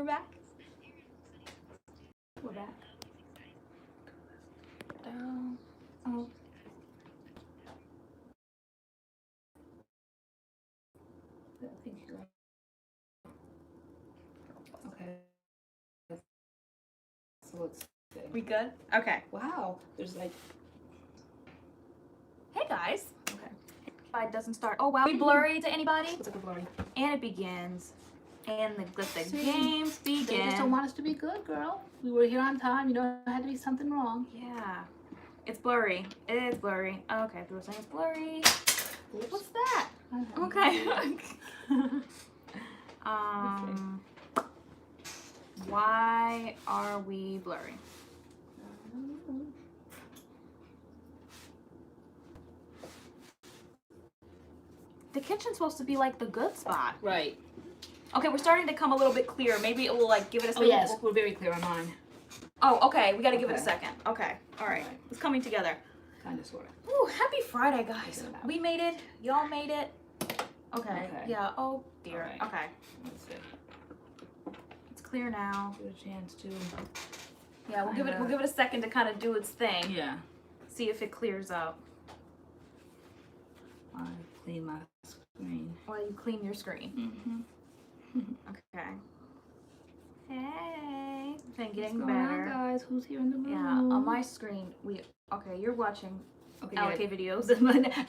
We're back. We're back. Down. Oh. I think you're okay. So let's see. We good? Okay. Wow, there's like. Hey guys. Okay. It doesn't start. Oh wow. We blurry to anybody? Looks like a blurry. And it begins. And the See, games begin. They just don't want us to be good, girl. We were here on time. You know, there had to be something wrong. Yeah. It's blurry. It is blurry. Okay, people are saying it's blurry. Oops. What's that? Okay. Why are we blurry? The kitchen's supposed to be like the good spot. Right. Okay, we're starting to come a little bit clear. Maybe it will like give it a second. Oh yes, we're very clear on mine. Oh, okay. We gotta give it a Okay. second. Okay. All right. It's coming together. Kind of, sort of. Ooh, happy Friday, guys. Figure it out. We made it. Y'all made it. Okay. Okay. Yeah. Oh dear. Alright. Okay. Let's see. It's clear now. Give it a chance to. Yeah, we'll give it a second to kind of do its thing. Yeah. See if it clears up. I clean my screen. While you clean your screen. Okay. Hey. Been getting What's going better. on, guys? Who's here in the room? Yeah. On my screen, you're watching Okay, Alikay videos.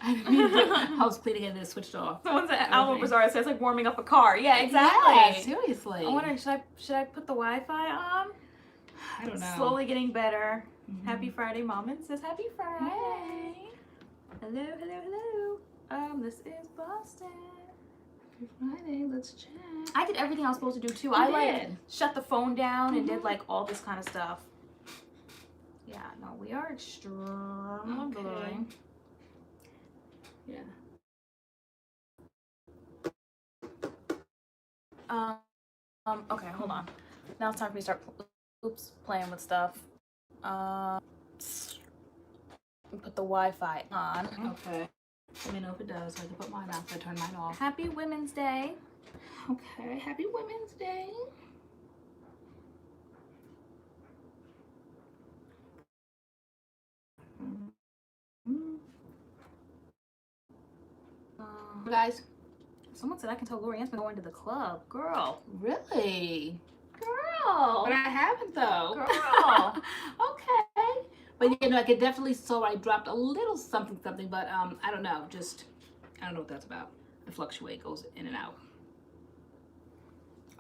I was cleaning it and it switched off. Someone said Okay. Alma Bazaar says like warming up a car. Yeah, exactly. Yeah, seriously. I wonder, should I put the Wi-Fi on? I don't know. Slowly getting better. Mhm. Happy Friday, Mama says happy Friday. Hello, hello, hello. This is Boston. Happy Friday. Let's chat. I did everything I was supposed to do too. You I did. like shut the phone down and did Mhm. like all this kind of stuff. Yeah, no, we are extremely blurry. Yeah. Okay, hold on. Now it's time for me to start playing with stuff. Put the Wi-Fi on. Okay. Let me know if it does. So I can put mine on. So I turn mine off. Happy Women's Day. Okay. Happy Women's Day. Guys, Someone said I can tell LoriAnne's been going to the club. Girl. really? Girl. But I haven't though. Girl. Okay. But you know, I could definitely saw I dropped a little something, but I don't know. Just I don't know what that's about. It fluctuates, goes in and out.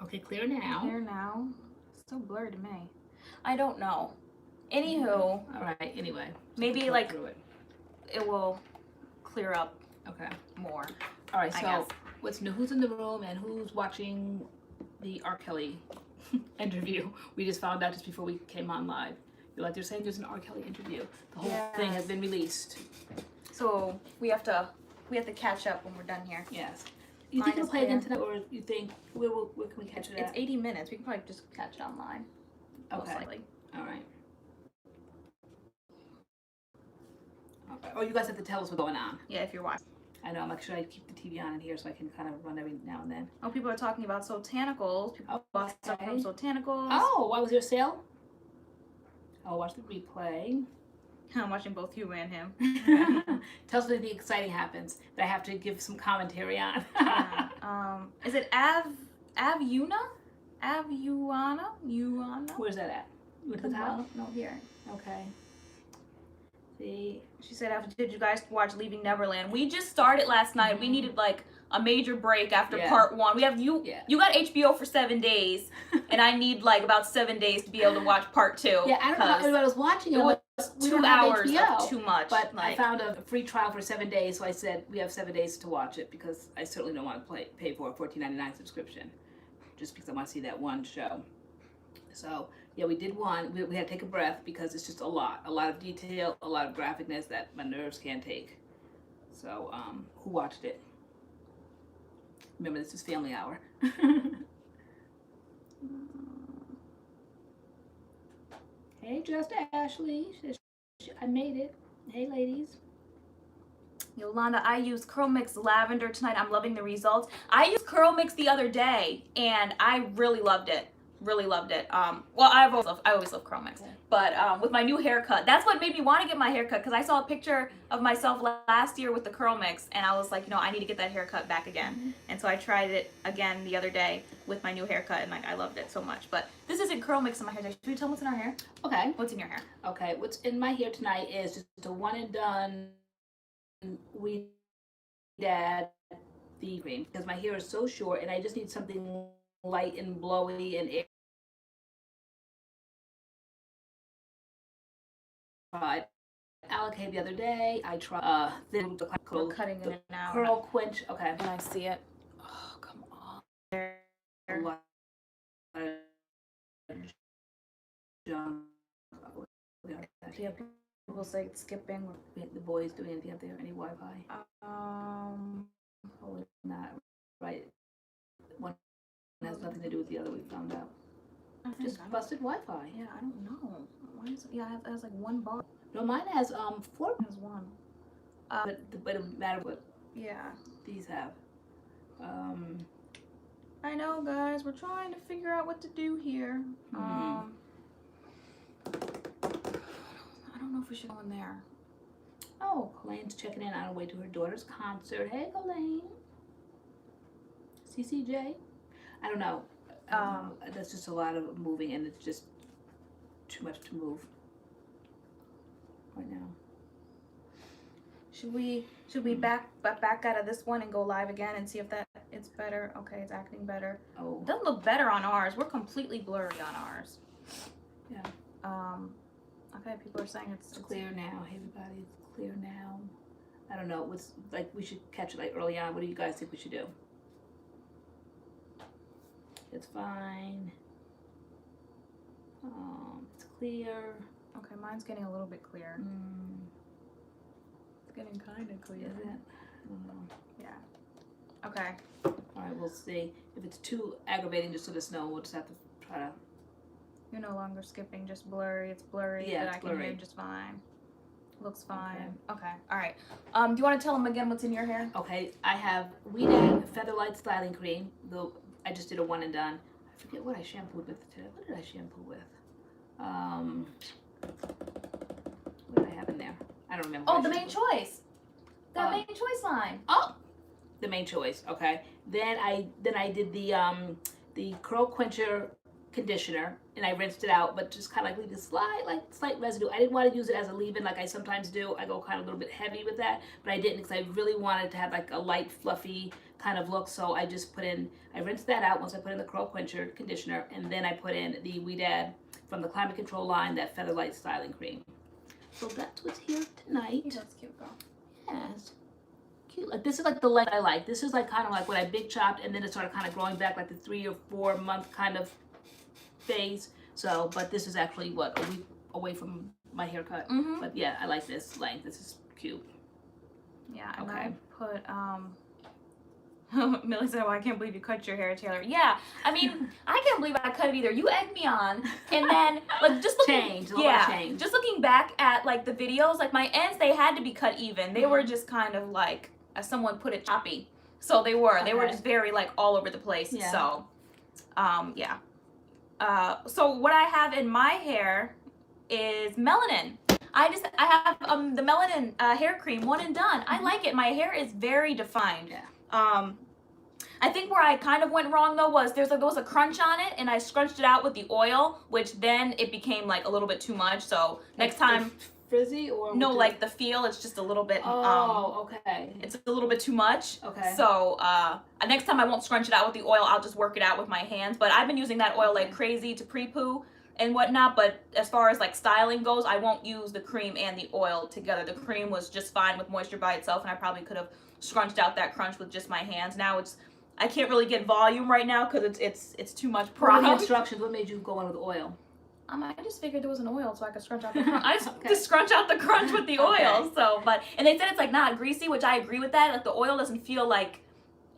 Okay, clear now. Clear now. Still blurred to me. I don't know. Anywho, All right. Anyway, maybe let's go like through it. it will clear up Okay. more. All right. I So guess. what's new? Who's in the room and who's watching the R. Kelly interview? We just found out just before we came on live. You're like they're saying there's an R. Kelly interview. The whole thing has Yes. been released. So we have to catch up when we're done here. Yes. You Mine think you'll is play again clear. tonight, or you think where can we catch it It's at? 80 minutes. We can probably just catch it online. Most Okay. likely. All right. Okay. Oh, you guys have to tell us what's going on. Yeah, if you're watching. I know. I'm like, should I keep the TV on in here so I can kind of run every now and then? Oh, people are talking about Sotanicals. People bought stuff from Okay. Sotanicals. Oh, why was there a sale? I'll watch the replay. I'm watching both you and him. Tell us when anything exciting happens that I have to give some commentary on. Yeah. Is it Avuana? Uana? Where's that at? You went to the top? No, here. Okay. See. She said, did you guys watch Leaving Neverland? We just started last night. We needed like a major break after Yeah. part 1. We have you got HBO for 7 days, and I need like about 7 days to be able to watch part 2. Yeah, I don't know. Everybody was watching it. It was We 2 don't have hours HBO, of too much. But like, I found a free trial for 7 days, so I said we have 7 days to watch it because I certainly don't want to pay for a $14.99 subscription, just because I want to see that one show. So yeah, we did one. We had to take a breath because it's just a lot of detail, a lot of graphicness that my nerves can't take. So who watched it? Remember, this is Family Hour. Hey, just Ashley. I made it. Hey, ladies. Yolanda, I used CURLMIX Lavender tonight. I'm loving the results. I used CURLMIX the other day, and I really loved it. Really loved it. Well, I always love CURLMIX, but with my new haircut, that's what made me want to get my haircut, because I saw a picture of myself last year with the CURLMIX, and I was like, you know, I need to get that haircut back again. And so I tried it again the other day with my new haircut, and like I loved it so much. But this isn't CURLMIX in my hair. Should we tell them what's in our hair? Okay. What's in your hair? Okay, what's in my hair tonight is just a one and done We Dad the cream, because my hair is so short and I just need something light and blowy and air. Tried Alikay the other day. I tried the Cutting it now. curl quench. Okay. And I see it. Oh, come on. A lot of junk. Yeah, people say it's skipping. The boys doing anything up there? Any Wi-Fi? Oh, not right. One has nothing to do with the other. We found out. Just busted Wi-Fi. Yeah, I don't know. Why is it? Yeah, it has like one bar. No, mine has 4. It has one. But it doesn't matter what Yeah. these have. I know, guys. We're trying to figure out what to do here. I don't know if we should go in there. Oh, Colleen's checking in on her way to her daughter's concert. Hey, Colleen. CCJ. I don't know. That's just a lot of moving, and it's just too much to move right now. Should we back out of this one and go live again and see if that it's better? Okay, it's acting better. Oh. It doesn't look better on ours. We're completely blurry on ours. Yeah. Okay, people are saying it's clear now. Hey, everybody, it's clear now. I don't know. What's like? We should catch it like early on. What do you guys think we should do? It's fine. It's clear. Okay, mine's getting a little bit clear. It's getting kind of clear. Is it? I don't know. Yeah. Okay. All right, we'll see. If it's too aggravating, just let us know. We'll just have to try to. You're no longer skipping, just blurry. It's blurry, Yeah, but it's I can hear blurry. just fine. Looks fine. Okay. All right. Do you want to tell them again what's in your hair? Okay, I have Weed Featherlight Styling Cream. Though I just did a one and done. I forget what I shampooed with today. What did I shampoo with? What did I have in there? I don't remember. Oh, what the I main shampooed. choice. That main choice line. Oh, the main choice. Okay. Then I did the curl quencher conditioner, and I rinsed it out, but just kind of like leave a slight residue. I didn't want to use it as a leave-in like I sometimes do. I go kind of a little bit heavy with that, but I didn't, because I really wanted to have like a light, fluffy kind of look. So I just I rinsed that out once I put in the curl quencher conditioner, and then I put in the Weedad from the Climate Control line, that Featherlight Styling Cream. So that's what's here tonight. That's cute, girl. Yes. Cute. Like, this is like the length I like. This is like kind of like what I big chopped, and then it started kind of growing back, like the 3 or 4 month kind of phase. So, but this is actually what, a week away from my haircut. But yeah, I like this length. This is cute. Yeah, and Okay. I put Millie said, "Well, I can't believe you cut your hair, Taylor." Yeah, I mean, I can't believe I cut it either. You egged me on, and then like just looking, just looking back at like the videos, like my ends, they had to be cut even. They were just kind of like, as someone put it, choppy. So they were just very like all over the place. Yeah. So, yeah. So what I have in my hair is melanin. I have the melanin hair cream, one and done. I like it. My hair is very defined. Yeah. I think where I kind of went wrong though was there was a crunch on it, and I scrunched it out with the oil, which then it became like a little bit too much. So next time, frizzy or no, like the feel, it's just a little bit. Okay. It's a little bit too much. Okay. So next time I won't scrunch it out with the oil. I'll just work it out with my hands. But I've been using that oil like crazy to pre-poo and whatnot. But as far as like styling goes, I won't use the cream and the oil together. The cream was just fine with moisture by itself, and I probably could have scrunched out that crunch with just my hands. Now I can't really get volume right now because it's too much product. The instructions. What made you go in with oil? I just figured there was an oil so I could scrunch out the crunch. I just scrunch out the crunch with the oil. So, and they said it's like not greasy, which I agree with that. Like the oil doesn't feel like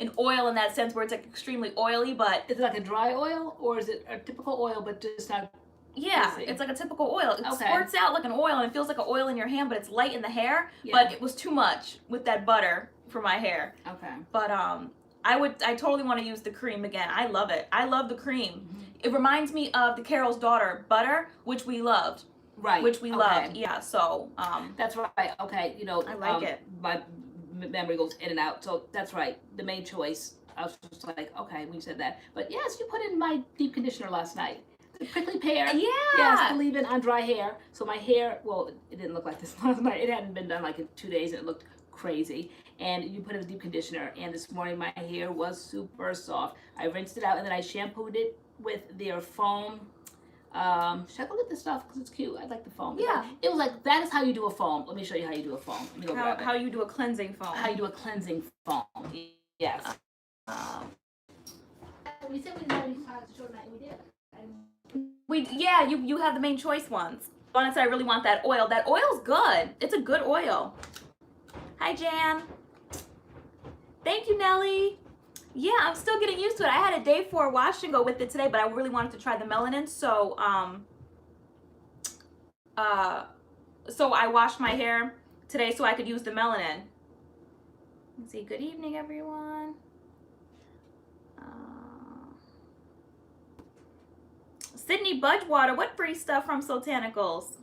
an oil in that sense where it's like extremely oily, but is it like a dry oil, or is it a typical oil but just not? Yeah, greasy? It's like a typical oil. It squirts out like an oil, and it feels like an oil in your hand, but it's light in the hair. Yeah. But it was too much with that butter for my hair. Okay. But I totally want to use the cream again. I love it. I love the cream. It reminds me of the Carol's Daughter butter, which we loved. Right. Which we loved. Yeah. So that's right. Okay. You know, I like it. My memory goes in and out. So that's right. The main choice. I was just like, okay, we said that. But yes, you put in my deep conditioner last night. The prickly pear. Yeah. Yes, believe it, on dry hair. So my hair, well, it didn't look like this last night. It hadn't been done like in 2 days, and it looked crazy. And you put in a deep conditioner, and this morning my hair was super soft. I rinsed it out, and then I shampooed it with their foam. Should I go get this stuff? Because it's cute. I like the foam. Yeah. It was like, that is how you do a foam. Let me show you how you do a foam. Let me go grab it. How you do a cleansing foam. How you do a cleansing foam. Yes. We said we didn't have any products to show tonight, and we did. You have the main choice ones. Honestly, I really want that oil. That oil's good. It's a good oil. Hi, Jan. Thank you, Nelly. Yeah, I'm still getting used to it. I had a day 4 wash and go with it today, but I really wanted to try the melanin, so so I washed my hair today so I could use the melanin. Let's see. Good evening, everyone. Sydney Budgewater, what free stuff from Sotanicals?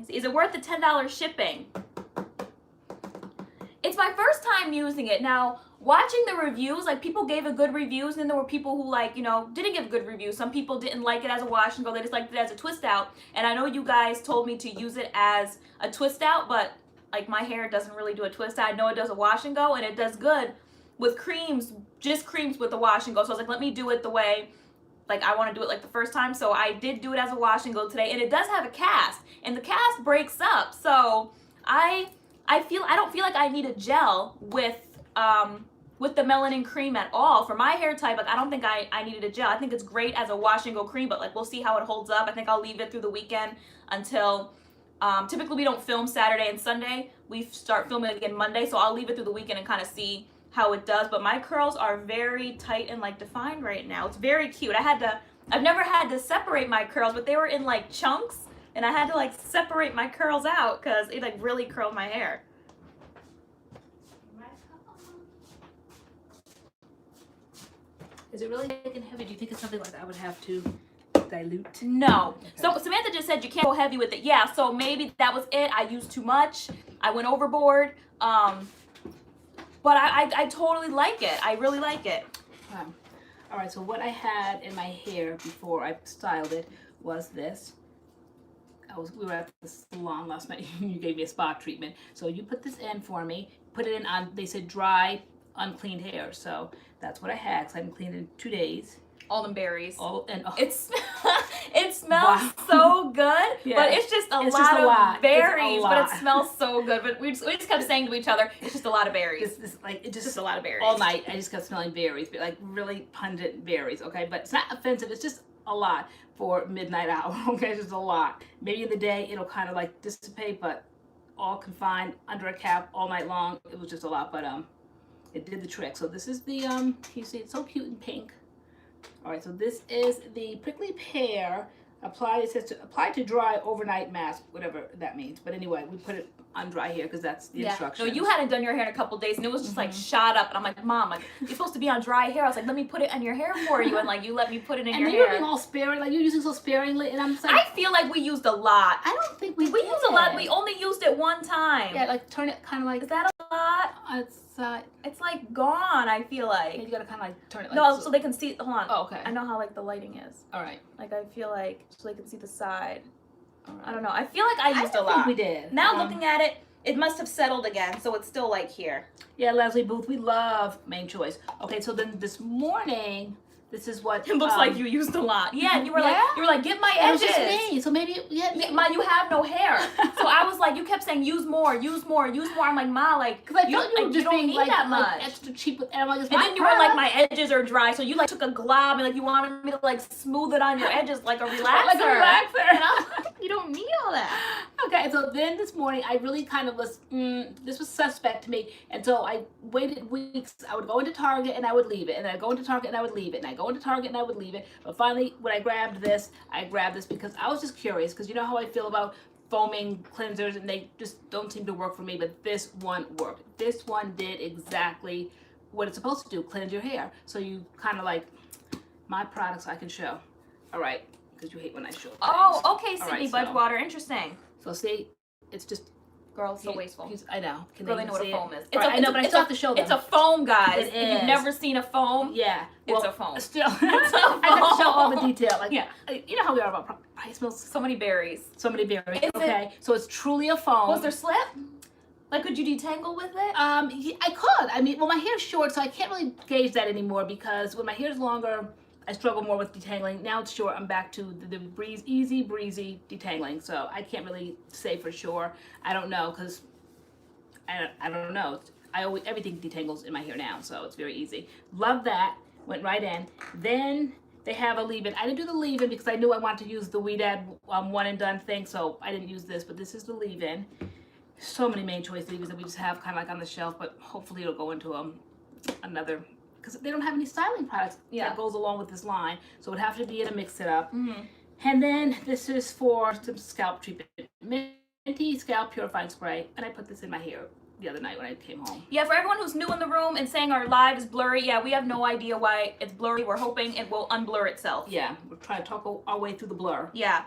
Is it worth the $10 shipping? It's my first time using it. Now, watching the reviews, like people gave it good reviews, and then there were people who like, you know, didn't give good reviews. Some people didn't like it as a wash and go, they just liked it as a twist out. And I know you guys told me to use it as a twist out, but like my hair doesn't really do a twist out. I know it does a wash and go, and it does good with creams, just creams with the wash and go. So I was like, let me do it the way like I want to do it like the first time. So I did do it as a wash and go today, and it does have a cast, and the cast breaks up. So I don't feel like I need a gel with the melanin cream at all. For my hair type, like I don't think I needed a gel. I think it's great as a wash and go cream, but like we'll see how it holds up. I think I'll leave it through the weekend until typically we don't film Saturday and Sunday. We start filming again Monday, so I'll leave it through the weekend and kind of see how it does. But my curls are very tight and like defined right now. It's very cute. I've never had to separate my curls, but they were in like chunks, and I had to like separate my curls out because it like really curled my hair. Is it really thick and heavy? Do you think it's something like I would have to dilute? No. Okay. So Samantha just said you can't go heavy with it. Yeah, so maybe that was it. I used too much. I went overboard. But I totally like it. I really like it. All right, so what I had in my hair before I styled it was this. We were at the salon last night. You gave me a spa treatment. So you put this in for me. Put it in on, they said dry, uncleaned hair. So that's what I had. So I haven't cleaned it in 2 days. All them berries. It smells so good, Yeah. but it's just a lot of berries. But it smells so good. But we just kept saying to each other, it's just a lot of berries. It's just a lot of berries. All night I just kept smelling berries, but like really pungent berries. Okay, but it's not offensive. It's just a lot for midnight hour. Okay, it's just a lot. Maybe in the day it'll kind of like dissipate, but all confined under a cap all night long. It was just a lot, but it did the trick. So this is the you see it's so cute and pink. All right, so this is the prickly pear. It says to apply to dry overnight mask, whatever that means. But anyway, we put it on dry hair because that's the instructions. No, you hadn't done your hair in a couple days, and it was just like shot up. And I'm like, Mom, like you're supposed to be on dry hair. I was like, let me put it on your hair for you, and like you let me put it in your hair. And you're being all sparing, like you're using so sparingly, and I'm just like, I feel like we used a lot. I don't think we used a lot. We only used it one time. Yeah, like turn it kind of like. Is that a lot? It's like gone. I feel like. You gotta kind of like turn it. Like no, so they can see. Hold on. Oh, okay. I know how like the lighting is. All right. Like I feel like so they can see the side. I don't know. I feel like I used a lot. Think we did. Now looking at it, it must have settled again, so it's still like here. Yeah, Leslie Booth, we love Main Choice. Okay, so then this morning, this is what it looks like you used a lot. Yeah, and you were like, get my edges. It was just me, so maybe you have no hair. So I was like, you kept saying use more, use more, use more. I'm like, Ma, like, because I felt you were just don't being need like, that much. Like extra cheap with, and I'm like, and then you were like, my edges are dry, so you like took a glob and like you wanted me to like smooth it on your edges like a relaxer. Like a relaxer. And I'm like, you don't need all that. Okay, so then this morning I really kind of was, this was suspect to me, and so I waited weeks. I would go into Target and I would leave it, and then I'd go into Target and I would leave it, and I'd go into Target and I would leave it. But finally, when I grabbed this because I was just curious, because you know how I feel about foaming cleansers, and they just don't seem to work for me, but this one worked. This one did exactly what it's supposed to do, cleanse your hair. So you kind of like my products I can show. All right, because you hate when I show things. Oh, okay, All Sydney right, Budgewater. Interesting. So see, it's just. Girl, so wasteful. I know. Can Girl, they know what a foam is. Right, I know, but I still have to show them. It's a foam, guys. It If you've is. never seen a foam, Yeah. it's a foam. Still, It's a foam. I have to show all the detail. Like, Yeah. You know how we are about price mills. So many berries. So many berries. Is Okay. So it's truly a foam. Was there slip? Like, could you detangle with it? Yeah, I could. I mean, well, my hair's short, so I can't really gauge that anymore because when my hair's longer, I struggle more with detangling. Now it's short, I'm back to the easy breezy detangling. So I can't really say for sure. I don't know because I don't know. Everything detangles in my hair now, so it's very easy. Love that. Went right in. Then they have a leave-in. I didn't do the leave-in because I knew I wanted to use the WeedAd one and done thing, so I didn't use this. But this is the leave-in. So many Main Choice leave-ins that we just have kind of like on the shelf, but hopefully it'll go into another, because they don't have any styling products that goes along with this line, so it would have to be in a mix-it-up. And then this is for some scalp treatment. Minty Scalp Purifying Spray, and I put this in my hair the other night when I came home. Yeah, for everyone who's new in the room and saying our live is blurry, yeah, we have no idea why it's blurry. We're hoping it will unblur itself. Yeah, we're trying to talk our way through the blur. Yeah.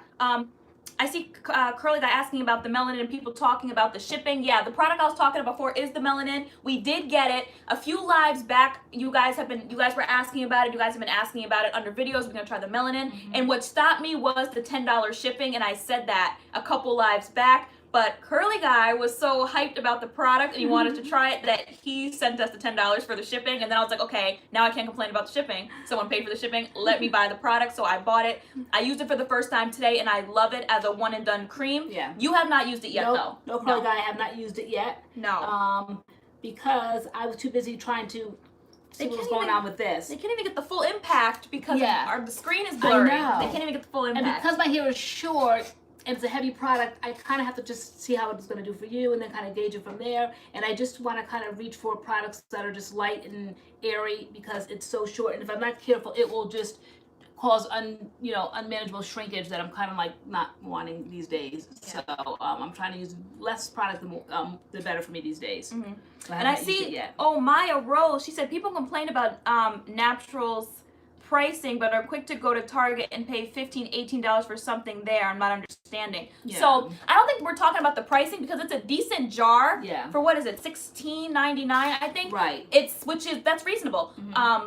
I see Curly Guy asking about the melanin and people talking about the shipping. Yeah, the product I was talking about before is the melanin. We did get it a few lives back. You guys were asking about it. You guys have been asking about it under videos. We're gonna try the melanin. And what stopped me was the $10 shipping, and I said that a couple lives back. But Curly Guy was so hyped about the product and he wanted to try it that he sent us the $10 for the shipping. And then I was like, okay, now I can't complain about the shipping. Someone paid for the shipping. Let me buy the product. So I bought it. I used it for the first time today and I love it as a one and done cream. Yeah. You have not used it yet, though. No, Curly Guy, I have not used it yet. No. Because I was too busy trying to see what was going on with this. They can't even get the full impact because the screen is I blurry. know. They can't even get the full impact. And because my hair is short, and it's a heavy product, I kind of have to just see how it's going to do for you and then kind of gauge it from there. And I just want to kind of reach for products that are just light and airy because it's so short. And if I'm not careful, it will just cause unmanageable shrinkage that I'm kind of like not wanting these days. Yeah. So I'm trying to use less product, the better for me these days. Mm-hmm. So and I see, Maya Rose, she said people complain about Naturals pricing but are quick to go to Target and pay $15, $18 for something there. I'm not understanding. Yeah. So I don't think we're talking about the pricing because it's a decent jar. Yeah. For what is it, $16.99 I think. Right. That's reasonable.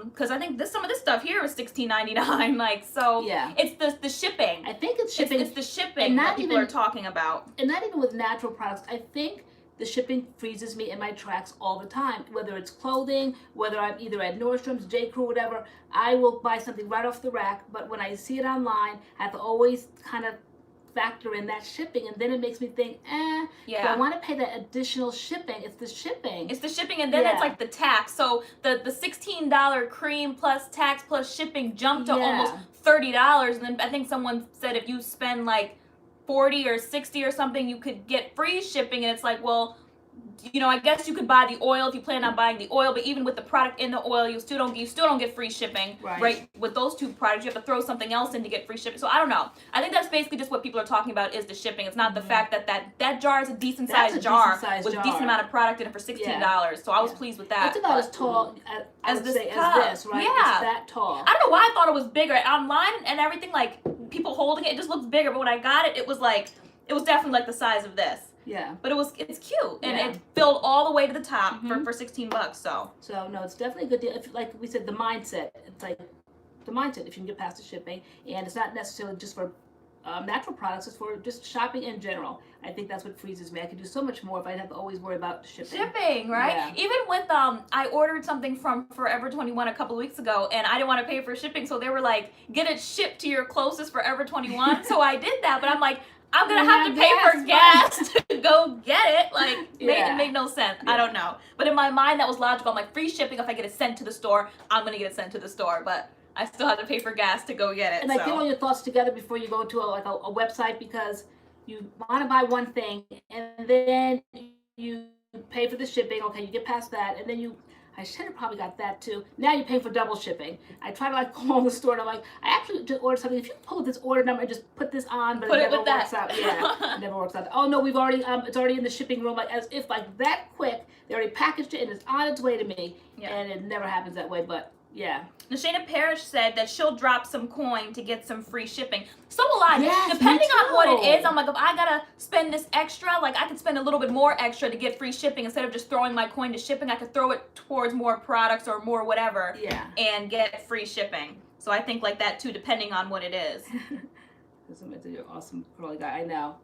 Because I think some of this stuff here is $16.99. Like so. Yeah. It's the shipping. I think it's shipping. It's the shipping that people are talking about. And not even with natural products. I think the shipping freezes me in my tracks all the time. Whether it's clothing, whether I'm either at Nordstrom's, J. Crew, whatever, I will buy something right off the rack. But when I see it online, I have to always kind of factor in that shipping, and then it makes me think, do I want to pay that additional shipping? It's the shipping. It's the shipping, and then it's like the tax. So the $16 cream plus tax plus shipping jumped to almost $30. And then I think someone said if you spend like 40 or 60 or something, you could get free shipping. And it's like, well, I guess you could buy the oil if you plan on buying the oil, but even with the product in the oil, you still don't get free shipping. Right? With those two products, you have to throw something else in to get free shipping. So I don't know. I think that's basically just what people are talking about is the shipping. It's not the fact that jar is a decent sized jar with a decent amount of product in it for $16. So I was pleased with that. It's about as tall as this, right? Yeah. It's that tall. I don't know why I thought it was bigger. Online and everything, like people holding it just looks bigger. But when I got it, it was definitely like the size of this. Yeah. But it's cute and it filled all the way to the top for $16. So no, it's definitely a good deal. If, like we said, the mindset. It's like the mindset. If you can get past the shipping, and it's not necessarily just for natural products. It's for just shopping in general. I think that's what freezes me. I could do so much more if I didn't have to always worry about shipping. Shipping, right? Yeah. Even with I ordered something from Forever 21 a couple of weeks ago, and I didn't want to pay for shipping, so they were like, get it shipped to your closest Forever 21. So I did that, but I'm like, I'm gonna have to pay for gas to go get it. Like, it made no sense. I don't know. But in my mind, that was logical. I'm like, free shipping. If I get it sent to the store, I'm gonna get it sent to the store. But I still have to pay for gas to go get it. And get all your thoughts together before you go to a website, because you want to buy one thing and then you pay for the shipping. Okay, you get past that, and then I should have probably got that too. Now you're paying for double shipping. I try to like call the store and I'm like, I actually just ordered something. If you pull this order number and just put this on, but Put it it never with works that. out. Yeah, it never works out. Oh no, we've already it's already in the shipping room, like as if like that quick. They already packaged it and it's on its way to me. Yeah. And it never happens that way, but yeah. Nashana Parrish said that she'll drop some coin to get some free shipping. So will I. Yes, Depending me on what it too. is, I'm like, if I gotta spend this extra, like I could spend a little bit more extra to get free shipping instead of just throwing my coin to shipping. I could throw it towards more products or more whatever, Yeah. and get free shipping. So I think like that too, depending on what it is. You're awesome curly guy. I know.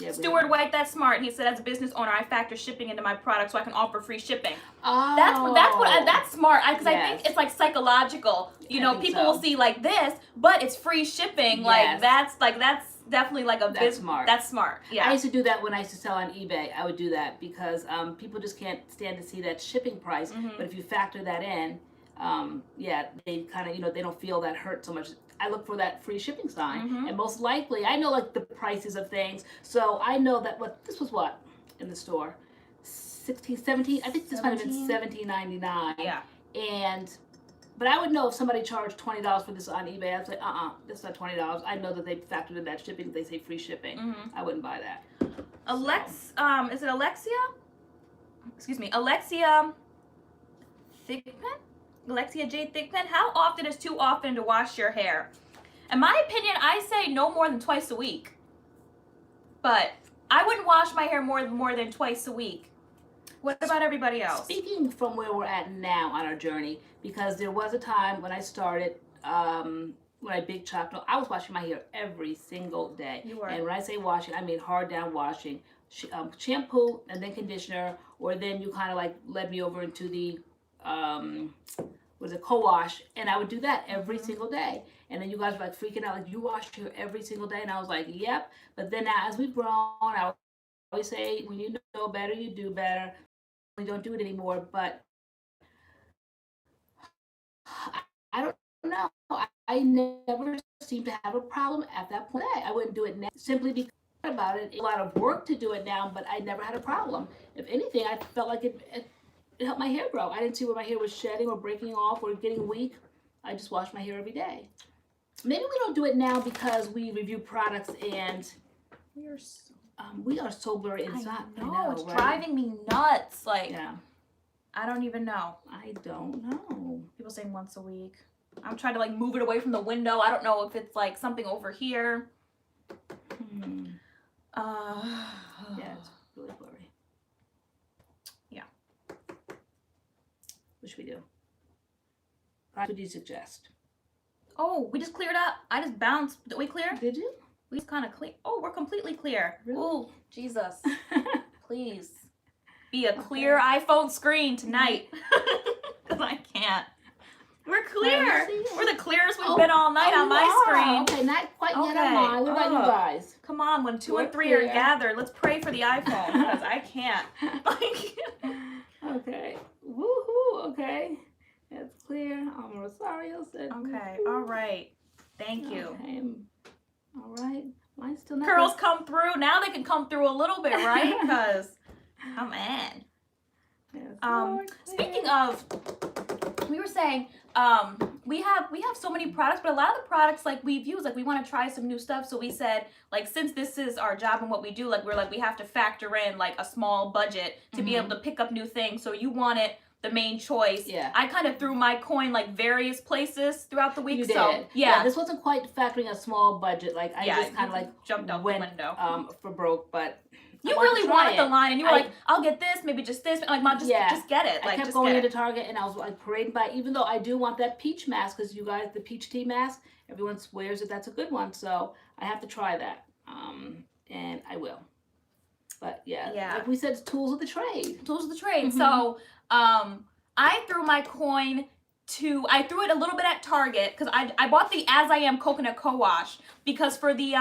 Yeah, Stuart White, that's smart. He said, as a business owner, I factor shipping into my product so I can offer free shipping. Oh. That's smart. Because I Yes. think it's like psychological. You know, think people so. will see like this, but it's free shipping. Yes. Like that's definitely like a That's smart. That's smart. Yeah. I used to do that when I used to sell on eBay. I would do that because people just can't stand to see that shipping price. Mhm. But if you factor that in, they kind of, they don't feel that hurt so much. I look for that free shipping sign. Mhm. And most likely, I know like the prices of things. So I know that this was what in the store? 16, 17? I think this might have been $17.99. Yeah. But I would know if somebody charged $20 for this on eBay. I'd say, this is not $20. I know that they factored in that shipping. They say free shipping. Mhm. I wouldn't buy that. Is it Alexia? Excuse me, Alexia Thigpen? Alexia J. Thigpen. How often is too often to wash your hair? In my opinion, I say no more than twice a week. But I wouldn't wash my hair more than twice a week. What about everybody else? Speaking from where we're at now on our journey, because there was a time when I started, when I big chopped, I was washing my hair every single day. You were. And when I say washing, I mean hard down washing. Shampoo and then conditioner, or then you kind of like led me over into the, co-wash, and I would do that every single day. And then you guys were like freaking out, like, you wash your hair every single day, and I was like, yep. But then now, as we've grown, I always say, when you know better, you do better. We don't do it anymore, but I don't know. I never seem to have a problem at that point. I wouldn't do it now simply because about it. A lot of work to do it now, but I never had a problem. If anything, I felt like it helped my hair grow. I didn't see where my hair was shedding or breaking off or getting weak. I just wash my hair every day. Maybe we don't do it now because we review products and we are so blurry inside. I know, it's right? driving me nuts. Like, Yeah. I don't even know. I don't know. People saying once a week. I'm trying to like move it away from the window. I don't know if it's like something over here. Yeah, it's really blurry. Yeah. What should we do? What would you suggest? Oh, we just cleared up. I just bounced. Did we clear? Did you? We just kind of clear. Oh, we're completely clear. Really? Oh, Jesus. Please. Be a clear iPhone screen tonight. Because I can't. We're clear. We're the clearest we've been all night on my screen. Okay, not quite yet Okay. on mine. What about you guys? Come on, when two We're or three clear. are gathered, let's pray for the iPhone because I can't. Okay. Woohoo. Okay. That's clear. Rosario said. Okay, woo-hoo. all right. Thank you. Okay. All right. Mine's still not. Curls come through. Now they can come through a little bit, right? Because, come on. Yes, Speaking of, we were saying, we have so many products, but a lot of the products like we've used, like we want to try some new stuff. So we said, like, since this is our job and what we do, like we're like we have to factor in like a small budget to be able to pick up new things. So you want it the main choice. Yeah. I kind of threw my coin like various places throughout the week. You So did. yeah. This wasn't quite factoring a small budget. Like I just kind of like jumped out went the window. For broke, but You wanted to really try wanted it. the line, and you were like, "I'll get this, maybe just this." Like, Mom, just get it. Like, I kept just going get into it. Target, and I was like parading by. Even though I do want that peach mask, because you guys, the peach tea mask, everyone swears that that's a good one. So I have to try that, and I will. But yeah, like we said, it's tools of the trade. Tools of the trade. So, I threw my coin I threw it a little bit at Target because I bought the As I Am Coconut Co-Wash because for the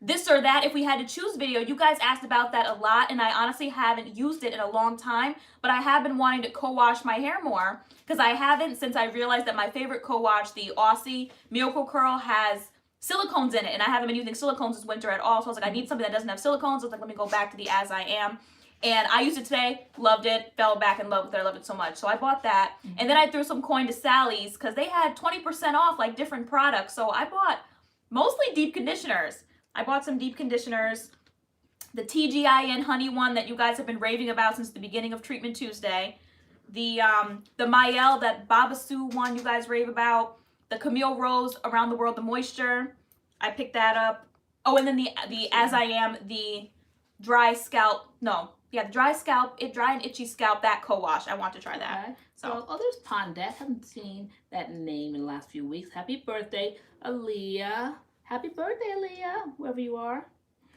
this or that if we had to choose video, you guys asked about that a lot, and I honestly haven't used it in a long time, but I have been wanting to co-wash my hair more because I haven't since I realized that my favorite co-wash, the Aussie Miracle Curl, has silicones in it, and I haven't been using silicones this winter at all, so I was like, I need something that doesn't have silicones. I was like, let me go back to the As I Am. And I used it today, loved it, fell back in love with it. I loved it so much. So I bought that. And then I threw some coin to Sally's because they had 20% off like different products. So I bought mostly deep conditioners. I bought some deep conditioners. The TGIN honey one that you guys have been raving about since the beginning of Treatment Tuesday. The Mael, that Babassu one you guys rave about. The Camille Rose Around the World, the Moisture. I picked that up. Oh, and then the As I Am, the dry scalp. No. Yeah, the dry and itchy scalp, that co-wash. I want to try that. Okay. So, oh, there's Pondette. Haven't seen that name in the last few weeks. Happy birthday, Aaliyah. Happy birthday, Aaliyah, wherever you are.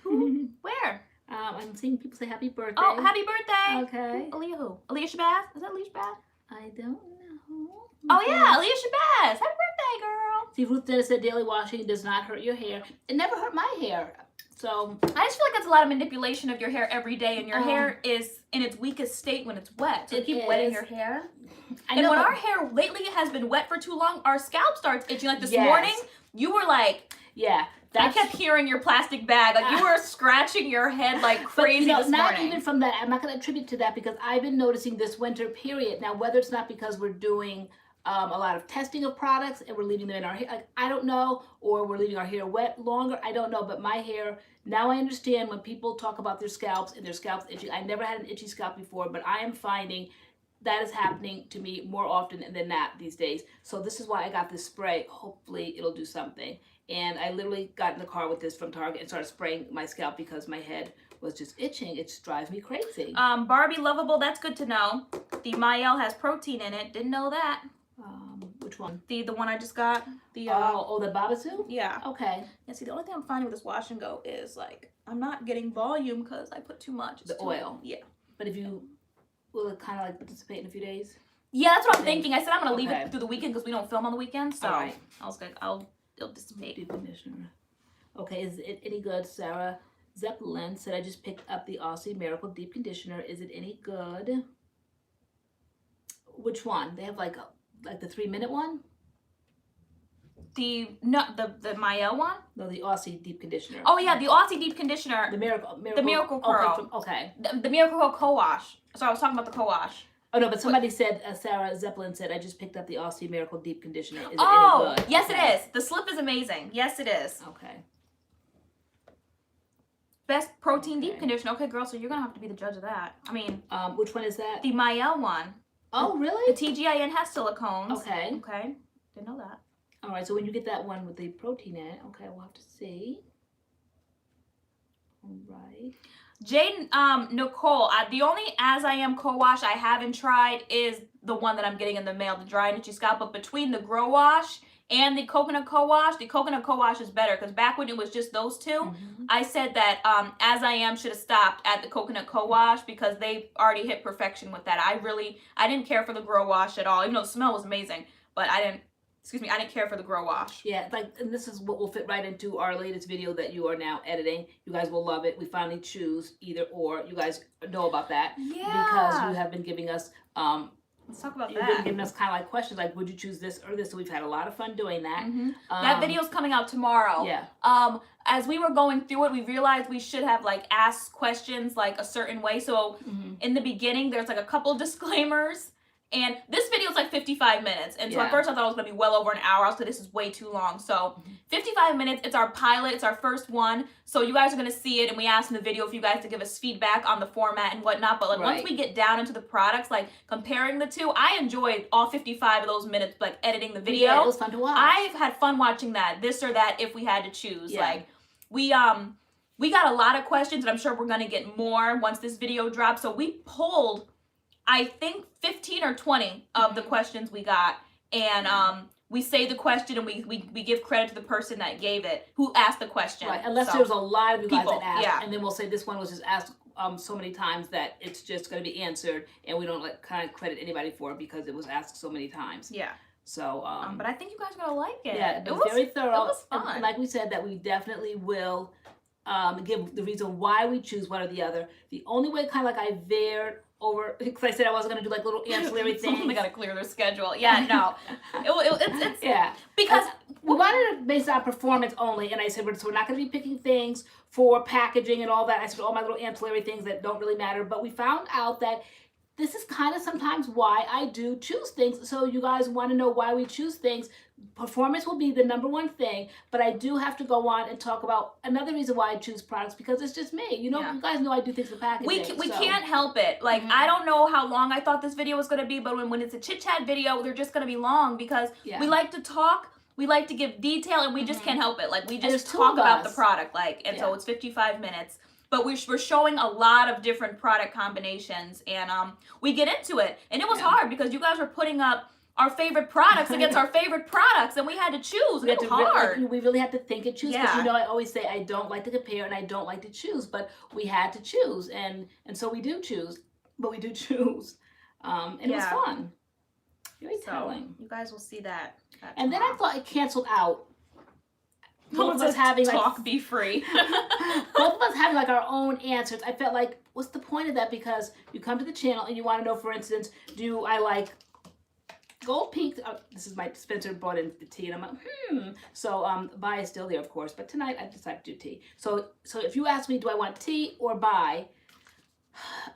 who? Where? I'm seeing people say happy birthday. Oh, happy birthday. Okay. Aaliyah who? Aaliyah Shabazz? Is that Aaliyah Shabazz? I don't know. Oh, yeah, Aaliyah Shabazz. Happy birthday, girl. See, Ruth Dennis said daily washing does not hurt your hair. It never hurt my hair. So I just feel like it's a lot of manipulation of your hair every day, and your hair is in its weakest state when it's wet. So you keep wetting your hair. I know, and when our hair lately has been wet for too long, our scalp starts itching. Like this morning, you were like, I kept hearing your plastic bag. Like you were scratching your head like crazy this not morning. Even from that. I'm not going to attribute to that because I've been noticing this winter period. Now, whether it's not because we're doing a lot of testing of products and we're leaving them in our hair, like, I don't know, or we're leaving our hair wet longer, I don't know, but my hair, now I understand when people talk about their scalps and their scalps itching. I never had an itchy scalp before, but I am finding that is happening to me more often than not these days. So this is why I got this spray. Hopefully it'll do something. And I literally got in the car with this from Target and started spraying my scalp because my head was just itching. It just drives me crazy. Barbie Lovable, that's good to know. The Mael has protein in it. Didn't know that. Which one? The one I just got. The the Babassu? Yeah. Okay. Yeah, see, the only thing I'm finding with this wash and go is like I'm not getting volume because I put too much. The oil. Yeah. But if you will it kind of like participate in a few days? Yeah, that's what I'm thinking. I said I'm gonna leave it through the weekend because we don't film on the weekend. So I was like, it'll dissipate. Deep conditioner. Okay, is it any good? Sarah Zeppelin said I just picked up the Aussie Miracle Deep Conditioner. Is it any good? Which one? They have like the 3-minute one? The Mael one? No, the Aussie Deep Conditioner. Oh yeah, the Aussie Deep Conditioner. The Miracle Curl. Okay. The Miracle Curl co-wash. So I was talking about the co-wash. Oh no, but somebody said, Sarah Zeppelin said, I just picked up the Aussie Miracle Deep Conditioner. Is it any good? Yes it is. The slip is amazing. Yes it is. Okay. Best protein deep conditioner. Okay, girl, so you're gonna have to be the judge of that. I mean, which one is that? The Mael one. Oh, really? The TGIN has silicones. Okay. Okay. Didn't know that. All right, so when you get that one with the protein in it, okay, we'll have to see. All right. Jane Nicole, the only As I Am co-wash I haven't tried is the one that I'm getting in the mail, the dry and itchy scalp. But between the Grow Wash and the coconut co-wash is better because back when it was just those two, I said that As I Am should have stopped at the coconut co-wash because they already hit perfection with that. I didn't care for the Grow Wash at all, even though the smell was amazing, but I didn't care for the Grow Wash. Yeah, and this is what will fit right into our latest video that you are now editing. You guys will love it. We finally choose either or. You guys know about that. Yeah. Because you have been giving us let's talk about You've been giving us kind of like questions like, would you choose this or this? So we've had a lot of fun doing that. That video's coming out tomorrow. Yeah. As we were going through it, we realized we should have like asked questions like a certain way. So in the beginning, there's like a couple disclaimers. And this video is like 55 minutes. And so at first I thought it was going to be well over an hour. So this is way too long. So 55 minutes. It's our pilot. It's our first one. So you guys are going to see it. And we asked in the video for you guys to give us feedback on the format and whatnot. But like once we get down into the products, like comparing the two, I enjoyed all 55 of those minutes, like editing the video. Yeah, it was fun to watch. I've had fun watching that, this or that, if we had to choose. Yeah. Like we got a lot of questions and I'm sure we're going to get more once this video drops. So we pulled, I think 15 or 20 of the questions we got, and we say the question and we give credit to the person that gave it, who asked the question. Right, unless there's a lot of you guys that asked, yeah. And then we'll say this one was just asked so many times that it's just going to be answered, and we don't like kind of credit anybody for it because it was asked so many times. Yeah. So, but I think you guys are gonna like it. Yeah, it was very thorough. It was fun. And like we said, that we definitely will give the reason why we choose one or the other. The only way kind of like I veered over because I said I wasn't gonna do like little ancillary things. They gotta clear their schedule. Yeah, no, it's yeah, because we wanted it based on performance only, and I said so we're not gonna be picking things for packaging and all that. I said all my little ancillary things that don't really matter, but we found out that this is kind of sometimes why I do choose things. So you guys want to know why we choose things. Performance will be the number one thing, but I do have to go on and talk about another reason why I choose products, because it's just me. You know, you guys know I do things for packaging. We can't help it. Like, I don't know how long I thought this video was going to be, but when it's a chit-chat video, they're just going to be long because we like to talk. We like to give detail, and we just can't help it. Like, we just talk about the product, like, and so it's 55 minutes. But we're showing a lot of different product combinations, and we get into it. And it was hard because you guys were putting up our favorite products against our favorite products, and we had to choose, and it was hard. We really had to think and choose, because you know I always say I don't like to compare and I don't like to choose, but we had to choose, and so we do choose, but we do choose. And it was fun. Very telling. You guys will see that. And then I thought it canceled out. Both of us having be free. Both of us having like our own answers. I felt like, what's the point of that? Because you come to the channel and you want to know, for instance, do I like gold pink? This is my Spencer brought in the tea, and I'm like, So buy is still there, of course, but tonight I decided to do tea. So if you ask me, do I want tea or buy?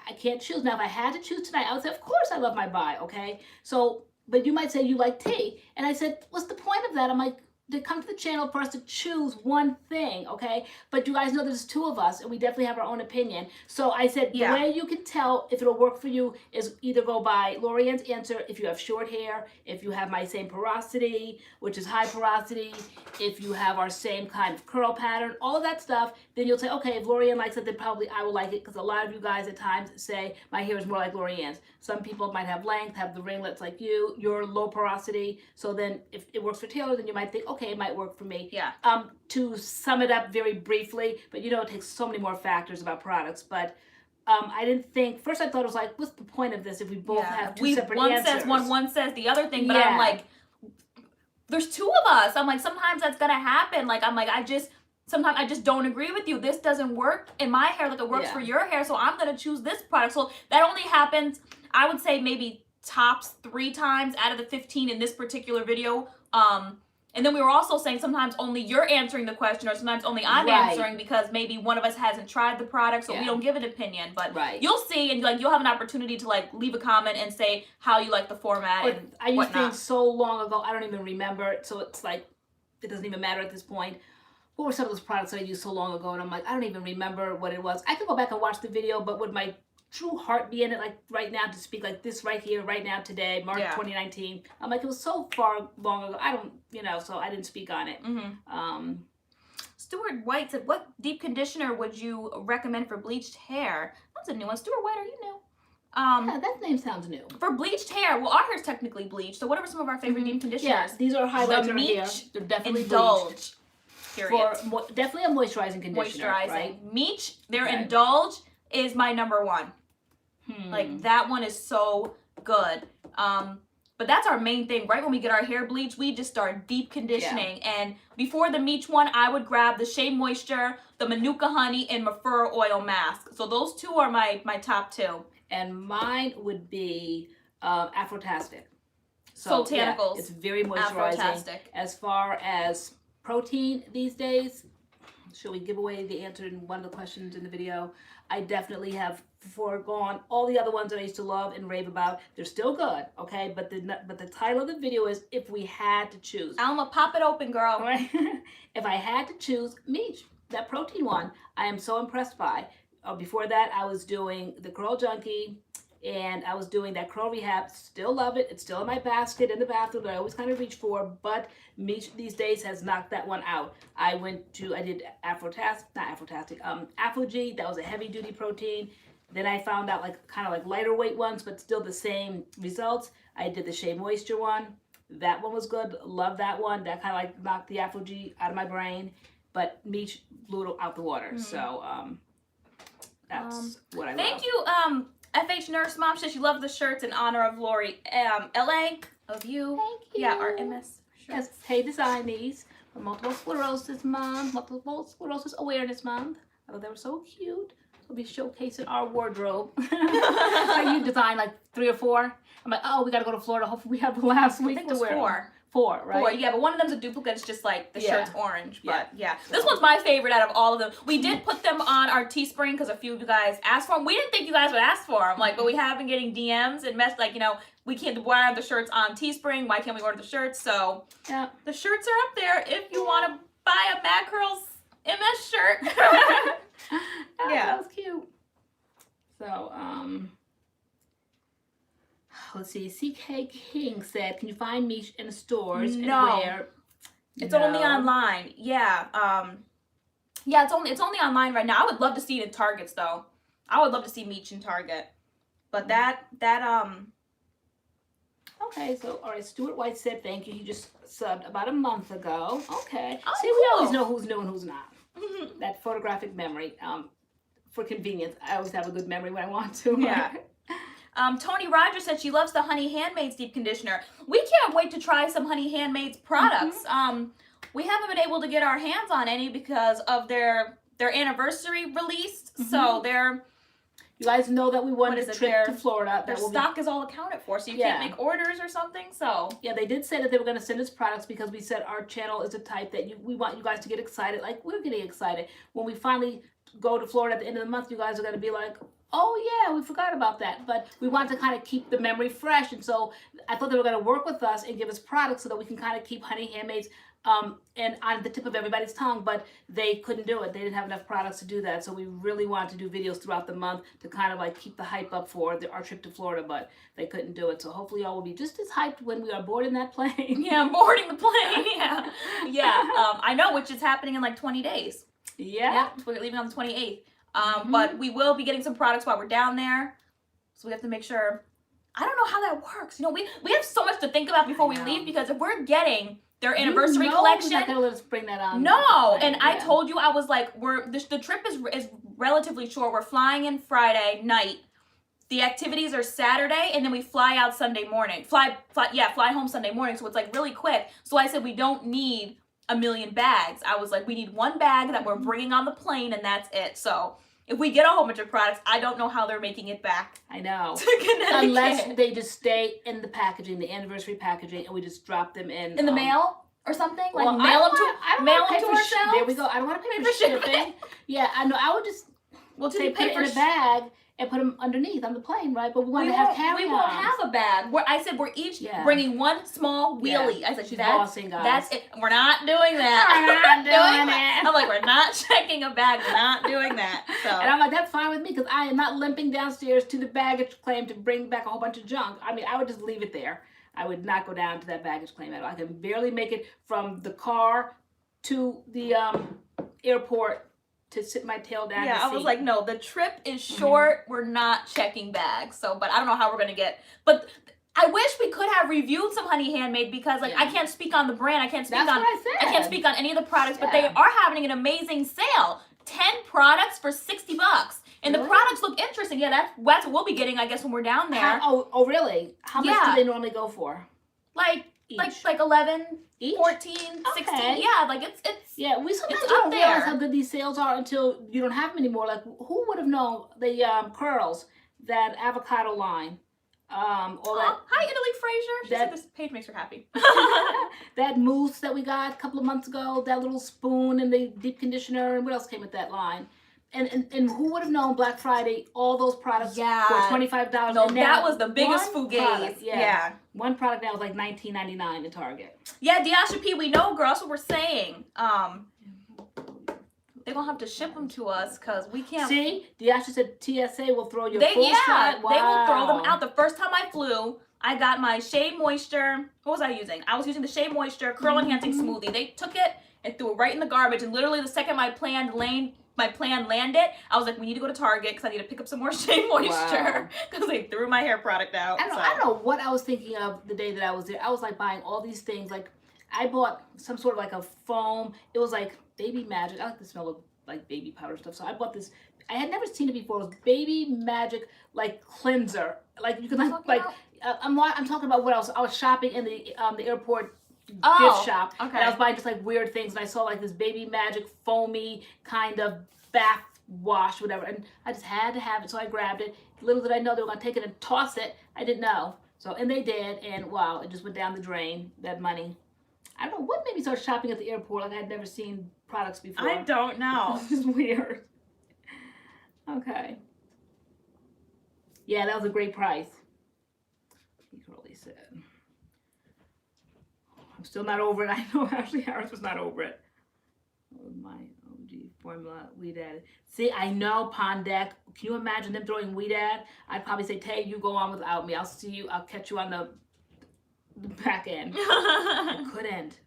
I can't choose. Now, if I had to choose tonight, I would say, of course, I love my buy. Okay, so but you might say you like tea, and I said, what's the point of that? I'm like, to come to the channel for us to choose one thing, okay? But you guys know there's two of us, and we definitely have our own opinion. So I said, the way you can tell if it'll work for you is either go by LoriAnne's answer if you have short hair, if you have my same porosity, which is high porosity, if you have our same kind of curl pattern, all of that stuff, then you'll say, okay, if LoriAnne likes it, then probably I will like it, because a lot of you guys at times say, my hair is more like LoriAnne's. Some people might have length, have the ringlets like you, you're low porosity, so then if it works for Taylor, then you might think, okay, it might work for me. Yeah. To sum it up very briefly, but you know it takes so many more factors about products, but I didn't think, first I thought it was like, what's the point of this if we both have two separate answers? One says the other thing, but I'm like, there's two of us. I'm like, sometimes that's gonna happen. Like, I'm like, sometimes I just don't agree with you. This doesn't work in my hair like it works for your hair, so I'm gonna choose this product. So that only happens, I would say maybe tops 3 times out of the 15 in this particular video. And then we were also saying sometimes only you're answering the question, or sometimes only I'm answering, because maybe one of us hasn't tried the product, so we don't give an opinion. But you'll see, and like you'll have an opportunity to like leave a comment and say how you like the format and I used things so long ago, I don't even remember it. So it's like, it doesn't even matter at this point. What were some of those products that I used so long ago? And I'm like, I don't even remember what it was. I could go back and watch the video, but would my true heart be in it, like right now, to speak like this right here, right now, today, March 2019? I'm like, it was so far long ago. I don't, so I didn't speak on it. Stuart White said, what deep conditioner would you recommend for bleached hair? That's a new one. Stuart White, are you new? Yeah, that name sounds new. For bleached hair, well, our hair's technically bleached, so what are some of our favorite deep conditioners? Yes, these are highlights in our hair. They're definitely Indulge. Period. For definitely a moisturizing conditioner. Right? Meech, their Indulge is my number one. Like, that one is so good. But that's our main thing. Right when we get our hair bleached, we just start deep conditioning. And before the Meech one, I would grab the Shea Moisture, the Manuka Honey, and Mafura Oil Mask. So those two are my top 2. And mine would be Afrotastic. Soultanicals. It's very moisturizing. Afrotastic. As far as protein these days, should we give away the answer in one of the questions in the video? I definitely have foregone all the other ones that I used to love and rave about. They're still good, okay? But the title of the video is If We Had to Choose. Alma, pop it open, girl. All right? If I had to choose, Meech, that protein one, I am so impressed by. Before that, I was doing the Curl Junkie, and I was doing that Curl Rehab. Still love it. It's still in my basket in the bathroom that I always kind of reach for, but Meech these days has knocked that one out. I did Afro-G. That was a heavy duty protein. Then I found out like kind of like lighter weight ones, but still the same results. I did the Shea Moisture one. That one was good. Love that one. That kind of like knocked the Afro-G out of my brain, but Meech blew it out the water. So that's what I love. Thank you, FH Nurse Mom says she loved the shirts in honor of Lori. LA, of you. Thank you. Yeah, our MS shirts. Yes, Tay designed these for Multiple Sclerosis Month, Multiple Sclerosis Awareness Month. I thought they were so cute. we'll be showcasing our wardrobe. So you design like 3 or 4. I'm like, oh, we got to go to Florida. Hopefully we have the last week I think to it was wear 4. 4, right? 4, yeah, but one of them's a duplicate. It's just like the Yeah. shirt's orange, but Yeah. This one's my favorite out of all of them. We did put them on our Teespring because a few of you guys asked for them. We didn't think you guys would ask for them, like, but we have been getting DMs and like, you know, we can't, why aren't the shirts on Teespring? Why can't we order the shirts? So Yeah. the shirts are up there if you want to buy a MADCURLS MS shirt. Yeah. That was cute. So, let's see. CK King said, "Can you find me in the stores No. and where?" It's No. only online. Yeah. Yeah, it's only online right now. I would love to see it in Targets though. I would love to see Meech in Target. But that Okay, so all right. Stuart White said, "Thank you." He just subbed about a month ago. Okay. Oh, See, we always cool. know who's new and who's not. That photographic memory. For convenience, I always have a good memory when I want to. Yeah. Tony Rogers said she loves the Honey Handmaids deep conditioner. We can't wait to try some Honey Handmaids products. We haven't been able to get our hands on any because of their anniversary release. So You guys know that we won What the is it, trip to Florida. their That will stock is all accounted for, so you Yeah. can't make orders or something. So Yeah, they did say that they were going to send us products because we said our channel is a type that we want you guys to get excited. Like, we're getting excited. When we finally go to Florida at the end of the month, you guys are going to be like, oh yeah, we forgot about that. But we want to kind of keep the memory fresh. And so I thought they were going to work with us and give us products so that we can kind of keep Honey Handmaids and on the tip of everybody's tongue, but they couldn't do it. They didn't have enough products to do that. So we really wanted to do videos throughout the month to kind of like keep the hype up for our trip to Florida, but they couldn't do it. So hopefully y'all will be just as hyped when we are boarding that plane. yeah, boarding the plane. Yeah. I know, which is happening in like 20 days. Yeah. We're leaving on the 28th. But we will be getting some products while we're down there. So we have to make sure. I don't know how that works. You know, we have so much to think about before we leave, because if we're getting their anniversary collection, We're not gonna let us bring that on. no. And I told you, I was like, the trip is relatively short. We're flying in Friday night. The activities are Saturday, and then we fly out Sunday morning. Fly home Sunday morning. So it's like really quick. So I said we don't need a million bags. I was like, we need 1 bag that we're bringing on the plane, and that's it. So if we get a whole bunch of products, I don't know how they're making it back. I know. To Connecticut. Unless they just stay in the packaging, the anniversary packaging, and we just drop them in the mail or something. Like well, mail them mail to ourselves. There we go. I don't want to pay for shipping. Yeah, I know. I would just say put it in a bag and put them underneath on the plane, right? But we want to have carry-ons. We won't have a bag. I said we're each bringing 1 small wheelie. I said she's bossing, guys. That's it. We're not doing that. We're not doing it. I'm like, we're not checking a bag. We're not doing that. So. And I'm like, that's fine with me, because I am not limping downstairs to the baggage claim to bring back a whole bunch of junk. I mean, I would just leave it there. I would not go down to that baggage claim at all. I can barely make it from the car to the airport to sit my tail down. Yeah, I was like, no, the trip is short. We're not checking bags. So, but I don't know how we're going to get. But I wish we could have reviewed some Honey Handmade, because like I can't speak on the brand. I can't speak That's on what I said. I can't speak on any of the products, but they are having an amazing sale. 10 products for $60. And the products look interesting. Yeah, that's what we'll be getting, I guess, when we're down there. Oh, really? How much do they normally go for? Like Each? like 11, Each? 14, 16. Yeah, like it's Yeah, we sometimes it's don't up realize there. how good these sales are until you don't have them anymore. Like, who would have known the curls, that avocado line, or that hi, Italy Fraser. She said this page makes her happy. that mousse that we got a couple of months ago, that little spoon and the deep conditioner, and what else came with that line? And who would have known Black Friday, all those products for $25? No, and now that was the biggest one fugazi. product, yeah. One product now is like $19.99 in Target. Yeah, Diasha P, we know, girl. That's what we're saying. They're gonna have to ship them to us because we can't. See, Diasha said TSA will throw your full stride. Wow. They will throw them out. The first time I flew, I got my Shea Moisture. What was I using? I was using the Shea Moisture Curl Enhancing Smoothie. They took it and threw it right in the garbage. And literally the second my plan landed, I was like, we need to go to Target because I need to pick up some more Shea Moisture because they threw my hair product out. I don't know what I was thinking of the day that I was there. I was like buying all these things. Like, I bought some sort of like a foam. It was like Baby Magic. I like the smell of like baby powder stuff. So I bought this. I had never seen it before. It was Baby Magic like cleanser. Like, you can I'm talking about what else. I was shopping in the airport gift shop. Okay. And I was buying just like weird things, and I saw like this Baby Magic foamy kind of bath wash, whatever. And I just had to have it, so I grabbed it. Little did I know they were going to take it and toss it. I didn't know. So, and they did, and wow, it just went down the drain, that money. I don't know what made me start shopping at the airport. Like I had never seen products before. I don't know. This is weird. Okay. Yeah, that was a great price. Curly said. I'm still not over it. I know Ashley Harris was not over it. My OG formula, weed added. See, I know Pond Deck. Can you imagine them throwing weed ad? I'd probably say, Tay, you go on without me. I'll see you. I'll catch you on the back end. I couldn't.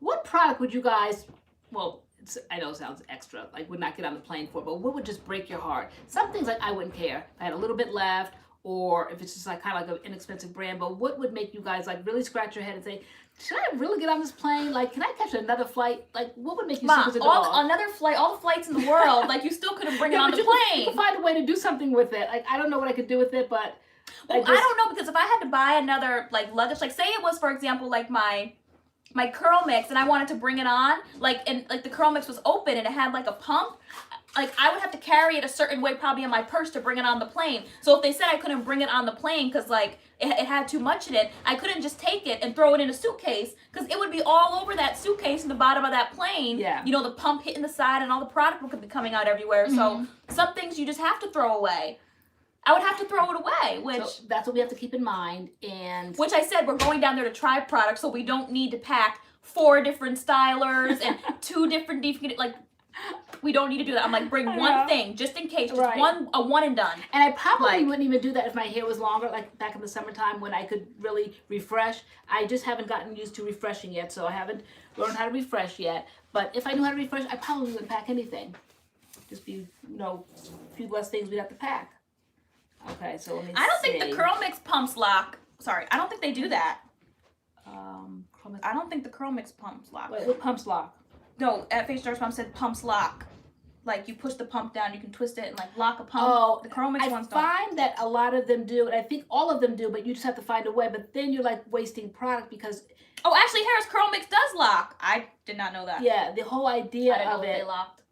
What product would you guys, well, I know it sounds extra, like would not get on the plane for, but what would just break your heart? Some things like I wouldn't care. If I had a little bit left, or if it's just like kind of like an inexpensive brand, but what would make you guys like really scratch your head and say, should I really get on this plane? Like, can I catch another flight? Like, what would make you sick as a dog? Another flight, all the flights in the world, like you still couldn't bring it on the plane. You could find a way to do something with it. Like, I don't know what I could do with it, but well, I don't know, because if I had to buy another like luggage, like say it was, for example, like my CURLMIX and I wanted to bring it on, like, and like the CURLMIX was open and it had like a pump, like I would have to carry it a certain way probably in my purse to bring it on the plane. So if they said I couldn't bring it on the plane because like it had too much in it, I couldn't just take it and throw it in a suitcase, because it would be all over that suitcase in the bottom of that plane. Yeah. You know, the pump hitting the side and all the product could be coming out everywhere. Mm-hmm. So some things you just have to throw away. I would have to throw it away, which... So that's what we have to keep in mind, and... Which I said, we're going down there to try products, so we don't need to pack 4 different stylers and 2 different... Like, we don't need to do that. I'm like, bring one thing, just in case. Just a one and done. And I probably wouldn't even do that if my hair was longer, like back in the summertime when I could really refresh. I just haven't gotten used to refreshing yet, so I haven't learned how to refresh yet. But if I knew how to refresh, I probably wouldn't pack anything. Just be, a few less things we'd have to pack. Okay, so let me I don't think the CURLMIX pumps lock. Sorry, I don't think they do that. I don't think the CURLMIX pumps lock. Wait, what pumps lock? No, at Face Stars Pump said pumps lock. Like you push the pump down, you can twist it and like lock a pump. Oh, the CURLMIX ones don't. I find that a lot of them do, and I think all of them do, but you just have to find a way. But then you're like wasting product because. Oh, Ashley Harris CURLMIX does lock. I did not know that. Yeah, the whole idea I didn't of know it. They locked.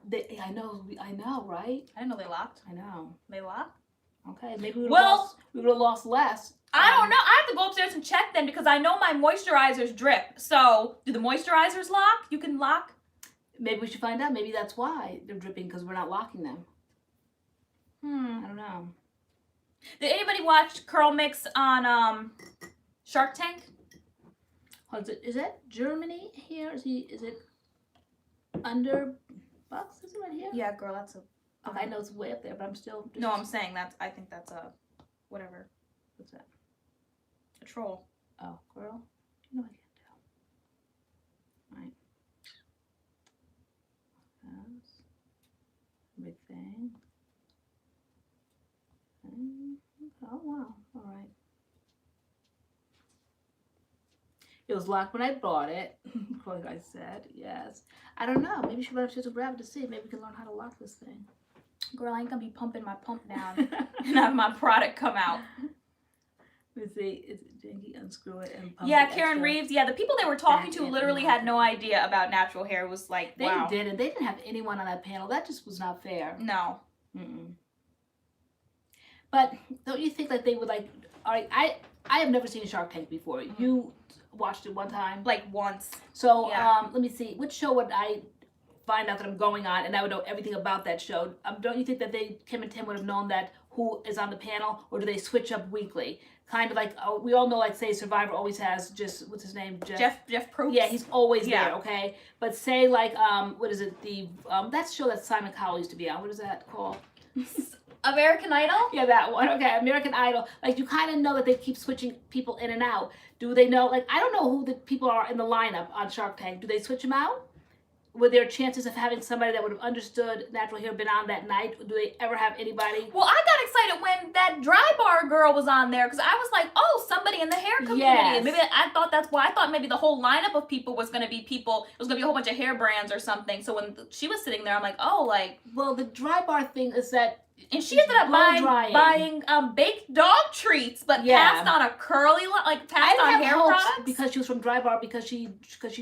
I know, right? I didn't know they locked. I know. They locked. Okay, maybe we would have lost less. I don't know. I have to go upstairs and check then, because I know my moisturizers drip. So, do the moisturizers lock? You can lock? Maybe we should find out. Maybe that's why they're dripping, because we're not locking them. I don't know. Did anybody watch CURLMIX on Shark Tank? Is that Germany here? Is it under Bucks? Is it right here? Yeah, girl, that's a... Okay, I know it's way up there, but I'm still... No, I'm saying I think that's a... Whatever. What's that? A troll. Oh, girl? No, I can't tell. Right. Yes. Big thing. Oh, wow. All right. It was locked when I bought it, like I said, yes. I don't know. Maybe you should run upstairs and grab it to see. Maybe we can learn how to lock this thing. Girl, I ain't gonna be pumping my pump down and have my product come out. Let's see. It's dinky, unscrew it, and pump Yeah, Karen Reeves. Yeah, the people they were talking to literally had no idea about natural hair. It was like, wow. They didn't. They didn't have anyone on that panel. That just was not fair. No. But don't you think that they would like... All right, I have never seen Shark Tank before. You watched it one time? Like once. So, yeah. Let me see. Which show would I find out that I'm going on and I would know everything about that show? Don't you think that Kim and Tim would have known that who is on the panel, or do they switch up weekly? Kind of like, we all know, like, say, Survivor always has just, what's his name? Jeff Probst. Yeah, he's always there, okay? But say, like, what is it? That show that Simon Cowell used to be on. What is that called? American Idol? Yeah, that one. Okay, American Idol. Like, you kind of know that they keep switching people in and out. Do they know? Like, I don't know who the people are in the lineup on Shark Tank. Do they switch them out? Were there chances of having somebody that would have understood natural hair been on that night? Do they ever have anybody? Well, I got excited when that dry bar girl was on there, because I was like, oh, somebody in the hair community. Yes. Maybe I thought that's why. I thought maybe the whole lineup of people was going to be people. It was going to be a whole bunch of hair brands or something. So when she was sitting there, I'm like, oh, like. Well, the dry bar thing is that And she ended up buying baked dog treats, but passed on a curly look, like passed on hair products. Because she was from Dry Bar, because she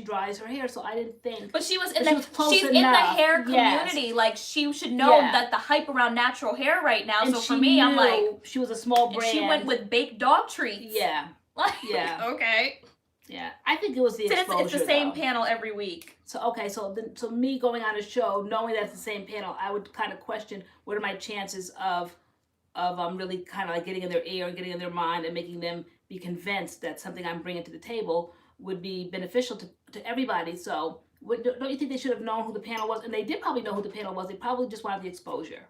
dries her hair, so I didn't think. But she's in the hair community. Like she should know that the hype around natural hair right now. And so for me, I'm like, she was a small brand. She went with baked dog treats. Yeah. Okay. Yeah, I think it was the exposure. It's the same panel every week. So so me going on a show, knowing that's the same panel, I would kind of question what are my chances of really kind of like getting in their ear and getting in their mind and making them be convinced that something I'm bringing to the table would be beneficial to everybody. So don't you think they should have known who the panel was? And they did probably know who the panel was. They probably just wanted the exposure.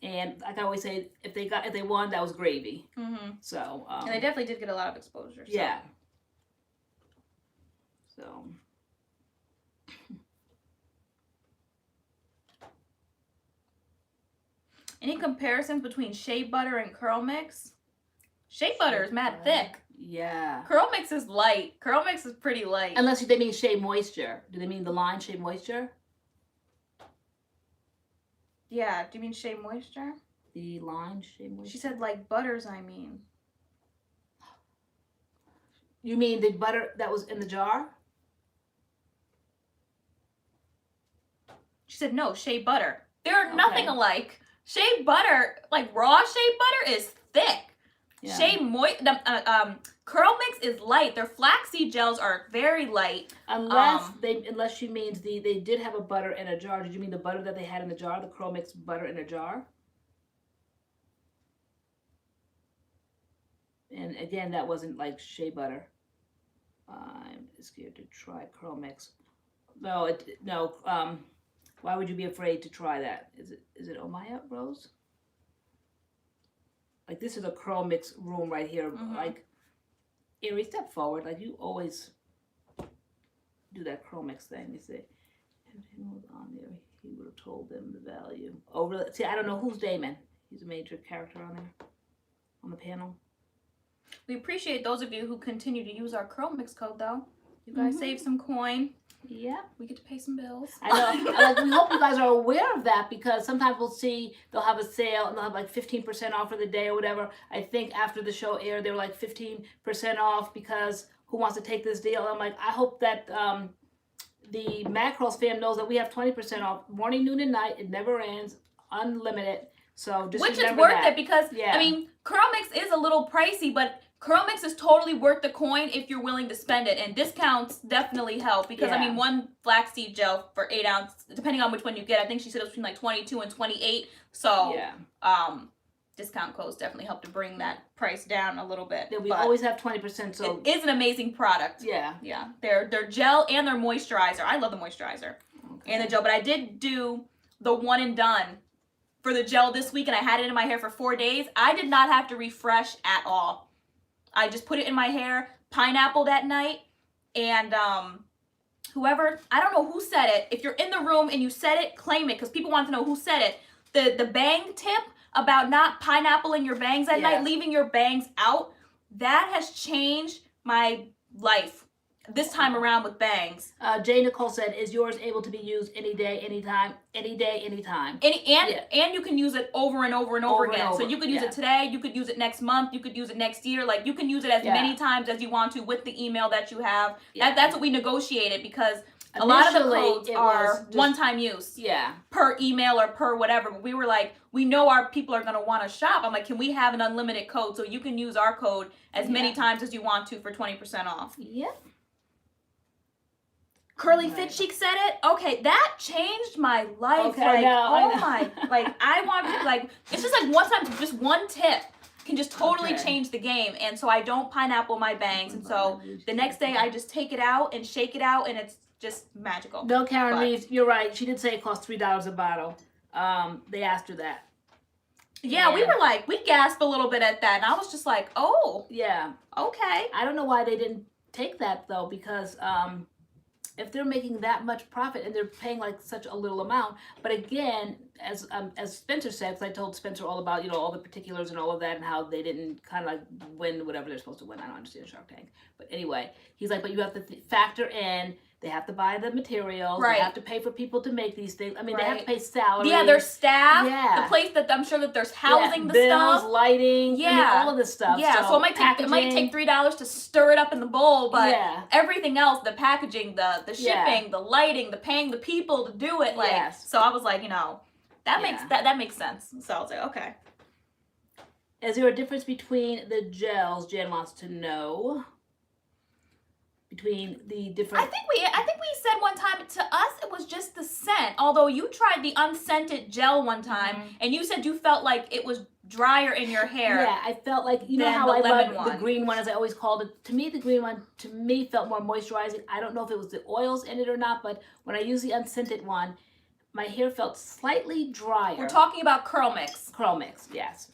And like I always say, if they won, that was gravy. Mm-hmm. So and they definitely did get a lot of exposure. So. Yeah. So. Any comparisons between shea butter and CURLMIX? Shea butter is mad thick. Yeah. CURLMIX is light. CURLMIX is pretty light. Unless they mean Shea Moisture. Do they mean the line Shea Moisture? Yeah. Do you mean Shea Moisture? The line Shea Moisture. She said like butters, I mean. You mean the butter that was in the jar? She said no, shea butter. They're nothing alike. Shea butter, like raw shea butter, is thick. Yeah. CURLMIX is light. Their flaxseed gels are very light. Unless she means they did have a butter in a jar. Did you mean the butter that they had in the jar? The CURLMIX butter in a jar? And again, that wasn't like shea butter. I'm scared to try CURLMIX. No. Why would you be afraid to try that? Is it Omaya Rose? Like this is a CURLMIX room right here. Mm-hmm. Like, Erie, step forward. Like you always do that CURLMIX thing. You say, if he was on there, he would have told them the value. Oh, really? See, I don't know who's Damon. He's a major character on there, on the panel. We appreciate those of you who continue to use our CURLMIX code, though. You guys save some coin. Yeah. We get to pay some bills. I know. We hope you guys are aware of that, because sometimes we'll see they'll have a sale and they'll have like 15% off for the day or whatever. I think after the show aired, they were like 15% off because who wants to take this deal? I'm like, I hope that the MADCURLS fam knows that we have 20% off morning, noon, and night. It never ends, unlimited. So just which is remember worth that. it because, I mean, CURLMIX is a little pricey, but CURLMIX is totally worth the coin if you're willing to spend it, and discounts definitely help because I mean, one flaxseed gel for 8 ounce, depending on which one you get, I think she said it was between like 22 and 28. So discount codes definitely help to bring that price down a little bit. Yeah, we always have 20%. So it is an amazing product. Yeah, their gel and their moisturizer. I love the moisturizer and the gel, but I did do the one and done for the gel this week, and I had it in my hair for 4 days. I did not have to refresh at all. I just put it in my hair, pineapple that night, and whoever, I don't know who said it. If you're in the room and you said it, claim it, because people want to know who said it. The bang tip about not pineappling your bangs at night, leaving your bangs out, that has changed my life this time around with bangs. Jay Nicole said, is yours able to be used any day, anytime? Any day, anytime. And you can use it over and over and over again. So you could use it today, you could use it next month, you could use it next year. Like you can use it as many times as you want to with the email that you have. That's what we negotiated, because a lot of the codes are one-time use. Per email or per whatever. But we were like, we know our people are going to want to shop. I'm like, can we have an unlimited code so you can use our code as many times as you want to for 20% off? Curly Fit Chic said it. Okay, that changed my life. Okay, I know. Like I want to, like, it's just like one time, just one tip can just totally change the game. And so I don't pineapple my bangs. And so the next day I just take it out and shake it out, and it's just magical. No, Karen Reeves, you're right. She did say it cost $3 a bottle. They asked her that. Yeah, we were like, we gasped a little bit at that, and I was just like, oh, okay. I don't know why they didn't take that though, because if they're making that much profit and they're paying like such a little amount, but again, as Spencer said, because I told Spencer all about, all the particulars and all of that, and how they didn't kind of like win whatever they're supposed to win. I don't understand Shark Tank, but anyway, he's like, but you have to factor in They have to buy the materials. Right. They have to pay for people to make these things. I mean, they have to Right. pay salaries. Yeah, their staff. Yeah. The place that I'm sure that there's housing the bills, stuff. lighting. Yeah. I mean, all of this stuff. Yeah, so it might take $3 to stir it up in the bowl, but everything else, the packaging, the shipping, the lighting, the paying the people to do it, like so I was like, you know, that makes sense. So I was like, okay. Is there a difference between the gels? Jen wants to know. Between the different. I think we said one time, to us it was just the scent. Although you tried the unscented gel one time, and you said you felt like it was drier in your hair. Yeah, I felt like, you know how I love the green one, as I always called it. To me, the green one felt more moisturizing. I don't know if it was the oils in it or not, but when I used the unscented one, my hair felt slightly drier. We're talking about CURLMIX. CURLMIX, yes,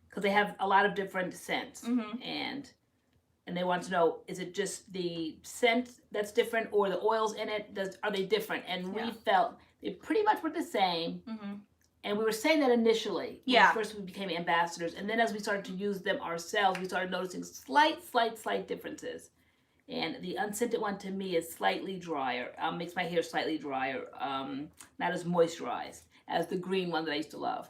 because they have a lot of different scents, and they want to know, is it just the scent that's different, or the oils in it, are they different? And we felt they pretty much were the same. And we were saying that initially. When first we became ambassadors. And then as we started to use them ourselves, we started noticing slight differences. And the unscented one to me is slightly drier. Makes my hair slightly drier. Not as moisturized as the green one that I used to love.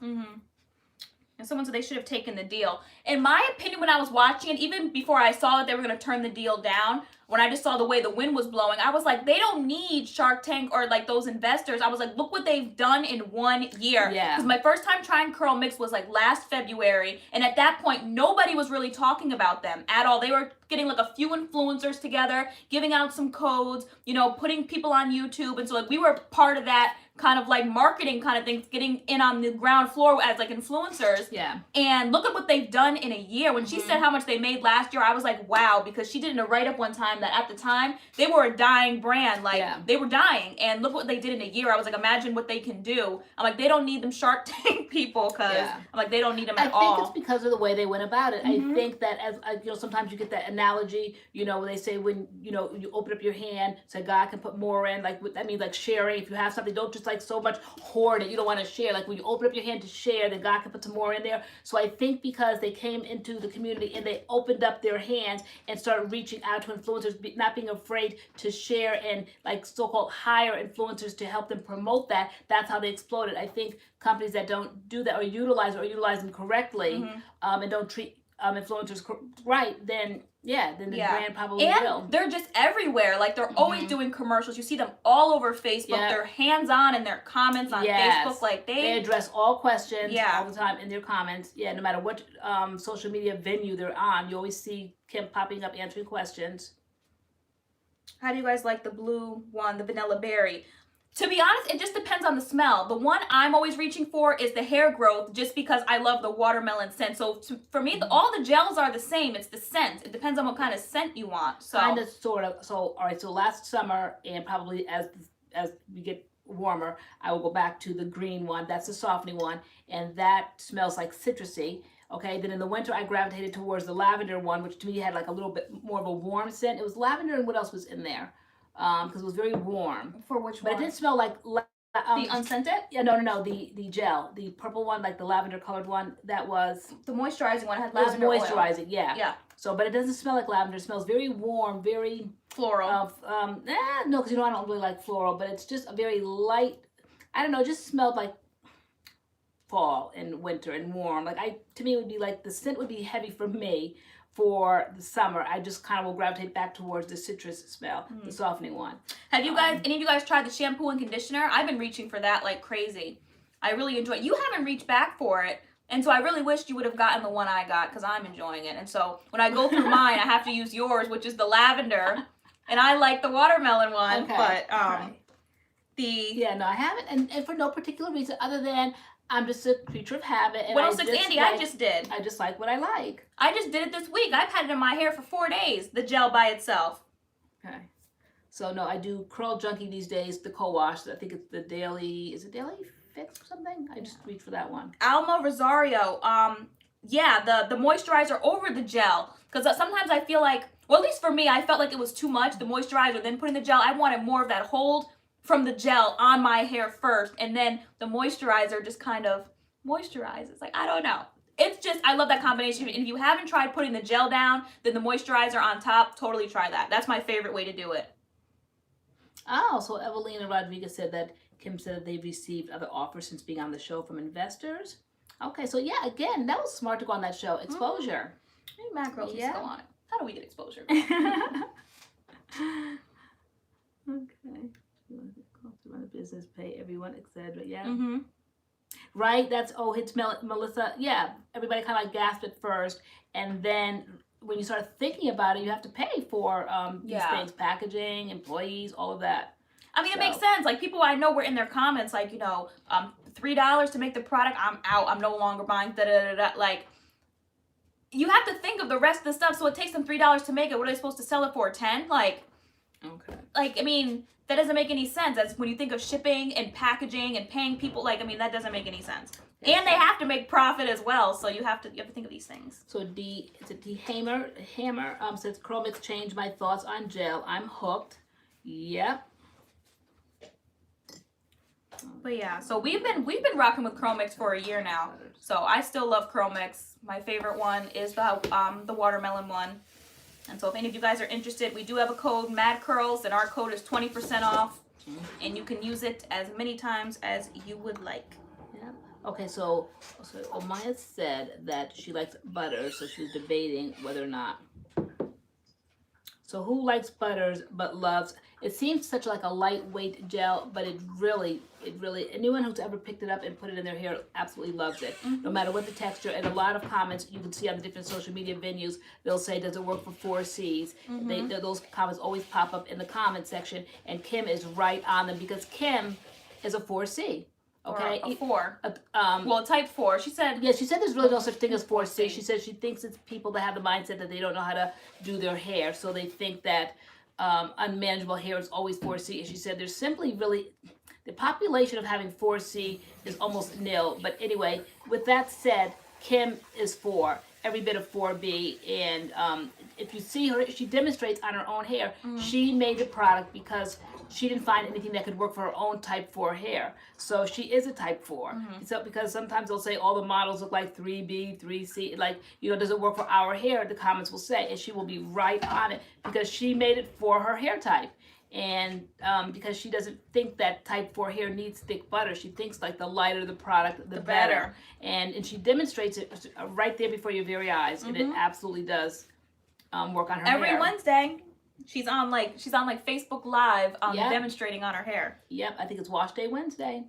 And someone said they should have taken the deal. In my opinion, when I was watching it, even before I saw that they were going to turn the deal down, when I just saw the way the wind was blowing, I was like, they don't need Shark Tank or like those investors. I was like, look what they've done in 1 year. Yeah. Because my first time trying CURLMIX was like last February. And at that point, nobody was really talking about them at all. They were getting like a few influencers together, giving out some codes, you know, putting people on YouTube. And so like we were part of that kind of like marketing kind of thing, getting in on the ground floor as like influencers. Yeah. And look at what they've done in a year. When she said how much they made last year, I was like, wow, because she did in a write-up one time that at the time they were a dying brand. Like they were dying. And look what they did in a year. I was like, imagine what they can do. I'm like, they don't need them Shark Tank people, because I'm like, they don't need them at all. I think it's because of the way they went about it. I think that, as you know, sometimes you get that analogy, you know, when they say, when, you know, you open up your hand so God can put more in, like that means like sharing. If you have something, don't just like so much hoard it. You don't want to share. Like when you open up your hand to share, then God can put some more in there. So I think because they came into the community and they opened up their hands and started reaching out to influencers, not being afraid to share, and like so-called hire influencers to help them promote that, that's how they exploded. I think companies that don't do that or utilize them correctly, and don't treat influencers right, then the brand probably will. They're just everywhere. Like they're always doing commercials. You see them all over Facebook. They're hands-on in their comments on Facebook. Like they address all questions all the time in their comments. Yeah, no matter what social media venue they're on, you always see Kim popping up answering questions. How do you guys like the blue one, the vanilla berry? To be honest, it just depends on the smell. The one I'm always reaching for is the hair growth, just because I love the watermelon scent. So for me, all the gels are the same. It's the scent. It depends on what kind of scent you want. So kind of, sort of. So all right. So last summer, and probably as we get warmer, I will go back to the green one. That's the softening one, and that smells like citrusy. Okay, then in the winter I gravitated towards the lavender one, which to me had like a little bit more of a warm scent. It was lavender, and what else was in there? Because it was very warm. For which one? But it didn't smell like the unscented? Yeah, no, the gel, the purple one, like the lavender colored one. That was the moisturizing one. Had lavender oil. Moisturizing, yeah. So, but it doesn't smell like lavender. It smells very warm, very floral. No, because I don't really like floral, but it's just a very light. I don't know. It just smelled like fall and winter and warm. Like to me, it would be like the scent would be heavy for me. For the summer, I just kind of will gravitate back towards the citrus smell, the softening one. Have you guys, any of you guys tried the shampoo and conditioner? I've been reaching for that like crazy. I really enjoy it. You haven't reached back for it. And so I really wished you would have gotten the one I got, because I'm enjoying it. And so when I go through mine, I have to use yours, which is the lavender. And I like the watermelon one. Okay. But I haven't. And for no particular reason other than I'm just a creature of habit. And 106 Andy, I just did. I just like what I like. I just did it this week. I've had it in my hair for 4 days, the gel by itself. Okay. So no, I do Curl Junkie these days, the co-wash. I think it's the Daily, is it Daily Fix or something? I just reach for that one. Alma Rosario, the moisturizer over the gel. Because sometimes I feel like, well, at least for me, I felt like it was too much, the moisturizer, then putting the gel. I wanted more of that hold from the gel on my hair first, and then the moisturizer just kind of moisturizes. Like, I don't know. It's just, I love that combination. And if you haven't tried putting the gel down, then the moisturizer on top, totally try that. That's my favorite way to do it. Oh, so Evelina Rodriguez said that Kim said that they've received other offers since being on the show from investors. Okay, so yeah, again, that was smart to go on that show. Exposure. Maybe Mad Girls needs to go on it. How do we get exposure? Okay. To run a business, pay everyone, etc. Yeah. Mm-hmm. Right? That's, it's Melissa. Yeah. Everybody kind of like gasped at first. And then when you start thinking about it, you have to pay for these things, packaging, employees, all of that. I mean, it makes sense. Like, people I know were in their comments, like, you know, $3 to make the product, I'm out. I'm no longer buying, da-da-da-da. Like, you have to think of the rest of the stuff. So it takes them $3 to make it. What are they supposed to sell it for? 10? Like, okay. Like, I mean, that doesn't make any sense. That's when you think of shipping and packaging and paying people. Like, I mean, that doesn't make any sense. And they have to make profit as well. So you have to think of these things. So D Hammer says CURLMIX changed my thoughts on gel. I'm hooked. Yep. But yeah, so we've been rocking with CURLMIX for a year now. So I still love CURLMIX. My favorite one is the watermelon one. And so if any of you guys are interested, we do have a code, MADCURLS, and our code is 20% off. And you can use it as many times as you would like. Yeah. Okay, so Omaya said that she likes butters, so she was debating whether or not. So who likes butters but loves, it seems such like a lightweight gel, but it really, anyone who's ever picked it up and put it in their hair absolutely loves it. No matter what the texture, and a lot of comments you can see on the different social media venues, they'll say, does it work for 4Cs? Those comments always pop up in the comment section, and Kim is right on them because Kim is a 4C. Okay, or a 4. Well, type 4. She said. Yeah, she said there's really no such thing as 4C. She said she thinks it's people that have the mindset that they don't know how to do their hair, so they think that unmanageable hair is always 4C. And she said there's simply really the population of having 4C is almost nil. But anyway, with that said, Kim is 4, every bit of 4B, and if you see her, she demonstrates on her own hair. She made the product because she didn't find anything that could work for her own type 4 hair. So she is a type 4. So because sometimes they'll say all the models look like 3B, 3C, like, you know, does it work for our hair? The comments will say, and she will be right on it because she made it for her hair type. And because she doesn't think that type 4 hair needs thick butter. She thinks like the lighter the product, the better. And she demonstrates it right there before your very eyes. And it absolutely does work on her hair. Every Wednesday. She's on like Facebook Live demonstrating on her hair. Yep, I think it's Wash Day Wednesday.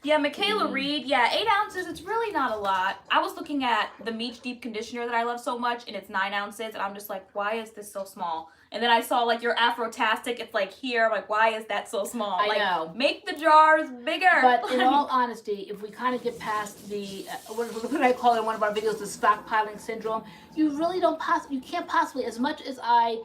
Yeah, Michaela Reed, 8 ounces, it's really not a lot. I was looking at the Meech Deep Conditioner that I love so much, and it's 9 ounces, and I'm just like, why is this so small? And then I saw like your Afro-tastic, it's like here, I'm like, why is that so small? I know. Make the jars bigger. But in all honesty, if we kind of get past the, what did I call it in one of our videos, the stockpiling syndrome, you really you can't possibly, as much as I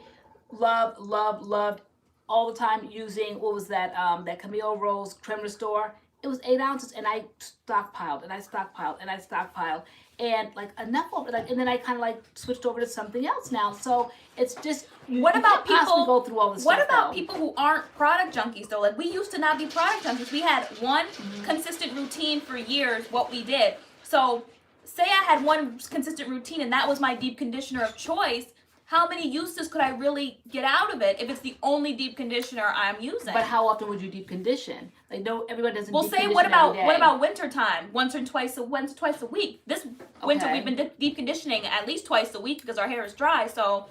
loved all the time using, what was that, that Camille Rose Creme Restore, it was 8 ounces, and I stockpiled, and I stockpiled, and I stockpiled, and like enough of it, like, and then I kind of like switched over to something else now. So it's just, what about people go through all this what stuff, about though. people who aren't product junkies though? Like, we used to not be product junkies. We had one consistent routine for years, what we did. So say I had one consistent routine and that was my deep conditioner of choice. How many uses could I really get out of it if it's the only deep conditioner I'm using? But how often would you deep condition? Like, no, everyone doesn't. Well, deep say condition what about winter time? Once or twice a week. This winter we've been deep conditioning at least twice a week because our hair is dry. So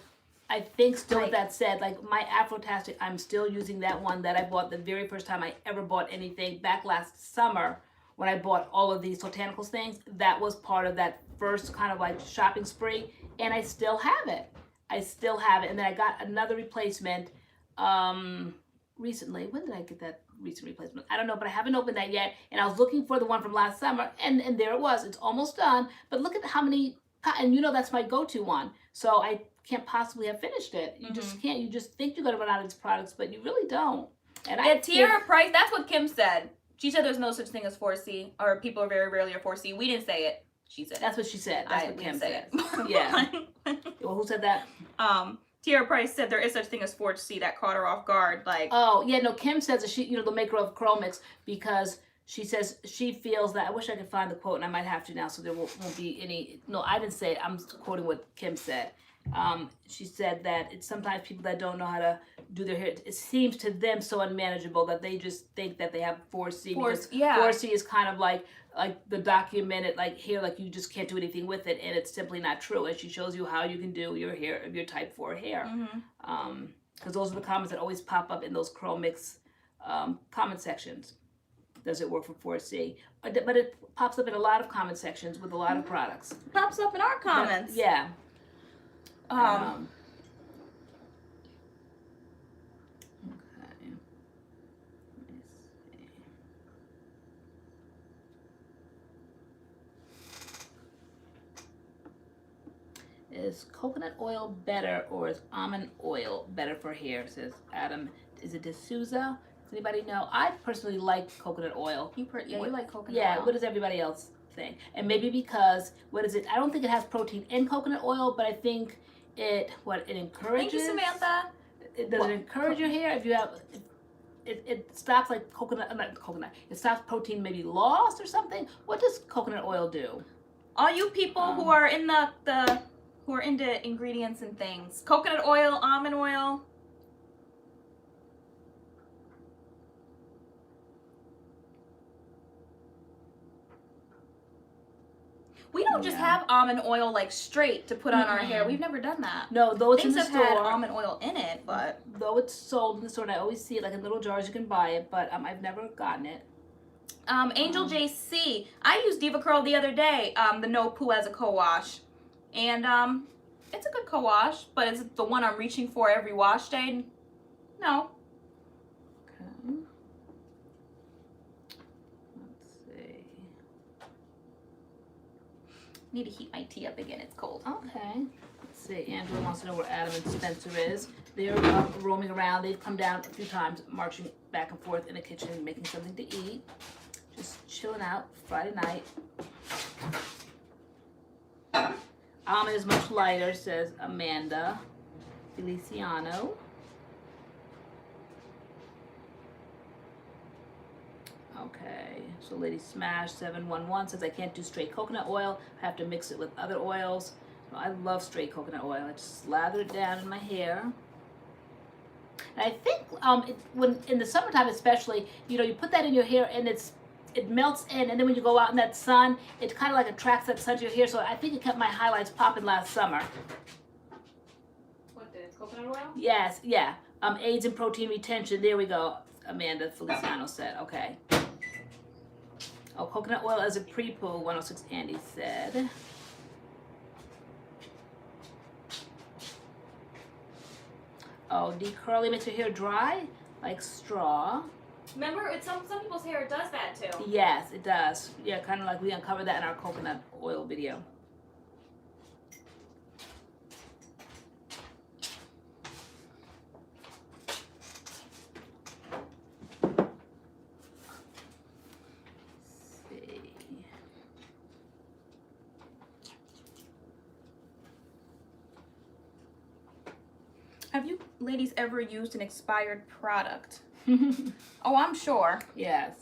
I think still with that said, like my Afro-tastic, I'm still using that one that I bought the very first time I ever bought anything back last summer when I bought all of these botanicals things. That was part of that first kind of like shopping spree, and I still have it. And then I got another replacement recently. When did I get that recent replacement? I don't know, but I haven't opened that yet. And I was looking for the one from last summer, and there it was. It's almost done. But look at how many, and you know that's my go-to one. So I can't possibly have finished it. You just can't. You just think you're going to run out of these products, but you really don't. And Tierra Price, that's what Kim said. She said there's no such thing as 4C, or people are very rarely are 4C. We didn't say it. She said. That's what she said. That's what Kim said. It. Yeah. Well, who said that? Tierra Price said there is such thing as 4C. That caught her off guard. Like. Oh yeah, no. Kim says that she, the maker of CURLMIX, because she says she feels that, I wish I could find the quote, and I might have to now, so there won't be any, no, I didn't say it, I'm quoting what Kim said. She said that it's sometimes people that don't know how to do their hair, it seems to them so unmanageable that they just think that they have 4C. Because yeah. 4C is kind of like the documented like hair, like you just can't do anything with it, and it's simply not true. And she shows you how you can do your hair, your type 4 hair. Because those are the comments that always pop up in those CURLMIX comment sections. Does it work for 4C? But it pops up in a lot of comment sections with a lot of products. It pops up in our comments. Yeah. Okay. Let me see. Is coconut oil better or is almond oil better for hair? Says Adam. Is it D'Souza? Does anybody know? I personally like coconut oil. You like coconut oil. Yeah, what does everybody else think? And maybe because, what is it? I don't think it has protein in coconut oil, but I think it encourages. Thank you, Samantha. Does it encourage your hair if you have? It stops like it stops protein maybe lost or something. What does coconut oil do? All you people who are in who are into ingredients and things, coconut oil, almond oil. We don't just have almond oil like straight to put on our hair. We've never done that. No, though it's in the store. Things have had almond oil in it, but though it's sold in the store, and I always see it like in little jars. You can buy it, but I've never gotten it. Angel JC, I used Diva Curl the other day. The No Poo as a co-wash, and it's a good co-wash, but is it the one I'm reaching for every wash day? No. Okay. Need to heat my tea up again. It's cold. Okay. Let's see. Angela wants to know where Adam and Spencer is. They're roaming around. They've come down a few times, marching back and forth in the kitchen, making something to eat. Just chilling out Friday night. Almond is much lighter, says Amanda Feliciano. Okay, so Lady Smash 711 says I can't do straight coconut oil. I have to mix it with other oils. I love straight coconut oil. I just slather it down in my hair. And I think when in the summertime especially, you put that in your hair and it melts in, and then when you go out in that sun, it kind of like attracts that sun to your hair. So I think it kept my highlights popping last summer. What, the coconut oil? Yes, yeah. Aids in protein retention. There we go. Amanda Feliciano said, okay. Oh, coconut oil as a pre-poo, 106 Andy said. Oh, de-curly makes your hair dry, like straw. Remember, some people's hair does that too. Yes, it does. Yeah, kind of like we uncovered that in our coconut oil video. Have you ladies ever used an expired product? Oh, I'm sure. Yes.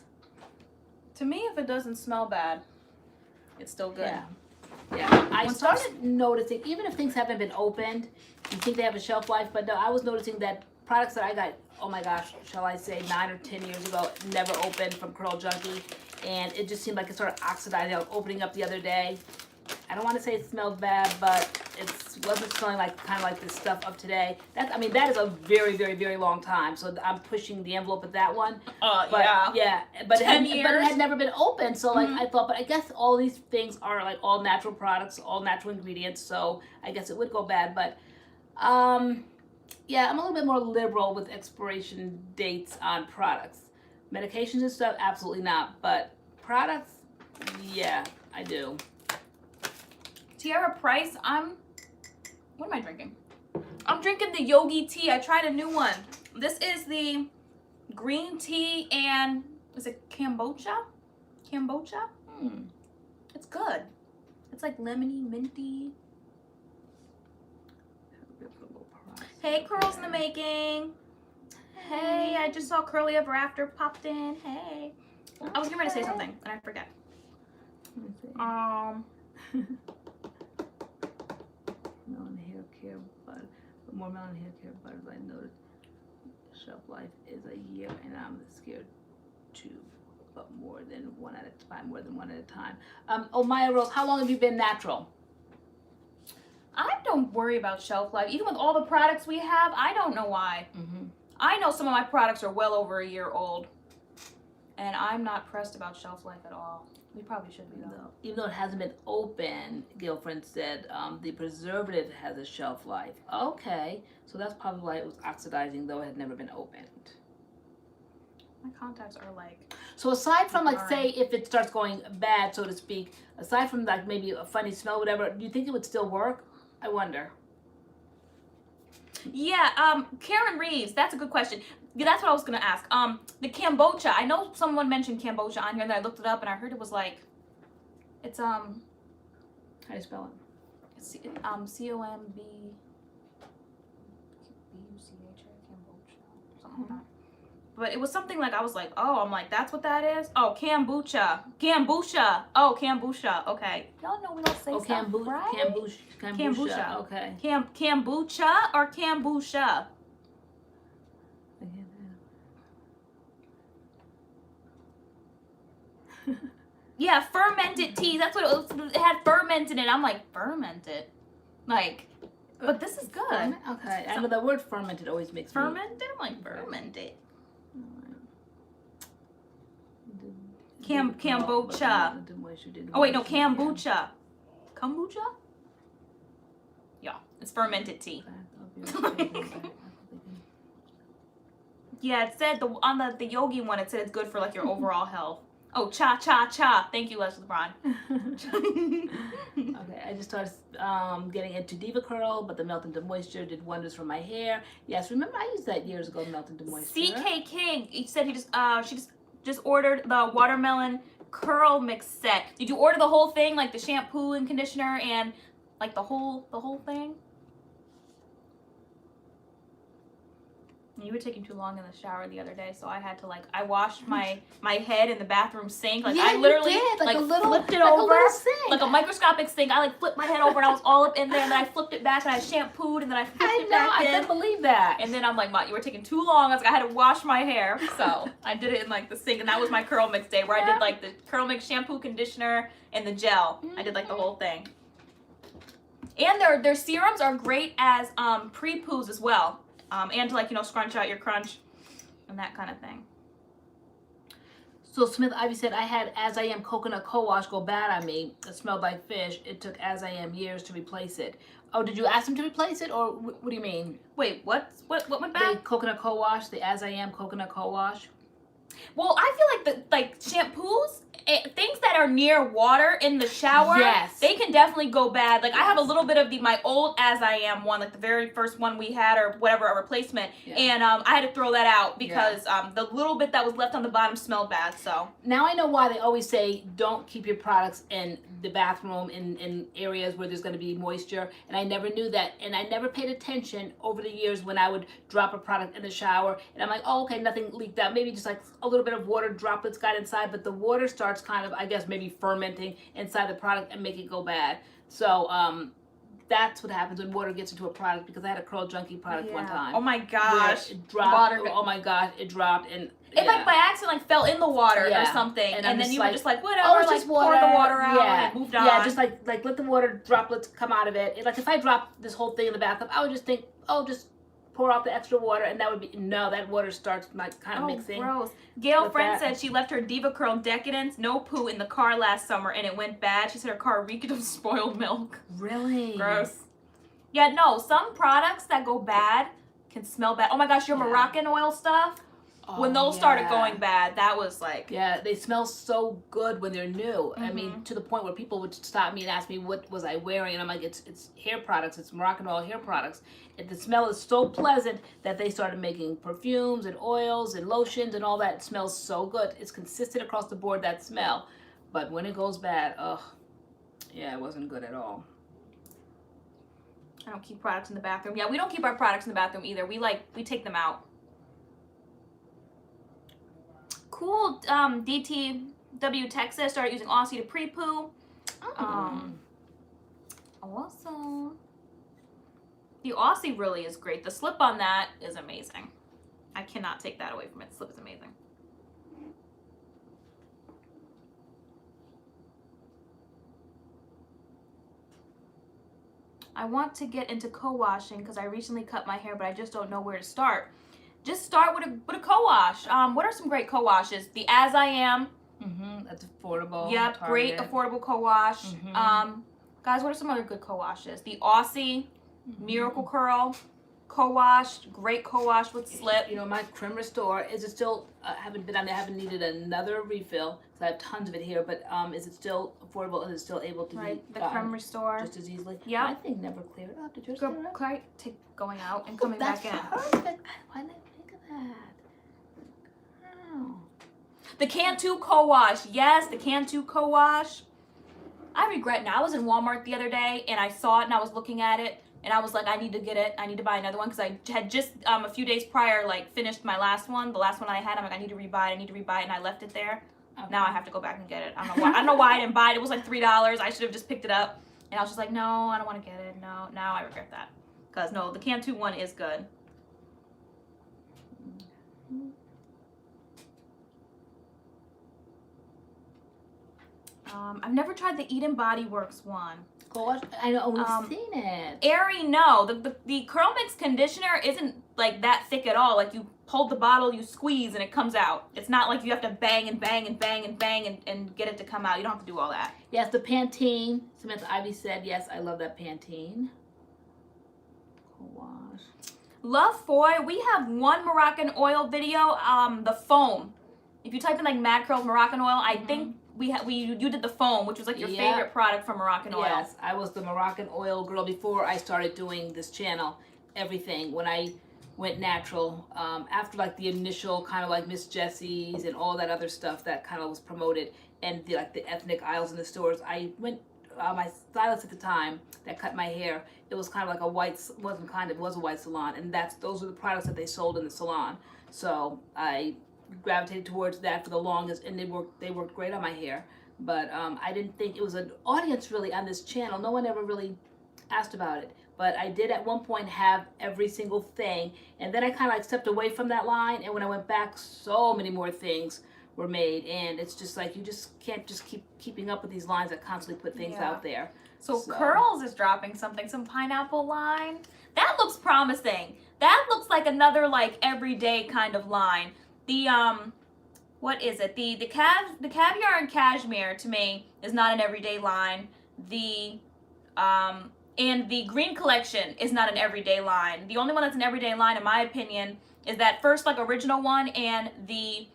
To me, if it doesn't smell bad, it's still good. Yeah. I started noticing, even if things haven't been opened, you think they have a shelf life, but no, I was noticing that products that I got, oh my gosh, shall I say 9 or 10 years ago, never opened from Curl Junkie, and it just seemed like it started oxidizing. I was opening up the other day. I don't want to say it smelled bad, but it wasn't smelling like kind of like the stuff of today. That is a very, very, very long time. So I'm pushing the envelope at that one. But, yeah. But 10 years. But it had never been opened. So like I thought, but I guess all these things are like all natural products, all natural ingredients. So I guess it would go bad. But yeah, I'm a little bit more liberal with expiration dates on products. Medications and stuff, absolutely not. But products, yeah, I do. Tiara Price, what am I drinking? I'm drinking the Yogi tea. I tried a new one. This is the green tea and, is it kombucha? Kombucha? It's good. It's like lemony, minty. Hey, Curls in the making. Hey, I just saw Curly Ever After popped in. Hey. I was getting ready to say something and I forget. Let me see. Melon hair care butter. The more melon hair care butters I noticed, shelf life is a year, and I'm scared to but more than one at a time. Maya Rose, how long have you been natural? I don't worry about shelf life. Even with all the products we have, I don't know why. I know some of my products are well over a year old, and I'm not pressed about shelf life at all. We probably should be though. No. Even though it hasn't been open, girlfriend said the preservative has a shelf life. Okay, so that's probably why it was oxidizing, though it had never been opened. My contacts are like. So aside from like, Alright. say if it starts going bad, so to speak, aside from like maybe a funny smell, whatever, do you think it would still work? I wonder. Yeah, Karen Reeves, that's a good question. Yeah, that's what I was gonna ask. The kombucha. I know someone mentioned kombucha on here, and then I looked it up, and I heard it was like, it's How do you spell it? COMB. kombucha, something like that. But it was something like, I was like, oh, I'm like, that's what that is? Oh, kombucha. Kombucha. Oh, kombucha. Okay. Y'all know we don't say stuff, right? Kombucha. Okay. Kombucha or kombucha? Yeah, fermented tea. That's what it was. It had ferment in it. I'm like, fermented? Like, but this is good. Okay. I know the word fermented always makes me... Fermented? I'm like, fermented. Kombucha. Oh wait, no, kombucha. Kombucha? Yeah, it's fermented tea. Yeah, it said on the yogi one, it said it's good for like your overall health. Oh, cha cha cha. Thank you, Leslie LeBron. Okay, I just started getting into Diva Curl, but the Melt into Moisture did wonders for my hair. Yes, remember I used that years ago, Melt into Moisture. CK King, he said she just ordered the watermelon curl mix set. Did you order the whole thing, like the shampoo and conditioner and like the whole thing? You were taking too long in the shower the other day, so I had to I washed my head in the bathroom sink. Like, yeah, I literally you did. Like a little, flipped it like over, a little sink. like a microscopic sink. I flipped my head over and I was all up in there, and then I flipped it back and I shampooed and then I flipped it back in. I couldn't believe that. And then I'm like, Ma, you were taking too long. I was like, I had to wash my hair, so I did it in the sink, and that was my curl mix day where I did the curl mix shampoo, conditioner, and the gel. I did the whole thing. And their serums are great as pre-poos as well, and to scrunch out your crunch and that kind of thing. So Smith Ivy said, I had As I Am coconut co-wash go bad on me. It smelled like fish. It took As I Am years to replace it. Oh, did you ask them to replace it, or what do you mean? Wait, what went bad? The coconut co-wash, the As I Am coconut co-wash. Well, I feel like the shampoos, things that are near water in the shower, yes, they can definitely go bad. Like, I have a little bit of my old As I Am one, like the very first one we had, or whatever, a replacement, and I had to throw that out because the little bit that was left on the bottom smelled bad. So now I know why they always say don't keep your products in the bathroom in areas where there's going to be moisture, and I never knew that, and I never paid attention over the years when I would drop a product in the shower, and I'm like, oh, okay, nothing leaked out, maybe just like a little bit of water droplets got inside, but the water starts kind of, I guess, maybe fermenting inside the product and make it go bad. So that's what happens when water gets into a product, because I had a Curl Junkie product one time. Oh my gosh. It dropped. Oh my gosh, it dropped, and it by accident fell in the water or something, and then you were just like, whatever, oh, it's just water. Poured the water out and moved on. Yeah, just like let the water droplets come out of it. Like if I dropped this whole thing in the bathtub, I would just think, oh, just pour out the extra water, and that would be, no, that water starts kind of mixing. Gross. Gail Friend said she left her Diva Curl Decadence, no poo, in the car last summer, and it went bad. She said her car reeked of spoiled milk. Really? Gross. Yeah, no, some products that go bad can smell bad. Oh my gosh, your Moroccan oil stuff? When those started going bad, that was like... Yeah, they smell so good when they're new. I mean, to the point where people would stop me and ask me what was I wearing, and I'm like, it's hair products, it's Moroccan oil hair products. And the smell is so pleasant that they started making perfumes and oils and lotions and all that. It smells so good. It's consistent across the board, that smell. But when it goes bad, yeah, it wasn't good at all. I don't keep products in the bathroom. Yeah, we don't keep our products in the bathroom either. We take them out. cool. DTW Texas started using Aussie to pre-poo. Also, the Aussie really is great. The slip on that is amazing. I cannot take that away from it. The slip is amazing. I want to get into co-washing because I recently cut my hair, but I just don't know where to start. Just start with a co-wash. What are some great co-washes? The As I Am. That's affordable. Yep, Target. great affordable co-wash. Guys, what are some other good co-washes? The Aussie Miracle Curl co-wash, great co-wash with slip. You know, my Creme Restore, is it still, haven't been on there, haven't needed another refill, because I have tons of it here, but is it still affordable and is it still able to be The Creme Restore. just as easily? Yeah. My thing never cleared up. Did yours clear up? Going out and coming back in. Perfect. Why didn't I think of that? Oh. The Cantu co-wash. Yes, the Cantu co-wash. I regret now. I was in Walmart the other day and I saw it and I was looking at it and I was like, I need to get it. I need to buy another one because I had just a few days prior like finished my last one. The last one I had, I'm like, I need to rebuy it, and I left it there. Okay. Now I have to go back and get it. I don't know why I didn't buy it. It was like $3. I should have just picked it up. And I was just like, no, I don't want to get it. No, now I regret that. Because no, the Cantu one is good. I've never tried the Eden Body Works one. Gosh, I know, we've seen it. Airy, no. The CURLMIX conditioner isn't like that thick at all. Like you hold the bottle, you squeeze, and it comes out. It's not like you have to bang and bang and bang and bang and get it to come out. You don't have to do all that. Yes, the Pantene. Samantha Ivy said, yes, I love that Pantene. Wash. Love Foy. We have one Moroccan oil video, the foam. If you type in like MADCURLS Moroccan oil, I think you did the foam, which was like your favorite product from Moroccan oil. Yes, I was the Moroccan oil girl before I started doing this channel. Everything. When I went natural, after like the initial kind of like Miss Jessie's and all that other stuff that kind of was promoted, and the ethnic aisles in the stores, I went. My stylist at the time that cut my hair, it was kind of like it was a white salon, and those are the products that they sold in the salon. So I gravitated towards that for the longest, and they worked great on my hair. But I didn't think it was an audience really on this channel. No one ever really asked about it. But I did at one point have every single thing, and then I kind of like stepped away from that line, and when I went back, so many more things were made, and it's just like you just can't just keep keeping up with these lines that constantly put things out there. So Curls is dropping something, some pineapple line. That looks promising. That looks like another like everyday kind of line. The what is it? The caviar and cashmere to me is not an everyday line. The and the green collection is not an everyday line. The only one that's an everyday line in my opinion is that first like original one, and the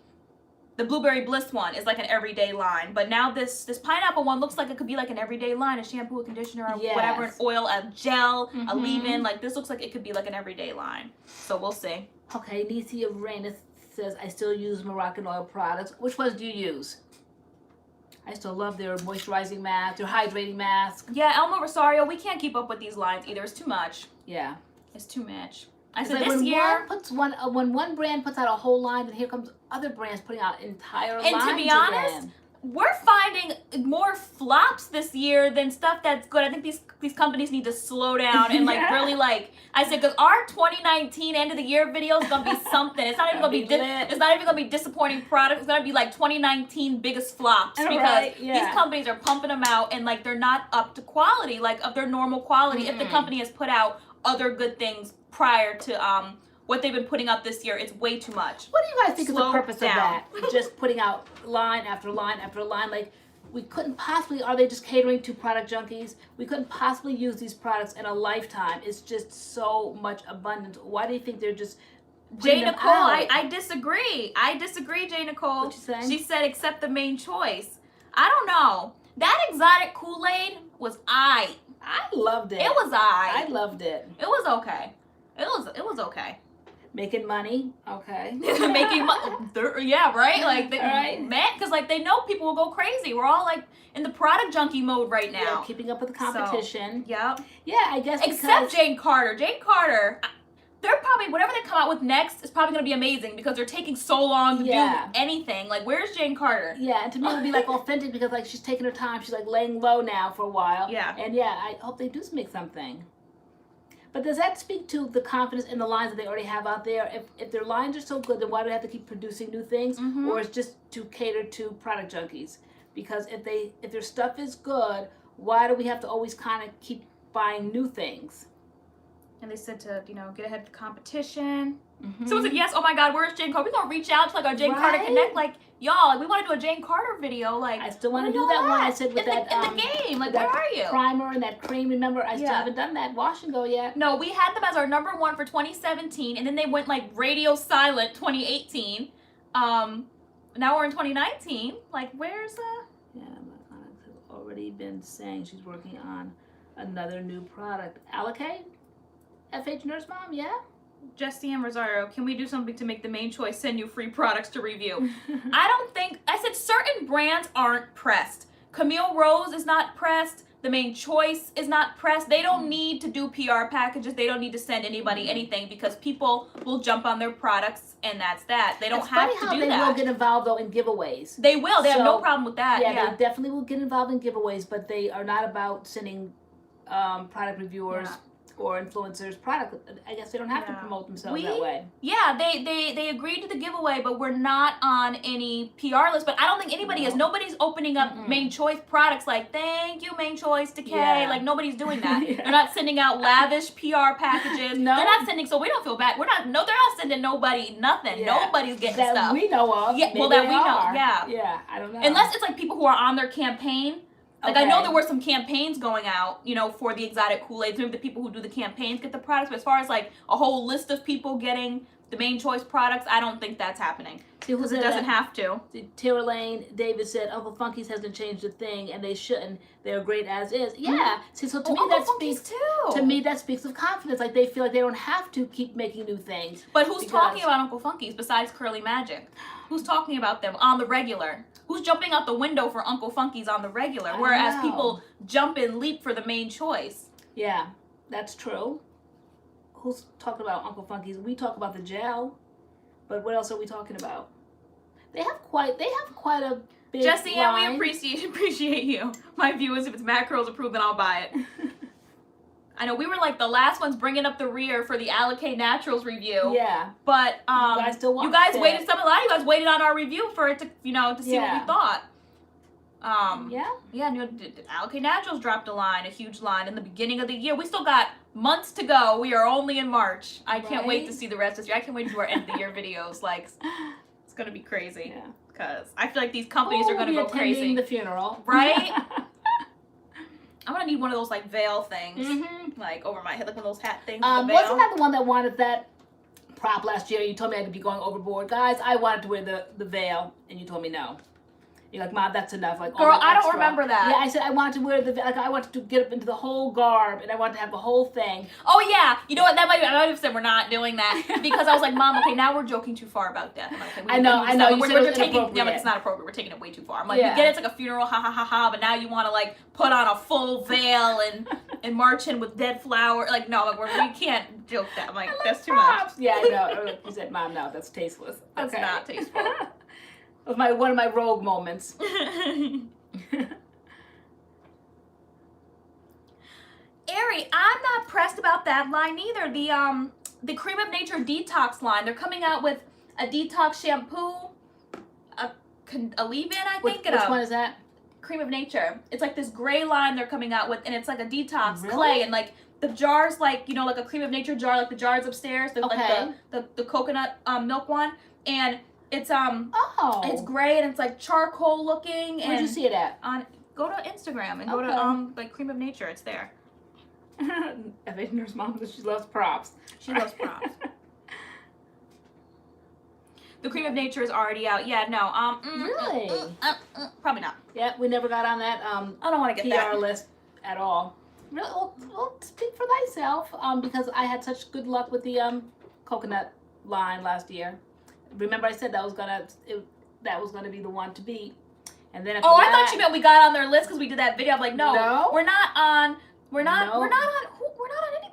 Blueberry Bliss one is like an everyday line. But now this pineapple one looks like it could be like an everyday line, a shampoo, a conditioner, or whatever, an oil, a gel, a leave-in. Like this looks like it could be like an everyday line. So we'll see. Okay, Nisi of Rain says, I still use Moroccan oil products. Which ones do you use? I still love their moisturizing mask, their hydrating mask. Yeah, Elma Rosario, we can't keep up with these lines either. It's too much. Yeah. It's too much. I said like this year... when one brand puts out a whole line, then here comes other brands putting out entire lines. And to be honest, we're finding more flops this year than stuff that's good. I think these companies need to slow down and like really like... I said, because our 2019 end of the year video is gonna be something. It's not even gonna be it's not even gonna be disappointing products. It's gonna be like 2019 biggest flops because these companies are pumping them out and like they're not up to quality, like of their normal quality. If the company has put out other good things prior to what they've been putting out this year, it's way too much. What do you guys think is the purpose of that? Just putting out line after line after line, like. We couldn't possibly, are they just catering to product junkies? We couldn't possibly use these products in a lifetime. It's just so much abundance. Why do you think they're just Jay Nicole, I disagree. I disagree, Jay Nicole. What you saying? She said accept the main choice. I don't know. That exotic Kool-Aid was I loved it. It was I loved it. It was okay. It was okay. Making money, okay. Making money, yeah, right? Like, because like they know people will go crazy. We're all like in the product junkie mode right now. Yeah, keeping up with the competition. So, yep. Yeah, I guess except Jane Carter. Jane Carter, they're probably, whatever they come out with next is probably going to be amazing because they're taking so long to do anything. Like, where's Jane Carter? Yeah, and to me it would be like authentic because like she's taking her time. She's like laying low now for a while. Yeah. And yeah, I hope they do make something. But does that speak to the confidence in the lines that they already have out there? If their lines are so good, then why do they have to keep producing new things? Or it's just to cater to product junkies? Because if their stuff is good, why do we have to always kind of keep buying new things? And they said to, you know, get ahead of the competition. Someone said, yes, oh my God, where's Jane Carter? We're going to reach out to like our Jane Carter Connect. Like, y'all, like, we want to do a Jane Carter video. Like, I still want to do that one I said with in the game. Like, where are you? Primer and that cream, remember? I still haven't done that wash and go yet. No, we had them as our '1 for 2017. And then they went like radio silent 2018. Now we're in 2019. Like, where's Yeah, my Onyx has already been saying she's working on another new product. Alikay? FH Nurse Mom, yeah? Jesse and Rosario, can we do something to make the main choice send you free products to review? I said certain brands aren't pressed. Camille Rose is not pressed. The Main Choice is not pressed. They don't need to do PR packages. They don't need to send anybody anything because people will jump on their products and that's that. They don't have to do that. They will get involved though in giveaways. They will. They have no problem with that. Yeah, they definitely will get involved in giveaways, but they are not about sending product reviewers or influencers product. I guess they don't have to promote themselves that way. Yeah, they agreed to the giveaway, but we're not on any PR list. But I don't think anybody is. Nobody's opening up Main Choice products like, thank you, Main Choice, Decay. Like, nobody's doing that. They're not sending out lavish PR packages. No. They're not sending, so we don't feel bad. They're not sending nobody nothing. Nobody's getting that stuff. we know of. Yeah, well, that we know. Yeah. Yeah, I don't know. Unless it's like people who are on their campaign. Like, I know there were some campaigns going out, you know, for the exotic Kool-Aids. Maybe the people who do the campaigns get the products. But as far as, like, a whole list of people getting the Main Choice products, I don't think that's happening. Because it doesn't have to. TaylorAnne David said, Uncle Funky's hasn't changed a thing, and they shouldn't. They're great as is. Yeah. See, so to me, that speaks too. To me, that speaks of confidence. Like, they feel like they don't have to keep making new things. But who's talking about Uncle Funky's besides Curly Magic? Who's talking about them on the regular? Who's jumping out the window for Uncle Funky's on the regular? Whereas people jump and leap for the Main Choice. Yeah, that's true. Who's talking about Uncle Funky's? We talk about the gel, but what else are we talking about? They have quite a big Jesse, line. and we appreciate you. My view is if it's MADCURLS approved, then I'll buy it. I know we were like the last ones bringing up the rear for the Alikay Naturals review. Yeah. But you guys still watched a lot of you guys waited on our review for it to, you know, to see what we thought. Yeah, and Alikay Naturals dropped a huge line in the beginning of the year. We still got months to go. We are only in March. I can't wait to see the rest of this year. I can't wait to do our end of the year videos. Like, it's gonna be crazy. Yeah. Because I feel like these companies are gonna go crazy. The funeral, right? I'm gonna need one of those like veil things, like over my head, like one of those hat things. Wasn't that the one that wanted that prop last year? You told me I had to be going overboard, guys. I wanted to wear the veil, and you told me no. You're like, Mom, that's enough. Like, girl, I don't remember that. Yeah, I said I wanted to wear I wanted to get up into the whole garb, and I wanted to have the whole thing. Oh yeah, you know what? I might have said we're not doing that because I was like, Mom, okay, now we're joking too far about death. Like, okay, I know. We're taking, yeah, like it's not appropriate. We're taking it way too far. I'm like, we get it's like a funeral, ha ha ha ha, but now you want to like put on a full veil and march in with dead flower. Like, no, like we can't joke that. I'm like, that's too much. Yeah, I know. You said, Mom, no, that's tasteless. That's not tasteful. It was one of my rogue moments. Ari, I'm not pressed about that line either. The Cream of Nature detox line. They're coming out with a detox shampoo, a leave-in, I think. Which one is that? Cream of Nature. It's like this gray line they're coming out with, and it's like a detox clay, and like the jars, like, you know, like a Cream of Nature jar, like the jars upstairs, like the coconut milk one, and it's it's gray and it's like charcoal looking. Where'd you see it at? Go to Instagram and go to like Cream of Nature. It's there. FH Nurse Mom, she loves props. She loves props. The Cream of Nature is already out. Yeah, no. Really? Probably not. Yeah, we never got on that I don't want to get PR list at all. Really? Well, speak for thyself. Because I had such good luck with the coconut line last year. Remember, I said that was gonna be the one to beat, and then I thought you meant we got on their list because we did that video. I'm like, no, we're not on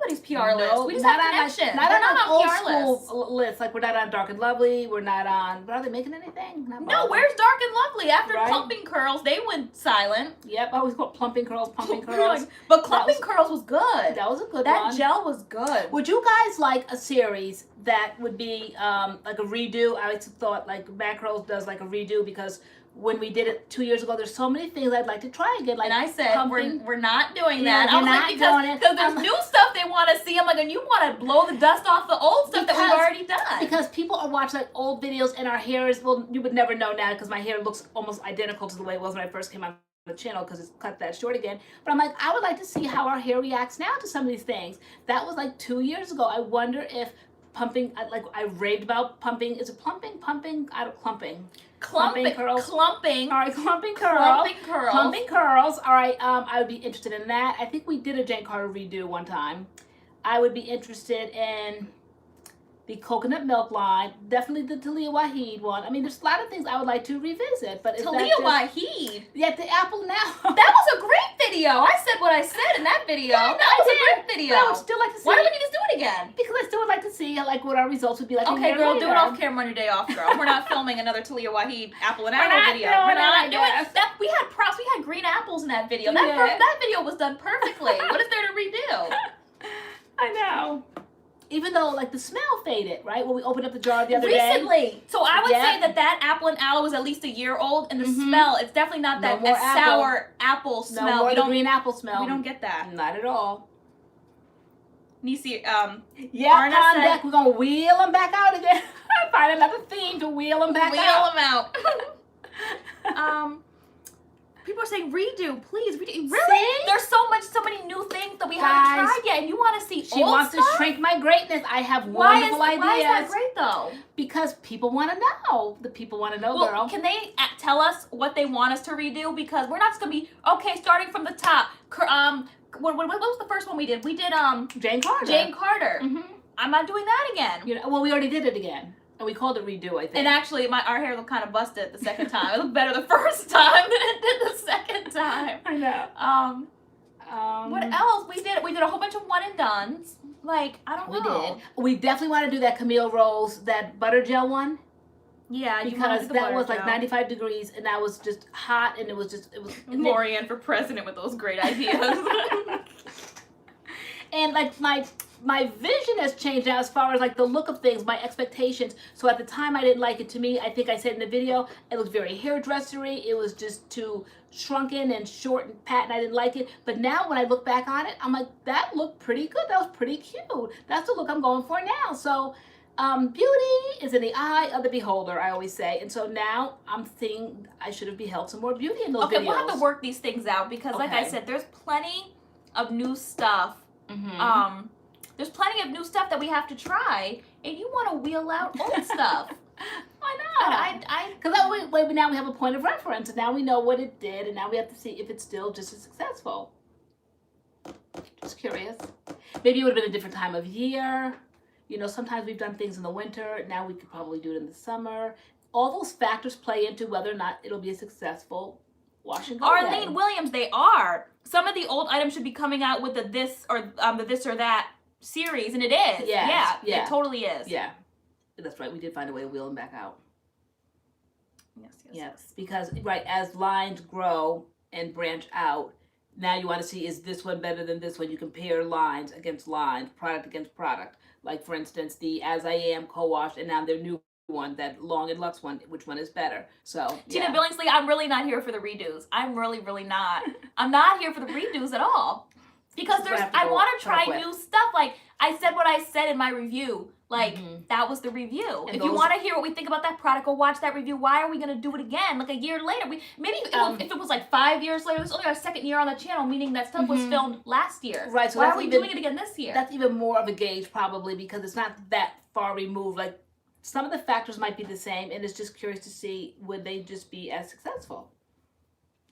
anybody's PR list. We just not have on connections. not They're on not old on PR lists. school list. Like we're not on Dark and Lovely. We're not on. But are they making anything? Not No, bothered. where's Dark and Lovely? After Right. Clumping Curls, they went silent. Yep, I always call it Plumping Curls, Pumping Curls. But Clumping Curls was good. That was a good That one. gel was good. Would you guys like a series that would be like a redo? I always thought like MADCURLS does like a redo because when we did it 2 years ago, there's so many things I'd like to try again. Like And I said, pumping. we're not doing Yeah, that. we're I was not like, doing it. because there's new stuff they want to see. I'm like, and you want to blow the dust off the old stuff that we've already done. Because people are watching like old videos and our hair is, well, you would never know now because my hair looks almost identical to the way it was when I first came on the channel because it's cut that short again. But I'm like, I would like to see how our hair reacts now to some of these things. That was like 2 years ago. I wonder if pumping, like I raved about pumping. Is it pumping? I don't, clumping. Clumping curls. Clumping. All right, clumping curls. Clumping curls. Clumping curls. All right, I would be interested in that. I think we did a Jane Carter redo one time. I would be interested in the coconut milk line. Definitely the Talia Waheed one. I mean, there's a lot of things I would like to revisit. But Talia Waheed. Yeah, the apple now. That was a great video. I said what I said in that video. Yeah, that was a great video. I would still like to see. Why don't we just do it again? Because I still would like to see like what our results would be like. a Okay, year girl, later. do it off camera on your day off, girl. We're not filming another Talia Waheed apple and We're apple not video. doing We're it, not I doing guess. that. We had props. We had green apples in that video. That Yeah. that video was done perfectly. What is there to redo? I know. Even though like the smell faded, right? When we opened up the jar the other day. Recently. So I would Yeah. say that apple and aloe is at least a year old, and the Mhm. smell, it's definitely not No that more sour apple smell. No more we the don't green apple smell. we don't get that. Not at all. Nisi, Yeah, Arna on said- deck. We're gonna wheel them back out again. Find another theme to wheel them back wheel out. them out. People are saying redo, please redo. Really? See? There's so many new things that we Guys, haven't tried yet, and you want to see She old wants stuff? to shrink my greatness. I have Why is wonderful ideas. Why is that great though? Because people want to know. The people want to know, Well, girl. can they tell us what they want us to redo? Because we're not just gonna be okay. Starting from the top. What was the first one we did? We did Jane Carter. Jane Carter. Mm-hmm. I'm not doing that again. You know, well, we already did it again, and we called it redo. I think. And actually, our hair looked kind of busted the second time. It looked better the first time than it did the second time. I know. What else? We did a whole bunch of one and dones. Like, I don't know. We did. We definitely want to do that Camille Rose, that butter gel one. Yeah, you wanna Because do the that butter was like gel. 95 degrees, and that was just hot, and it was LoriAnne for president with those great ideas. And like my vision has changed now as far as like the look of things, my expectations. So at the time I didn't like it. To me, I think I said in the video, it was very hairdressery. It was just too shrunken and short and pat, and I didn't like it. But now when I look back on it, I'm like, that looked pretty good. That was pretty cute. That's the look I'm going for now. So beauty is in the eye of the beholder, I always say. And so now I'm thinking I should have beheld some more beauty in those videos. Okay, we'll have to work these things out because, like I Okay. said, there's plenty of new stuff. Mm-hmm. There's plenty of new stuff that we have to try, and you want to wheel out old stuff. Why not? Because that way now we have a point of reference, and now we know what it did, and now we have to see if it's still just as successful. Just curious. Maybe it would have been a different time of year. You know, sometimes we've done things in the winter. Now we could probably do it in the summer. All those factors play into whether or not it'll be a successful wash and go day. Arlene Williams, they are. Some of the old items should be coming out with the this or that series, and it is. Yes, Yeah, it totally is. Yeah, that's right. We did find a way to wheel them back out. Yes, because right as lines grow and branch out, now you want to see, is this one better than this one? You compare lines against lines, product against product. Like for instance, the As I Am co-wash, and now their new one, that Long and Luxe one, which one is better? So Tina yeah. Billingsley, I'm really not here for the redos. I'm really, really not. I'm not here for the redos at all. Because I want to try new stuff. Like, I said what I said in my review. Like, that was the review. And if you want to hear what we think about that product, go watch that review. Why are we going to do it again? Like, a year later. Maybe if it was like 5 years later, it's only our second year on the channel, meaning that stuff was filmed last year. Right. So why are we doing it again this year? That's even more of a gauge probably, because it's not that far removed. Like, some of the factors might be the same, and it's just curious to see, would they just be as successful?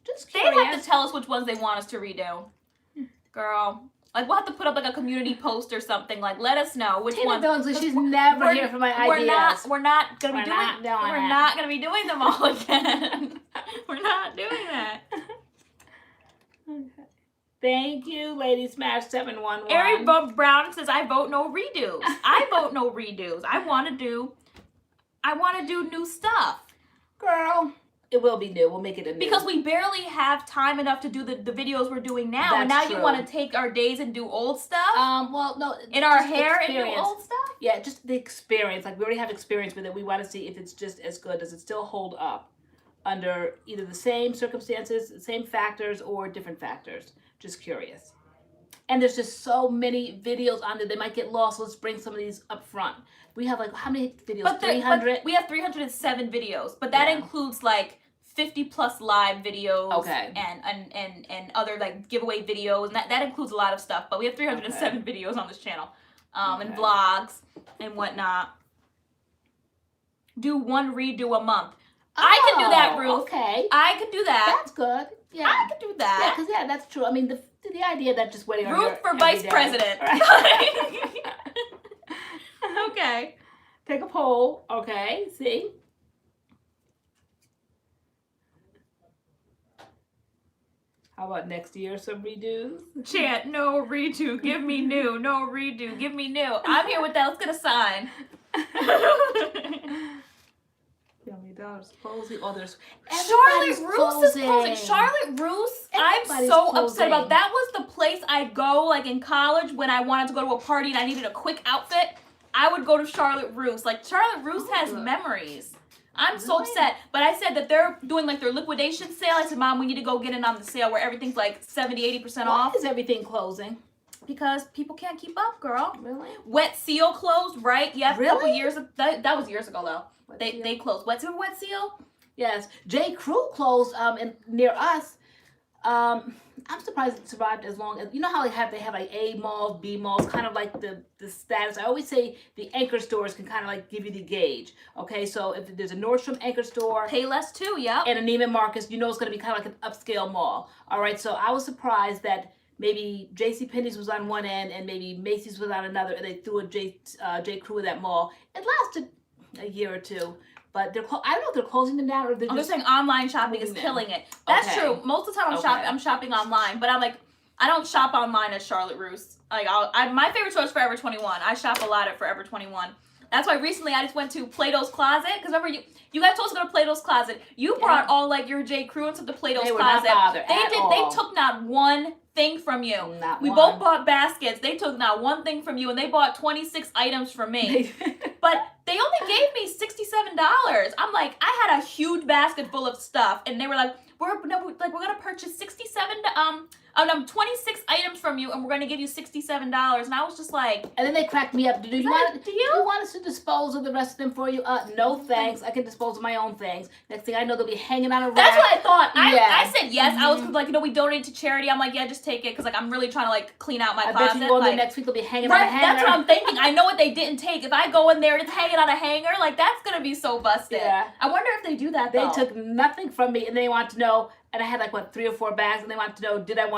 Just curious. They have to tell us which ones they want us to redo. Girl. Like, we'll have to put up like a community post or something. Like, let us know which Tina ones. Billingsley, she's never here for my ideas. We're not gonna be doing them all again. We're not doing that. Okay. Thank you, Lady Smash 711. Ari Brown says, I vote no redos. I vote no redos. I want to do new stuff. Girl, it will be new. We'll make it a new. Because we barely have time enough to do the videos we're doing now. That's and now true. you want to take our days and do old stuff? Well, no. In our just hair and do experience. old stuff? Yeah, just the experience. Like, we already have experience with it. We want to see if it's just as good. Does it still hold up under either the same circumstances, the same factors, or different factors? Just curious. And there's just so many videos on there. They might get lost. Let's bring some of these up front. We have like, how many videos? 300? We have 307 videos, but that includes like 50 plus live videos. Okay. And other like giveaway videos. And that includes a lot of stuff. But we have 307 videos on this channel. And vlogs and whatnot. Do one redo a month. I can do that, Ruth. Okay. I can do that. That's good. Yeah. I can do that. Yeah, because that's true. I mean, the idea that just waiting on Ruth for vice president. Right. Okay. Take a poll. Okay. See? How about next year, some redos? Chant, no redo. Give me new. No redo. Give me new. I'm here with that. Let's get a sign. $20 closing. Oh, there's Charlotte Russe is closing. closing. Charlotte Russe, I'm Everybody's so closing. upset about. That was the place I'd go, like in college, when I wanted to go to a party and I needed a quick outfit. I would go to Charlotte Russe. Like, Charlotte Russe has memories. I'm so upset. But I said that they're doing like their liquidation sale. I said, Mom, we need to go get in on the sale where everything's like 70-80% off. Why is everything closing? Because people can't keep up, girl. Really? Wet Seal closed, right? Yep, Really? a couple years. That was years ago, though. Wet They Seal? closed. Wet Seal? Yes. J. Crew closed near us. I'm surprised it survived as long as, you know how they have like A malls, B malls, kind of like the status. I always say the anchor stores can kind of like give you the gauge. Okay, so if there's a Nordstrom anchor store, Payless too, yep. and a Neiman Marcus, you know it's going to be kind of like an upscale mall. All right, so I was surprised that maybe JCPenney's was on one end and maybe Macy's was on another, and they threw a J. Crew in that mall. It lasted a year or two. But I don't know if they're closing them down or they're I'm just just saying online shopping is killing it. That's Okay. true. Most of the time I'm shopping online, but I'm like, I don't shop online at Charlotte Russe. Like, my favorite store is Forever 21. I shop a lot at Forever 21. That's why recently I just went to Plato's Closet, because remember you guys told us to go to Plato's Closet. You brought all like your J. Crew into the Plato's They were Closet. not bothered at all. They took not one thing from you. We both bought baskets. They took not one thing from you, and they bought 26 items from me. But they only gave me $67. I'm like, I had a huge basket full of stuff, and they were like, we're gonna purchase 26 items from you, and we're gonna give you $67. And I was just like, and then they cracked me up. Do you want us to dispose of the rest of them for you? No thanks. I can dispose of my own things. Next thing I know, they'll be hanging on a rack. That's what I thought. I said yes. Mm-hmm. I was like, we donate to charity. I'm like, yeah, just take it, because like I'm really trying to like clean out my closet. I bet you go in there next week, they'll be hanging on a hanger. That's what I'm thinking. I know what they didn't take. If I go in there and it's hanging on a hanger, like that's gonna be so busted. Yeah. I wonder if they do that. They took nothing from me, and they want to know. And I had like 3 or 4 bags, and they wanted to know, did I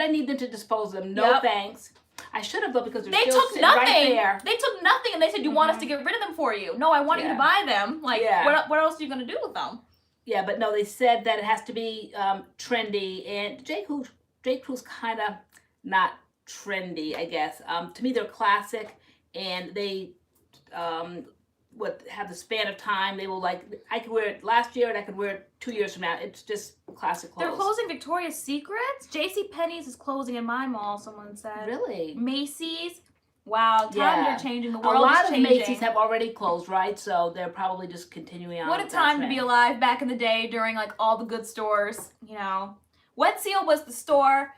need them to dispose of them? No thanks. I should have though, because they took nothing. Right there. They took nothing, and they said, you want us to get rid of them for you? No, I want you to buy them. Like, what else are you gonna do with them? Yeah, but no, they said that it has to be trendy, and J. Crew's kind of not trendy, I guess. To me, they're classic, and they have the span of time. They will I could wear it last year, and I could wear it 2 years from now. It's just classic clothes. They're closing Victoria's Secrets. JCPenney's is closing in my mall, someone said. Really? Macy's. Wow, times are changing. The world is changing. A lot of Macy's have already closed, right? So they're probably just continuing on. What a time to be alive back in the day during like all the good stores, you know. Wet Seal was the store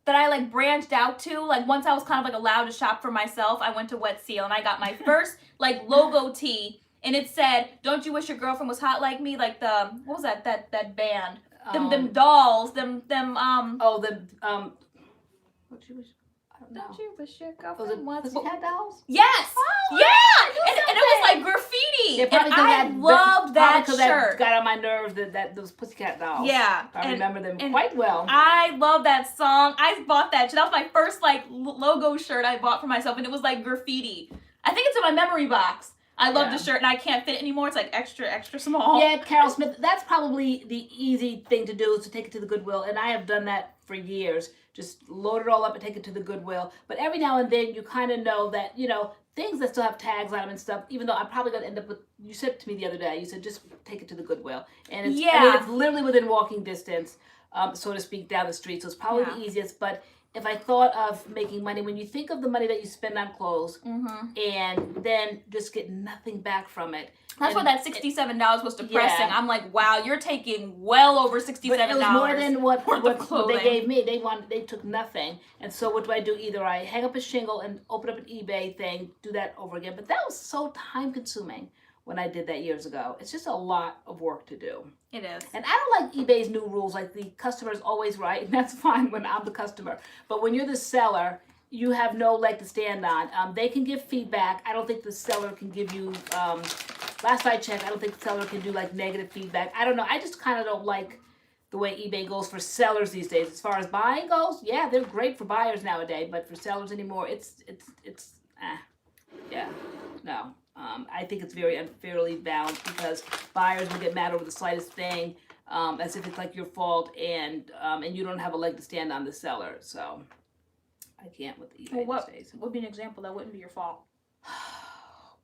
that I like branched out to. Like once I was kind of like allowed to shop for myself, I went to Wet Seal and I got my first like logo tee, and it said, "Don't you wish your girlfriend was hot like me?" Like the what was that band? Them dolls, them what you wish? Don't you wish your girlfriend was Pussycat Dolls? Yes! Oh, yeah! And it was like graffiti. And I loved that shirt. That got on my nerves, those Pussycat Dolls. Yeah. I remember them quite well. I love that song. I bought that. That was my first like logo shirt I bought for myself, and it was like graffiti. I think it's in my memory box. I love Yeah. the shirt and I can't fit it anymore. It's like extra small. Yeah, Carol Smith, that's probably the easy thing to do is to take it to the Goodwill. And I have done that for years. Just load it all up and take it to the Goodwill. But every now and then you kind of know that, you know, things that still have tags on them and stuff, even though I'm probably going to end up with, you said to me the other day, you said just take it to the Goodwill. And it's, I mean, it's literally within walking distance, so to speak, down the street. So it's probably the easiest. But if I thought of making money, when you think of the money that you spend on clothes and then just get nothing back from it. That's why that $67 was depressing. I'm like, wow, you're taking well over $67. But it was more than what clothing. they gave me. They took nothing. And so what do? Either I hang up a shingle and open up an eBay thing, do that over again. But that was so time consuming when I did that years ago. It's just a lot of work to do. It is. And I don't like eBay's new rules, like the customer's always right, and that's fine when I'm the customer. But when you're the seller, you have no leg to stand on. They can give feedback. I don't think the seller can give you, last I checked, I don't think the seller can do like negative feedback. I don't know. I just kind of don't like the way eBay goes for sellers these days. As far as buying goes, yeah, they're great for buyers nowadays, but for sellers anymore, no. I think it's very unfairly balanced because buyers will get mad over the slightest thing, as if it's like your fault, and you don't have a leg to stand on the seller. So I can't with eBay these days. What would be an example that wouldn't be your fault?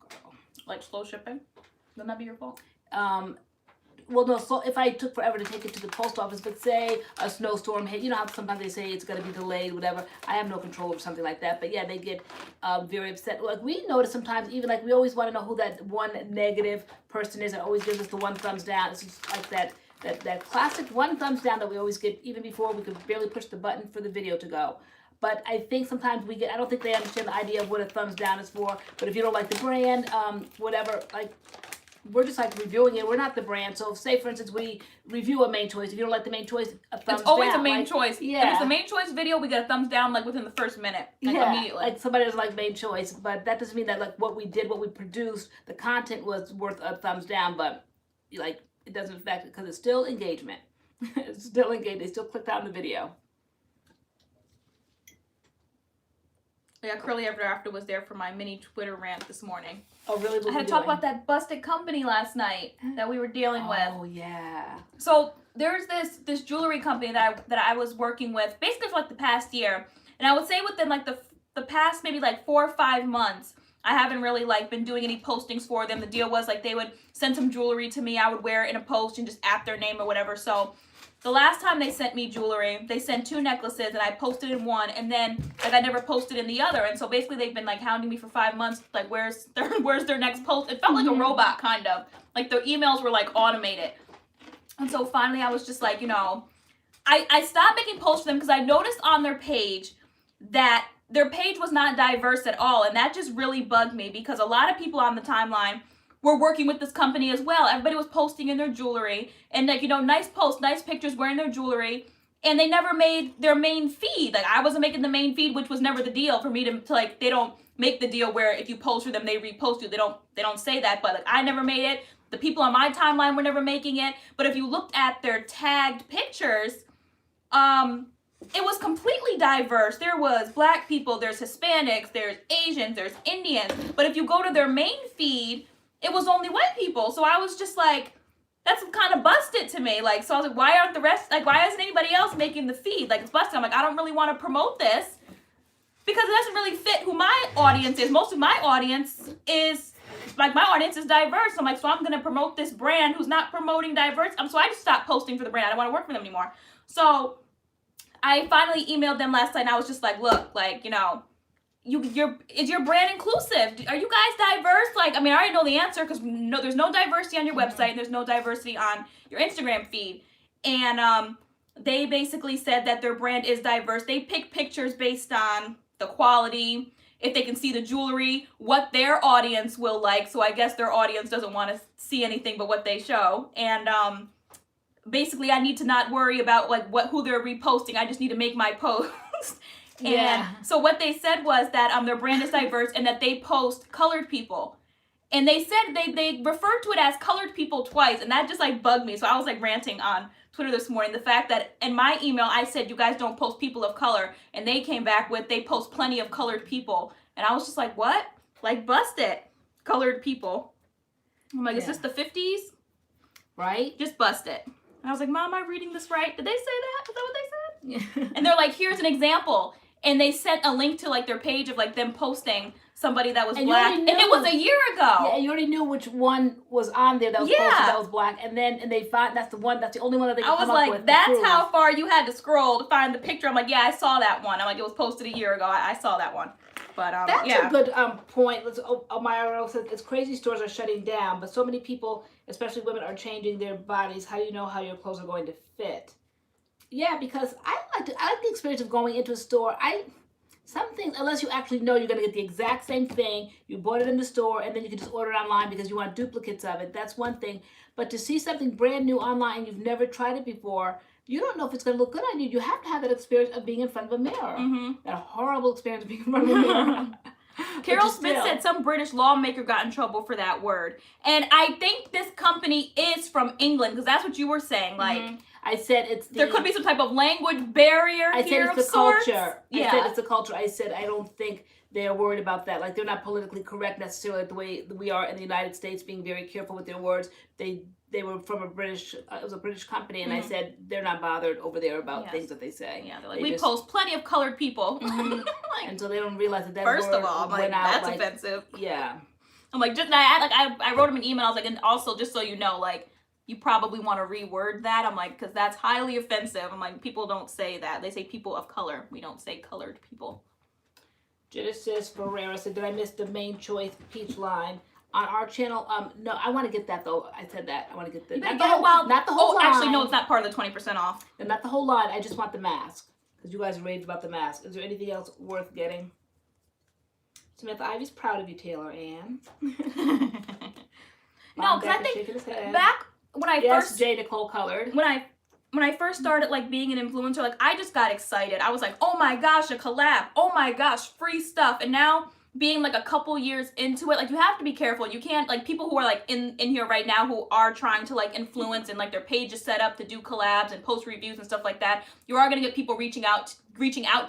Girl. Like slow shipping? Wouldn't that be your fault? Well, no, so if I took forever to take it to the post office, but say a snowstorm hit, you know how sometimes they say it's going to be delayed, whatever. I have no control over something like that. But yeah, they get very upset. Like we notice sometimes, even like we always want to know who that one negative person is that always gives us the one thumbs down. It's just like that classic one thumbs down that we always get even before we could barely push the button for the video to go. But I think sometimes I don't think they understand the idea of what a thumbs down is for. But if you don't like the brand, whatever, like, we're just like reviewing it. We're not the brand. So say, for instance, we review a main choice. If you don't like the main choice, a thumbs down. It's always a main choice. Yeah. If it's a main choice video, we get a thumbs down like within the first minute. Immediately. Like somebody doesn't like main choice. But that doesn't mean that like what we did, what we produced, the content was worth a thumbs down. But like it doesn't affect it because it's still engagement. It's still engaged. They still clicked on the video. Yeah, Curly Ever After was there for my mini Twitter rant this morning. Oh, really? I had to talk about that busted company last night that we were dealing with. Oh, yeah. So there's this jewelry company that I was working with basically for like the past year, and I would say within like the past maybe like 4 or 5 months, I haven't really like been doing any postings for them. The deal was like they would send some jewelry to me, I would wear it in a post and just add their name or whatever. So the last time they sent me jewelry, they sent 2 necklaces and I posted in one, and then like I never posted in the other. And so basically they've been like hounding me for 5 months, like where's their next post? It felt like a robot kind of. Like their emails were like automated. And so finally I was just like, you know, I stopped making posts for them because I noticed on their page that their page was not diverse at all, and that just really bugged me because a lot of people on the timeline were working with this company as well. Everybody was posting in their jewelry and like, you know, nice posts, nice pictures wearing their jewelry, and they never made their main feed. Like I wasn't making the main feed, which was never the deal for me to like, they don't make the deal where if you post for them, they repost you. They don't say that, but like I never made it. The people on my timeline were never making it. But if you looked at their tagged pictures, it was completely diverse. There was black people, there's Hispanics, there's Asians, there's Indians. But if you go to their main feed, it was only white people. So I was just like, that's kind of busted to me. Like, so I was like, why aren't the rest, like, why isn't anybody else making the feed? Like, it's busted. I'm like, I don't really want to promote this because it doesn't really fit who my audience is. Most of my audience is, like, my audience is diverse. I'm like, so I'm going to promote this brand who's not promoting diverse. So I just stopped posting for the brand. I don't want to work for them anymore. So I finally emailed them last night and I was just like, look, like, you know, is your brand inclusive? Are you guys diverse? Like, I mean, I already know the answer because no, there's no diversity on your website and there's no diversity on your Instagram feed. And they basically said that their brand is diverse. They pick pictures based on the quality, if they can see the jewelry, what their audience will like. So I guess their audience doesn't want to see anything but what they show. And basically, I need to not worry about like who they're reposting. I just need to make my post. And so what they said was that their brand is diverse and that they post colored people. And they said they referred to it as colored people twice, and that just like bugged me. So I was like ranting on Twitter this morning, the fact that in my email I said you guys don't post people of color, and they came back with they post plenty of colored people. And I was just like, what? Like, bust it. colored people. I'm like, is Yeah. this the 50s? Right? Just bust it. And I was like, Mom, am I reading this right? Did they say that? Is that what they said? Yeah. And they're like, here's an example. And they sent a link to like their page of like them posting somebody that was And you black. already And it knew. was a year ago. Yeah, you already knew which one was on there that was Yeah. posted that was black, and they find that's the only one that they I can was come up like, with. to that's prove. how far you had to scroll to find the picture. I'm like, yeah, I saw that one. I'm like, it was posted a year ago. I saw that one. But That's yeah. a good point. Myra says it's crazy stores are shutting down, but so many people, especially women, are changing their bodies. How do you know how your clothes are going to fit? Yeah, because I like the experience of going into a store. Some things, unless you actually know you're going to get the exact same thing, you bought it in the store, and then you can just order it online because you want duplicates of it. That's one thing. But to see something brand new online and you've never tried it before, you don't know if it's going to look good on you. You have to have that experience of being in front of a mirror. Mm-hmm. That horrible experience of being in front of a mirror. Carol Smith said some British lawmaker got in trouble for that word. And I think this company is from England, because that's what you were saying. Like, I said it's there could be some type of language barrier I here said of it's the sorts. culture. Yeah. I said it's the culture. I said I don't think they're worried about that. Like, they're not politically correct necessarily the way we are in the United States, being very careful with their words. They were from a British, it was a British company, and I said they're not bothered over there about things that they say. Yeah, they're like, we post plenty of colored people. Like, and so they don't realize that first word of all, I'm like, went out, that's like, offensive. Yeah. I'm like, I wrote him an email. I was like, and also just so you know, like, you probably want to reword that. I'm like, because that's highly offensive. I'm like, people don't say that. They say people of color. We don't say colored people. Genesis Ferreira said, did I miss the main choice peach line on our channel? No, I want to get that though. I said that. I want to get the not the whole line. Actually, no, it's not part of the 20% off. And not the whole line. I just want the mask. Because you guys raved about the mask. Is there anything else worth getting? Samantha Ivy's proud of you, TaylorAnne. No, because I think back when I first J. Nicole Colored. When I first started like being an influencer, like I just got excited. I was like, oh my gosh, a collab. Oh my gosh, free stuff. And now being like a couple years into it, like you have to be careful. You can't, like, people who are like in here right now who are trying to like influence and like their page is set up to do collabs and post reviews and stuff like that. You are gonna get people reaching out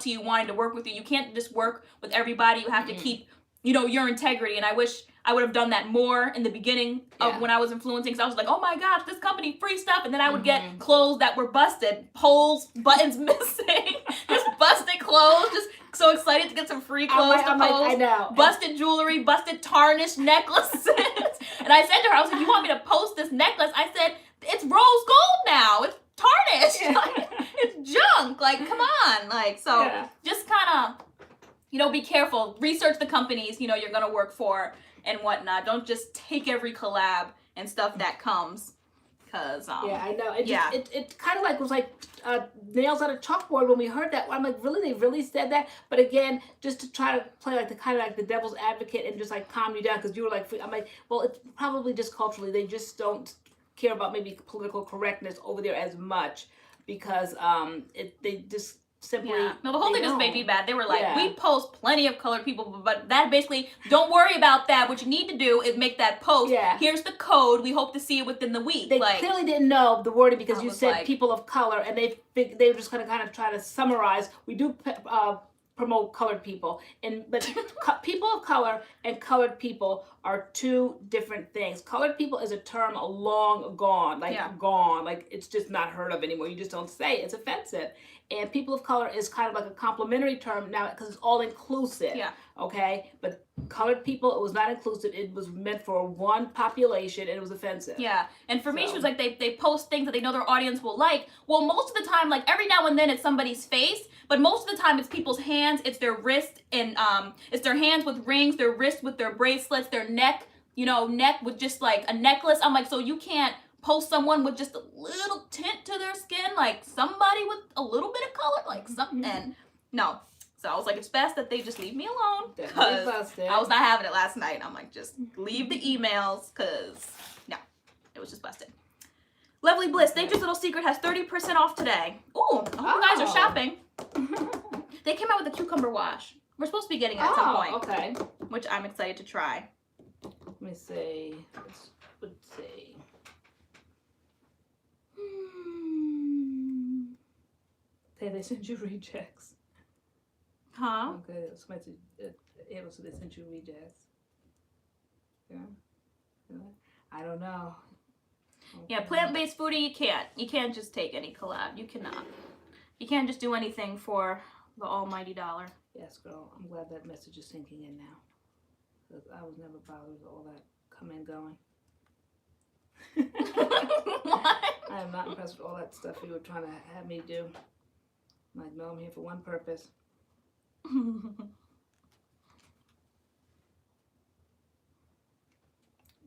to you, wanting to work with you. You can't just work with everybody. You have to keep, you know, your integrity. And I wish I would have done that more in the beginning of when I was influencing, because I was like, oh my gosh, this company, free stuff. And then I would get clothes that were busted, holes, buttons missing, just busted clothes, just so excited to get some free clothes to post. I know. Busted jewelry, busted tarnished necklaces. And I said to her, I was like, you want me to post this necklace? I said, it's rose gold now. It's tarnished. Yeah. Like, it's junk. Like, come on. Like, so just kind of, you know, be careful. Research the companies, you know, you're going to work for and whatnot. Don't just take every collab and stuff that comes. Cause yeah, I know. It kind of like was like nails on a chalkboard when we heard that. I'm like, really? They really said that? But again, just to try to play like the kind of like the devil's advocate and just like calm you down, because you were like, I'm like, well, it's probably just culturally they just don't care about maybe political correctness over there as much, because they just simply no, the whole thing just made me bad. They were like, we post plenty of colored people, but that basically, don't worry about that. What you need to do is make that post. Here's the code. We hope to see it within the week. They clearly didn't know the wording, because you said people of color, and they were just kind of try to summarize. We do promote colored people, but people of color and colored people are two different things. Colored people is a term long gone, gone, like it's just not heard of anymore. You just don't say it. It's offensive. And people of color is kind of like a complimentary term now, because it's all inclusive. Okay, but colored people, it was not inclusive. It was meant for one population, and it was offensive. And for me, she was like, they post things that they know their audience will like. Well, most of the time, like every now and then, it's somebody's face, but most of the time, it's people's hands, it's their wrist, and it's their hands with rings, their wrist with their bracelets, their neck, you know, neck with just like a necklace. I'm like, so you can't post someone with just a little tint to their skin, like somebody with a little bit of color, like something. And no. So I was like, it's best that they just leave me alone, because I was not having it last night. I'm like, just leave the emails, because no, it was just busted. Lovely Bliss, Nature's Little Secret has 30% off today. Ooh, I hope you guys are shopping. They came out with a cucumber wash. We're supposed to be getting it at some point. Okay. Which I'm excited to try. Let me see. Let's see. They sent you rejects. Huh? Okay, somebody said, they sent you rejects. Yeah. I don't know. Yeah, plant-based foodie, you can't. You can't just take any collab. You cannot. You can't just do anything for the almighty dollar. Yes, girl. I'm glad that message is sinking in now. Because I was never bothered with all that coming and going. What? I am not impressed with all that stuff you were trying to have me do. I'm like, no, I'm here for one purpose.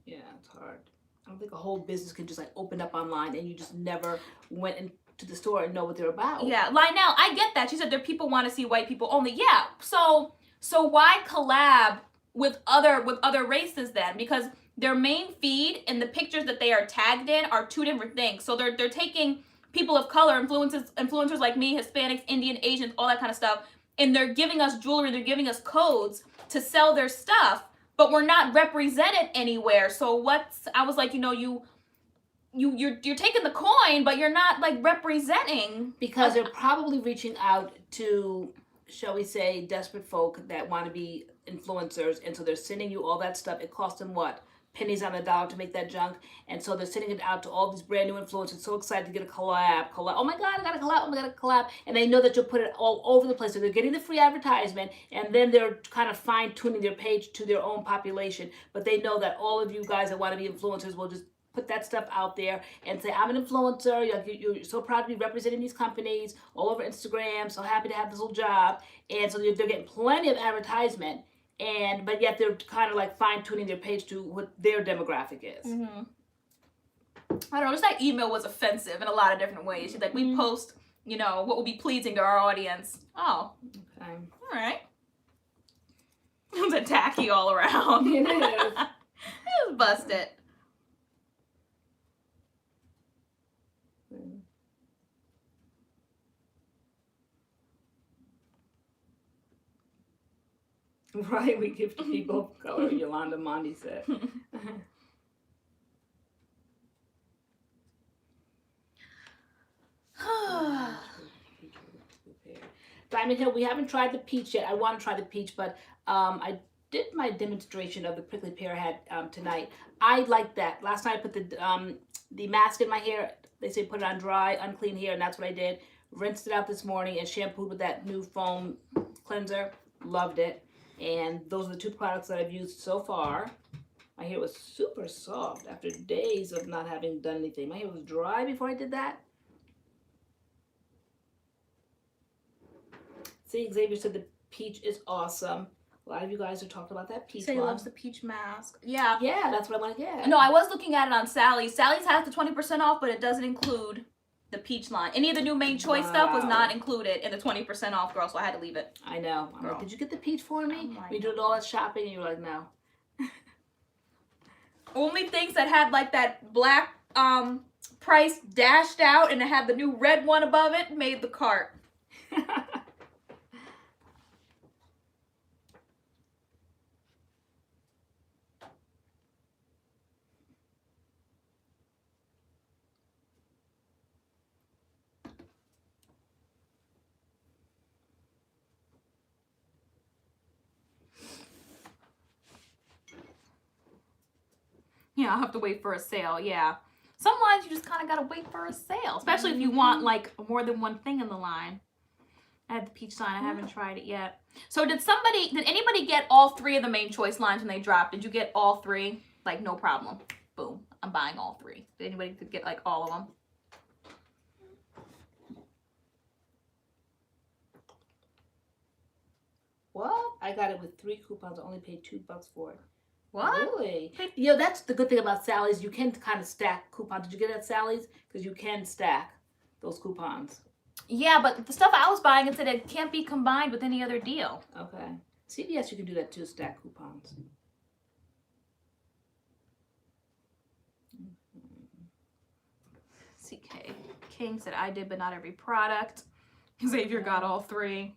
Yeah, it's hard. I don't think a whole business can just like open up online and you just never went into the store and know what they're about. Yeah, Lionel, I get that. She said there people want to see white people only. Yeah, so why collab with other races then? Because their main feed and the pictures that they are tagged in are two different things. So they're taking people of color, influencers like me, Hispanics, Indian, Asians, all that kind of stuff, and they're giving us jewelry, they're giving us codes to sell their stuff, but we're not represented anywhere. So I was like, you're taking the coin, but you're not like representing. Because they're probably reaching out to, shall we say, desperate folk that want to be influencers, and so they're sending you all that stuff. It costs them what? Pennies on the dollar to make that junk, and so they're sending it out to all these brand new influencers, so excited to get a collab. Oh my god, I got a collab, oh my god, a collab, and they know that you'll put it all over the place, so they're getting the free advertisement, and then they're kind of fine-tuning their page to their own population, but they know that all of you guys that want to be influencers will just put that stuff out there and say, I'm an influencer, you're so proud to be representing these companies all over Instagram, so happy to have this little job, and so they're getting plenty of advertisement, but yet they're kind of like fine-tuning their page to what their demographic is. Mm-hmm. I don't know, just that email was offensive in a lot of different ways. She's like, we post, what will be pleasing to our audience. Oh, Okay. all right. It was a tacky all around. It is. It was busted. Right, we give to people of color, Yolanda Mondi said. Diamond Hill, we haven't tried the peach yet. I want to try the peach, but I did my demonstration of the prickly pear I had tonight. I like that. Last night I put the mask in my hair. They say put it on dry, unclean hair, and that's what I did. Rinsed it out this morning and shampooed with that new foam cleanser. Loved it. And those are the two products that I've used so far. My hair was super soft after days of not having done anything. My hair was dry before I did that. See, Xavier said the peach is awesome. A lot of you guys are talking about that peach Say one. loves the peach mask. Yeah. Yeah, that's what I want to get. No, I was looking at it on Sally's. Sally's has the 20% off, but it doesn't include the peach line. Any of the new Made Choice stuff was not included in the 20% off, girl, so I had to leave it. I know. I'm like, did you get the peach for me? Oh, We did all that shopping and you were like, no. Only things that had like that black price dashed out and it had the new red one above it made the cart. Yeah, I'll have to wait for a sale, yeah. Some lines you just kind of got to wait for a sale, especially if you want like more than one thing in the line. I had the peach line, I haven't tried it yet. So did anybody get all three of the Made Choice lines when they dropped? Did you get all three? Like, no problem. Boom, I'm buying all three. Did anybody get like all of them? What? I got it with 3 coupons. I only paid $2 for it. What? Really? You know, that's the good thing about Sally's. You can kind of stack coupons. Did you get it at Sally's? Because you can stack those coupons. Yeah, but the stuff I was buying, it said it can't be combined with any other deal. Okay. CVS, you can do that too, stack coupons. CK King said, I did, but not every product. Xavier got all three.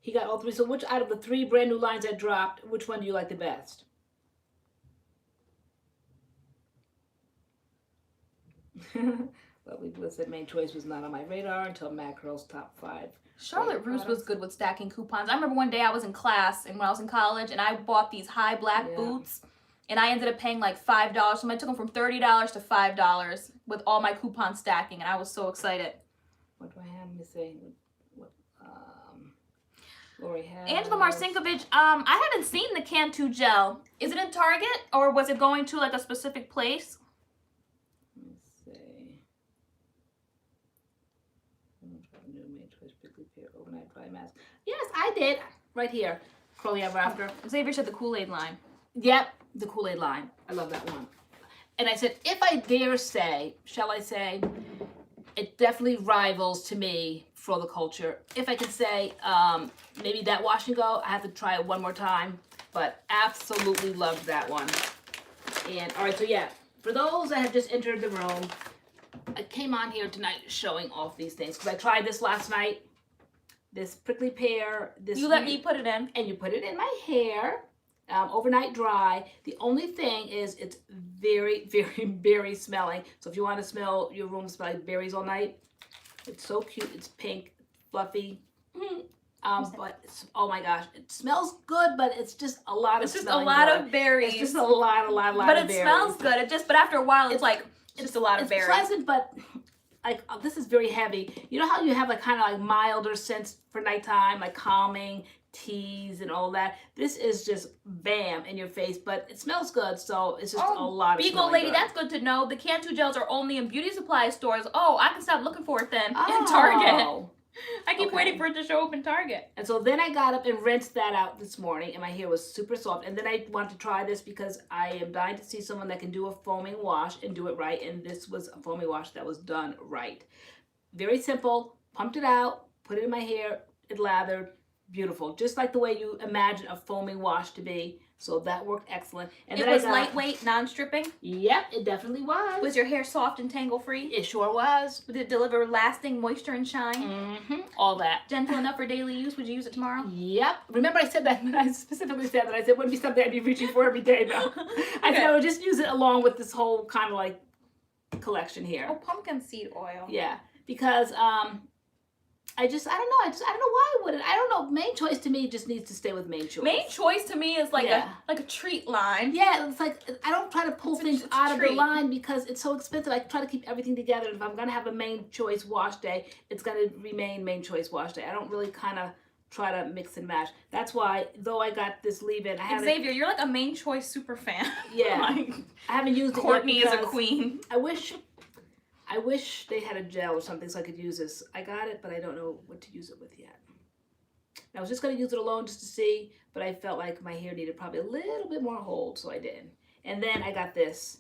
He got all 3. So which out of the 3 brand new lines that dropped, which one do you like the best? Lovely Bliss said Made Choice was not on my radar until MADCURLS top 5 Charlotte Russe was good with stacking coupons. I remember one day I was in class and when I was in college and I bought these high black boots and I ended up paying like $5. So I took them from $30 to $5 with all my coupon stacking and I was so excited. What do I have missing? What Lori has. Angela Marcinkovich, I haven't seen the Cantu gel. Is it in Target or was it going to like a specific place? Let's see. New Made Choice Prickly Pear Overnight Dry Mask. Yes, I did. Right here. Curly Ever After. Xavier said the Kool-Aid line. Yep, the Kool-Aid line. I love that one. And I said, if I dare say, shall I say, it definitely rivals to me for the culture. If I could say, maybe that wash and go, I have to try it one more time, but absolutely loved that one. And all right, so yeah, for those that have just entered the room, I came on here tonight showing off these things because I tried this last night. This prickly pear. This you let me put it in. And you put it in my hair. Overnight dry. The only thing is it's very, very berry smelling. So if you want to smell your room smell like berries all night, it's so cute. It's pink, fluffy. But it's, oh my gosh, it smells good, but it's just a lot it's of just a lot good. of berries. It's just a lot of but berries. it smells good. It just, but after a while, it's like just a lot of berries. It's pleasant, but like this is very heavy. You know how you have like kind of like milder scents for nighttime, like calming teas and all that. This is just bam in your face, but it smells good, so it's just a lot of Beagle lady, good. that's good to know. The Cantu gels are only in beauty supply stores. Oh, I can stop looking for it then in Target. I keep waiting for it to show up in Target. And so then I got up and rinsed that out this morning, and my hair was super soft. And then I wanted to try this because I am dying to see someone that can do a foaming wash and do it right. And this was a foaming wash that was done right. Very simple. Pumped it out, put it in my hair, it lathered. Beautiful, just like the way you imagine a foaming wash to be. So that worked excellent. And it then was lightweight, non-stripping? Yep, it definitely was. Was your hair soft and tangle-free? It sure was. Did it deliver lasting moisture and shine? Mm-hmm, all that. Gentle enough for daily use? Would you use it tomorrow? Yep. Remember I said that when I specifically said that. I said it wouldn't be something I'd be reaching for every day, though. I said I would just use it along with this whole kind of like collection here. Oh, pumpkin seed oil. Yeah, because I don't know why I wouldn't. I don't know. Main Choice to me just needs to stay with Main Choice. Main Choice to me is like a treat line. Yeah, it's like I don't try to pull things out of the line because it's so expensive. I try to keep everything together. If I'm gonna have a Main Choice wash day, it's gonna remain Main Choice wash day. I don't really kind of try to mix and match. That's why, though I got this leave-in, I haven't. Xavier, you're like a Main Choice super fan. Yeah, like, I haven't used it. Courtney is a queen. I wish they had a gel or something so I could use this. I got it, but I don't know what to use it with yet. I was just going to use it alone just to see, but I felt like my hair needed probably a little bit more hold, so I did. And then I got this,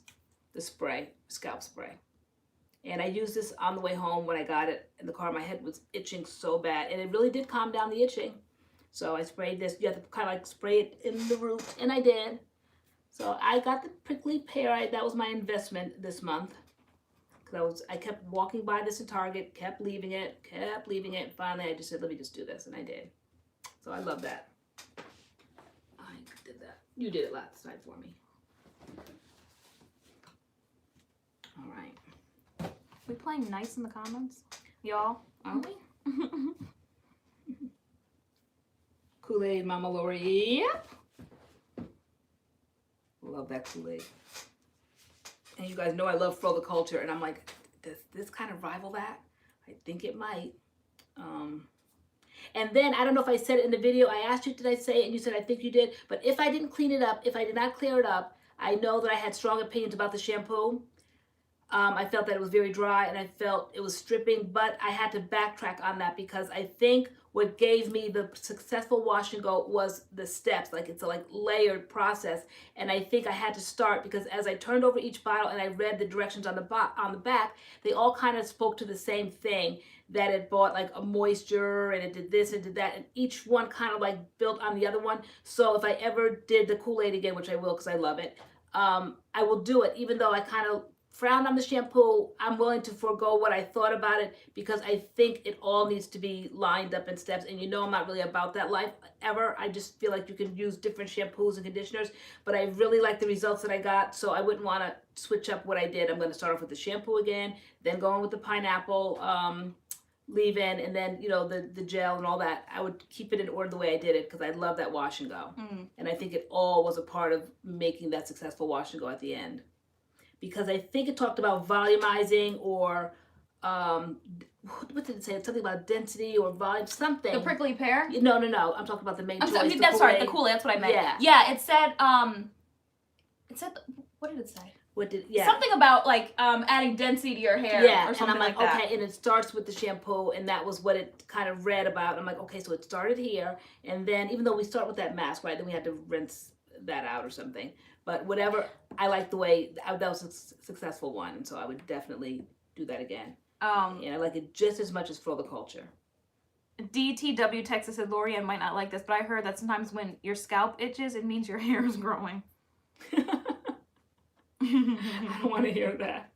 the spray, scalp spray. And I used this on the way home when I got it in the car. My head was itching so bad, and it really did calm down the itching. So I sprayed this. You have to kind of like spray it in the root, and I did. So I got the prickly pear. That was my investment this month. I kept walking by this in Target, kept leaving it. Finally, I just said, let me just do this, and I did. So I love that. I did that. You did it last night for me. All right. We playing nice in the comments, y'all? Aren't we? Kool-Aid, Mama Lori. Yep. Love that Kool-Aid. And you guys know I love Fro the Culture, and I'm like, does this kind of rival that? I think it might. And then, I don't know if I said it in the video, I asked you, did I say it? And you said, I think you did. But if I didn't clean it up, if I did not clear it up, I know that I had strong opinions about the shampoo. I felt that it was very dry, and I felt it was stripping, but I had to backtrack on that because I think what gave me the successful wash and go was the steps. Like it's a layered process, and I think I had to start because as I turned over each bottle and I read the directions on the back, they all kind of spoke to the same thing, that it brought like a moisture and it did this and did that, and each one kind of like built on the other one. So if I ever did the Kool-Aid again, which I will because I love it, I will do it even though I kind of frowned on the shampoo. I'm willing to forego what I thought about it because I think it all needs to be lined up in steps. And you know I'm not really about that life ever. I just feel like you can use different shampoos and conditioners, but I really like the results that I got, so I wouldn't want to switch up what I did. I'm going to start off with the shampoo again, then go on with the pineapple leave-in, and then, you know, the gel and all that, I would keep it in order the way I did it because I love that wash and go. And I think it all was a part of making that successful wash and go at the end. Because I think it talked about volumizing or, what did it say? Something about density or volume, something. The prickly pear? No. I'm talking about the main choice. That's sorry, the Kool-Aid, that's what I meant. Yeah, it said, what did it say? Something about like adding density to your hair or something and I'm like that. okay, and it starts with the shampoo, and that was what it kind of read about. I'm like, okay, so it started here, and then even though we start with that mask, right, then we had to rinse that out or something. But whatever, I like the way that was a successful one, and so I would definitely do that again. And I like it just as much as For the Culture. DTW Texas said LoriAnne might not like this, but I heard that sometimes when your scalp itches, it means your hair is growing. I don't want to hear that.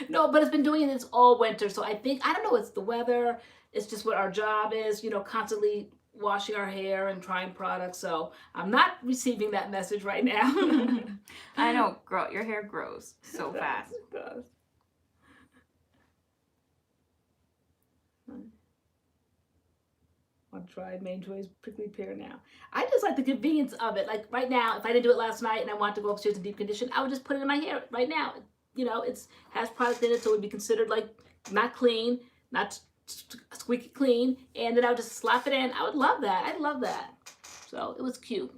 No, but it's been doing this all winter, so I think, I don't know, it's the weather, it's just what our job is, you know, constantly washing our hair and trying products, so I'm not receiving that message right now. I know, your hair grows so fast. It does. I'll try main choice prickly pear now. I just like the convenience of it. Like right now, if I didn't do it last night and I want to go upstairs and deep condition, I would just put it in my hair right now. You know, has product in it, so it would be considered like not clean, not squeaky clean, and then I would just slap it in. I would love that. I'd love that. So it was cute.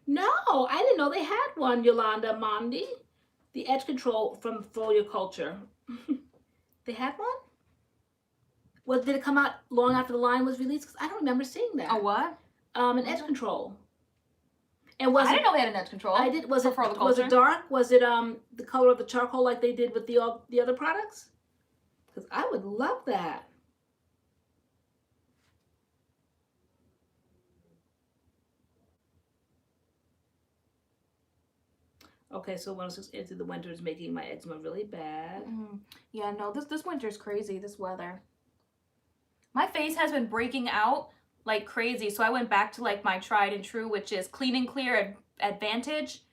No, I didn't know they had one, Yolanda Mondi. The Edge Control from For Your Culture. They had one? Did it come out long after the line was released? Because I don't remember seeing that. A what? An Edge Control. And I didn't know they had an Edge Control. I did. Was it For the was Culture? it dark? Was it the color of the charcoal like they did with the other products? Because I would love that. Okay, so 106 into the winter is making my eczema really bad. Yeah, no, this winter is crazy, this weather. My face has been breaking out like crazy, so I went back to like my tried and true, which is Clean and Clear Advantage,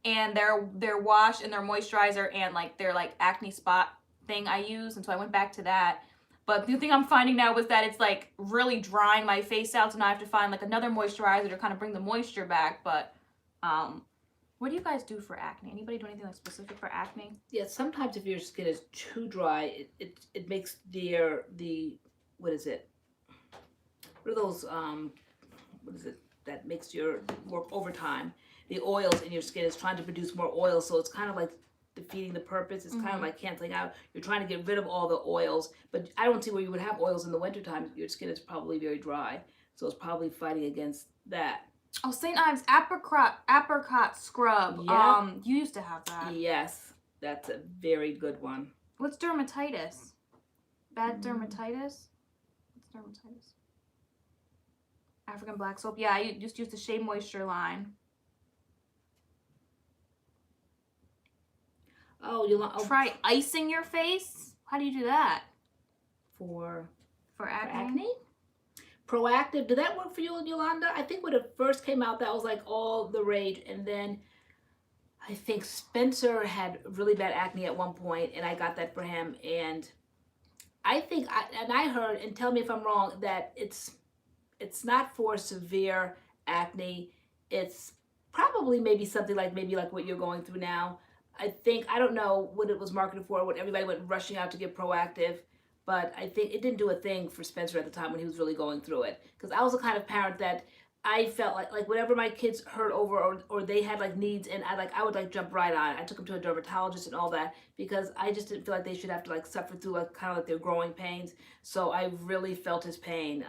and their wash and their moisturizer and like their like acne spot thing I use, and so I went back to that. But the thing I'm finding now is that it's like really drying my face out, so now I have to find like another moisturizer to kind of bring the moisture back. But what do you guys do for acne? Anybody do anything like specific for acne? Yeah, sometimes if your skin is too dry, it makes the what is it? What are those what is it that makes your work overtime? The oils in your skin is trying to produce more oil, so it's kind of like defeating the purpose. It's kind of like canceling out. You're trying to get rid of all the oils, but I don't see where you would have oils in the wintertime. Your skin is probably very dry, so it's probably fighting against that. Oh, St. Ives apricot scrub. Yeah. You used to have that. Yes, that's a very good one. What's dermatitis? Bad dermatitis? What's dermatitis? African black soap. Yeah, I just used the Shea Moisture line. Oh, you try icing your face? How do you do that? For acne? Proactive, did that work for you, Yolanda? I think when it first came out, that was like all the rage. And then I think Spencer had really bad acne at one point, and I got that for him. And I think, I heard, and tell me if I'm wrong, that it's not for severe acne. It's probably maybe something like what you're going through now. I think, I don't know what it was marketed for, what everybody went rushing out to get Proactive. But I think it didn't do a thing for Spencer at the time when he was really going through it. Because I was the kind of parent that I felt like whenever my kids hurt over or they had like needs, and I would like jump right on it. I took them to a dermatologist and all that because I just didn't feel like they should have to like suffer through like kind of like their growing pains. So I really felt his pain,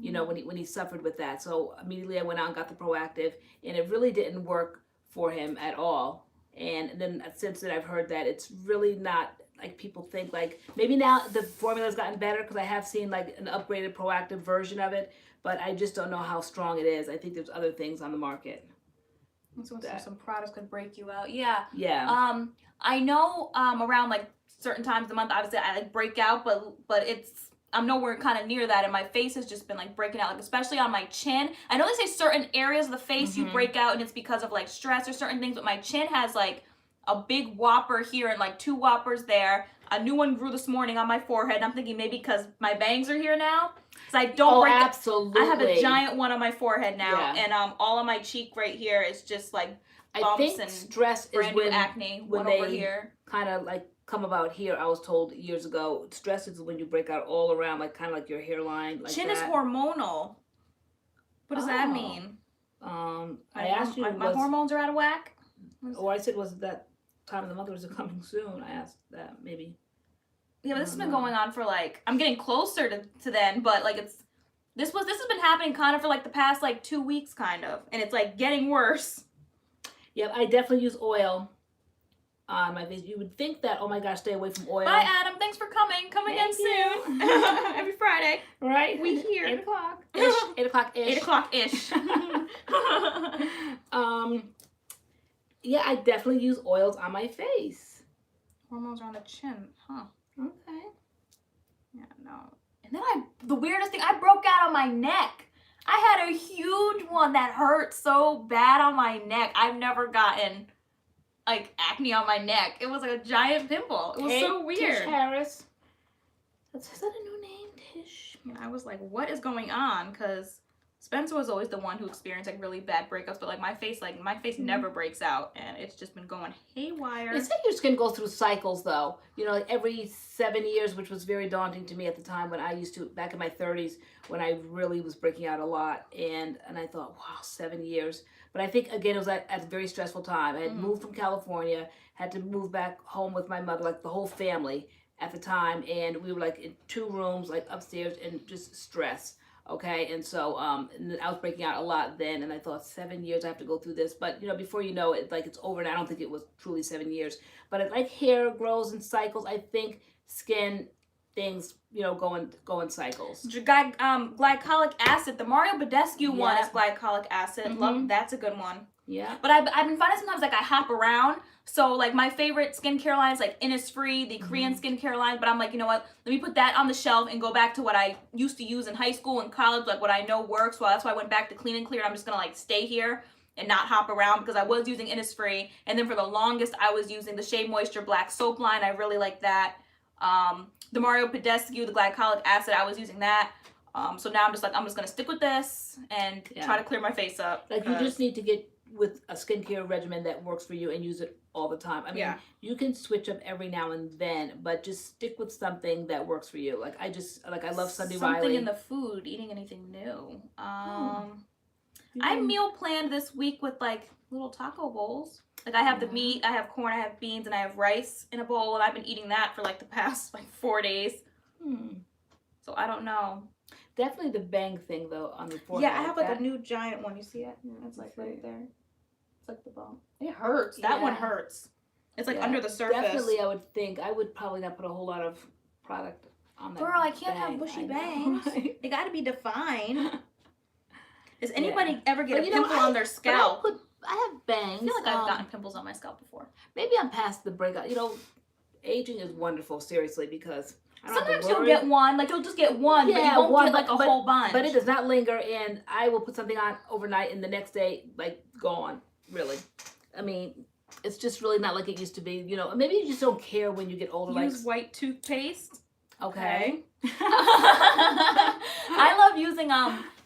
you know, when he suffered with that. So immediately I went out and got the Proactive, and it really didn't work for him at all. And then since then I've heard that it's really not like people think. Like maybe now the formula's gotten better because I have seen like an upgraded Proactive version of it, but I just don't know how strong it is. I think there's other things on the market. So some products could break you out. Yeah. Yeah. I know around like certain times of the month, obviously I like break out, but I'm nowhere kind of near that, and my face has just been like breaking out, like especially on my chin. I know they say certain areas of the face you break out and it's because of like stress or certain things, but my chin has like a big whopper here and like 2 whoppers there. A new one grew this morning on my forehead. I'm thinking maybe because my bangs are here now. Because I don't break absolutely. I have a giant one on my forehead now, and all on my cheek right here is just like bumps. I think and stress is when acne. When over here, kind of like come about here. I was told years ago, stress is when you break out all around, like kind of like your hairline. Like chin is hormonal. What does that mean? I asked you, my hormones are out of whack. Or I said, was that time of the month, or is it coming soon? I asked that maybe. Yeah, but this has been going on for like, I'm getting closer to then, but like this has been happening kind of for like the past like 2 weeks kind of, and it's like getting worse. Yep, I definitely use oil on my face. You would think that, oh my gosh, stay away from oil. Bye, Adam. Thanks for coming. Come again soon. Every Friday. Right? We here. 8 o'clock. Ish. 8 o'clock-ish. 8 o'clock-ish. Yeah, I definitely use oils on my face. Hormones are on the chin, huh? Okay. Yeah, no. And then the weirdest thing, I broke out on my neck. I had a huge one that hurt so bad on my neck. I've never gotten like acne on my neck. It was like a giant pimple. It was so weird. Tish Harris. Is that a new name, Tish? And I was like, what is going on? Because Spencer was always the one who experienced like really bad breakups, but like my face never breaks out, and it's just been going haywire. They say your skin goes through cycles, though. You know, like every 7 years, which was very daunting to me at the time when I used to, back in my 30s, when I really was breaking out a lot, and I thought, wow, 7 years. But I think again it was at a very stressful time. I had moved from California, had to move back home with my mother, like the whole family at the time, and we were like in 2 rooms, like upstairs, and just stress. Okay, and so and I was breaking out a lot then, and I thought 7 years I have to go through this, but you know, before you know it, like it's over, and I don't think it was truly 7 years. But it, like hair grows in cycles, I think skin things, you know, go in cycles. Glycolic acid, the Mario Badescu one is glycolic acid. Love, that's a good one. Yeah. But I've been finding sometimes like I hop around. So like my favorite skincare line is like Innisfree, the Korean skincare line. But I'm like, you know what? Let me put that on the shelf and go back to what I used to use in high school and college, like what I know works. Well, that's why I went back to Clean and Clear. I'm just gonna like stay here and not hop around because I was using Innisfree. And then for the longest, I was using the Shea Moisture Black Soap line. I really like that. The Mario Badescu, the glycolic acid, I was using that. So now I'm just gonna stick with this and try to clear my face up. Like you just need to get with a skincare regimen that works for you and use it all the time. I mean, you can switch up every now and then, but just stick with something that works for you. Like I love Sunday Riley. Something in the food, eating anything new. I meal planned this week with like little taco bowls. Like I have the meat, I have corn, I have beans, and I have rice in a bowl, and I've been eating that for like the past like 4 days. So I don't know. Definitely the bang thing though on the forehead. Yeah, I have like a new giant one. You see it? It's like right there. It's like the bone. It hurts. That one hurts. It's like under the surface. Definitely, I would think. I would probably not put a whole lot of product on that. Girl, I can't have bushy bangs. Right? They got to be defined. Does anybody ever get a pimple on their scalp? I have bangs. I feel like I've gotten pimples on my scalp before. Maybe I'm past the breakout. You know, aging is wonderful, seriously, because sometimes you'll get one, like you'll just get one, but you won't get like a whole bunch. But it does not linger, and I will put something on overnight, and the next day, like, gone, really. I mean, it's just really not like it used to be, you know. Maybe you just don't care when you get older. Use white toothpaste. Okay. I love using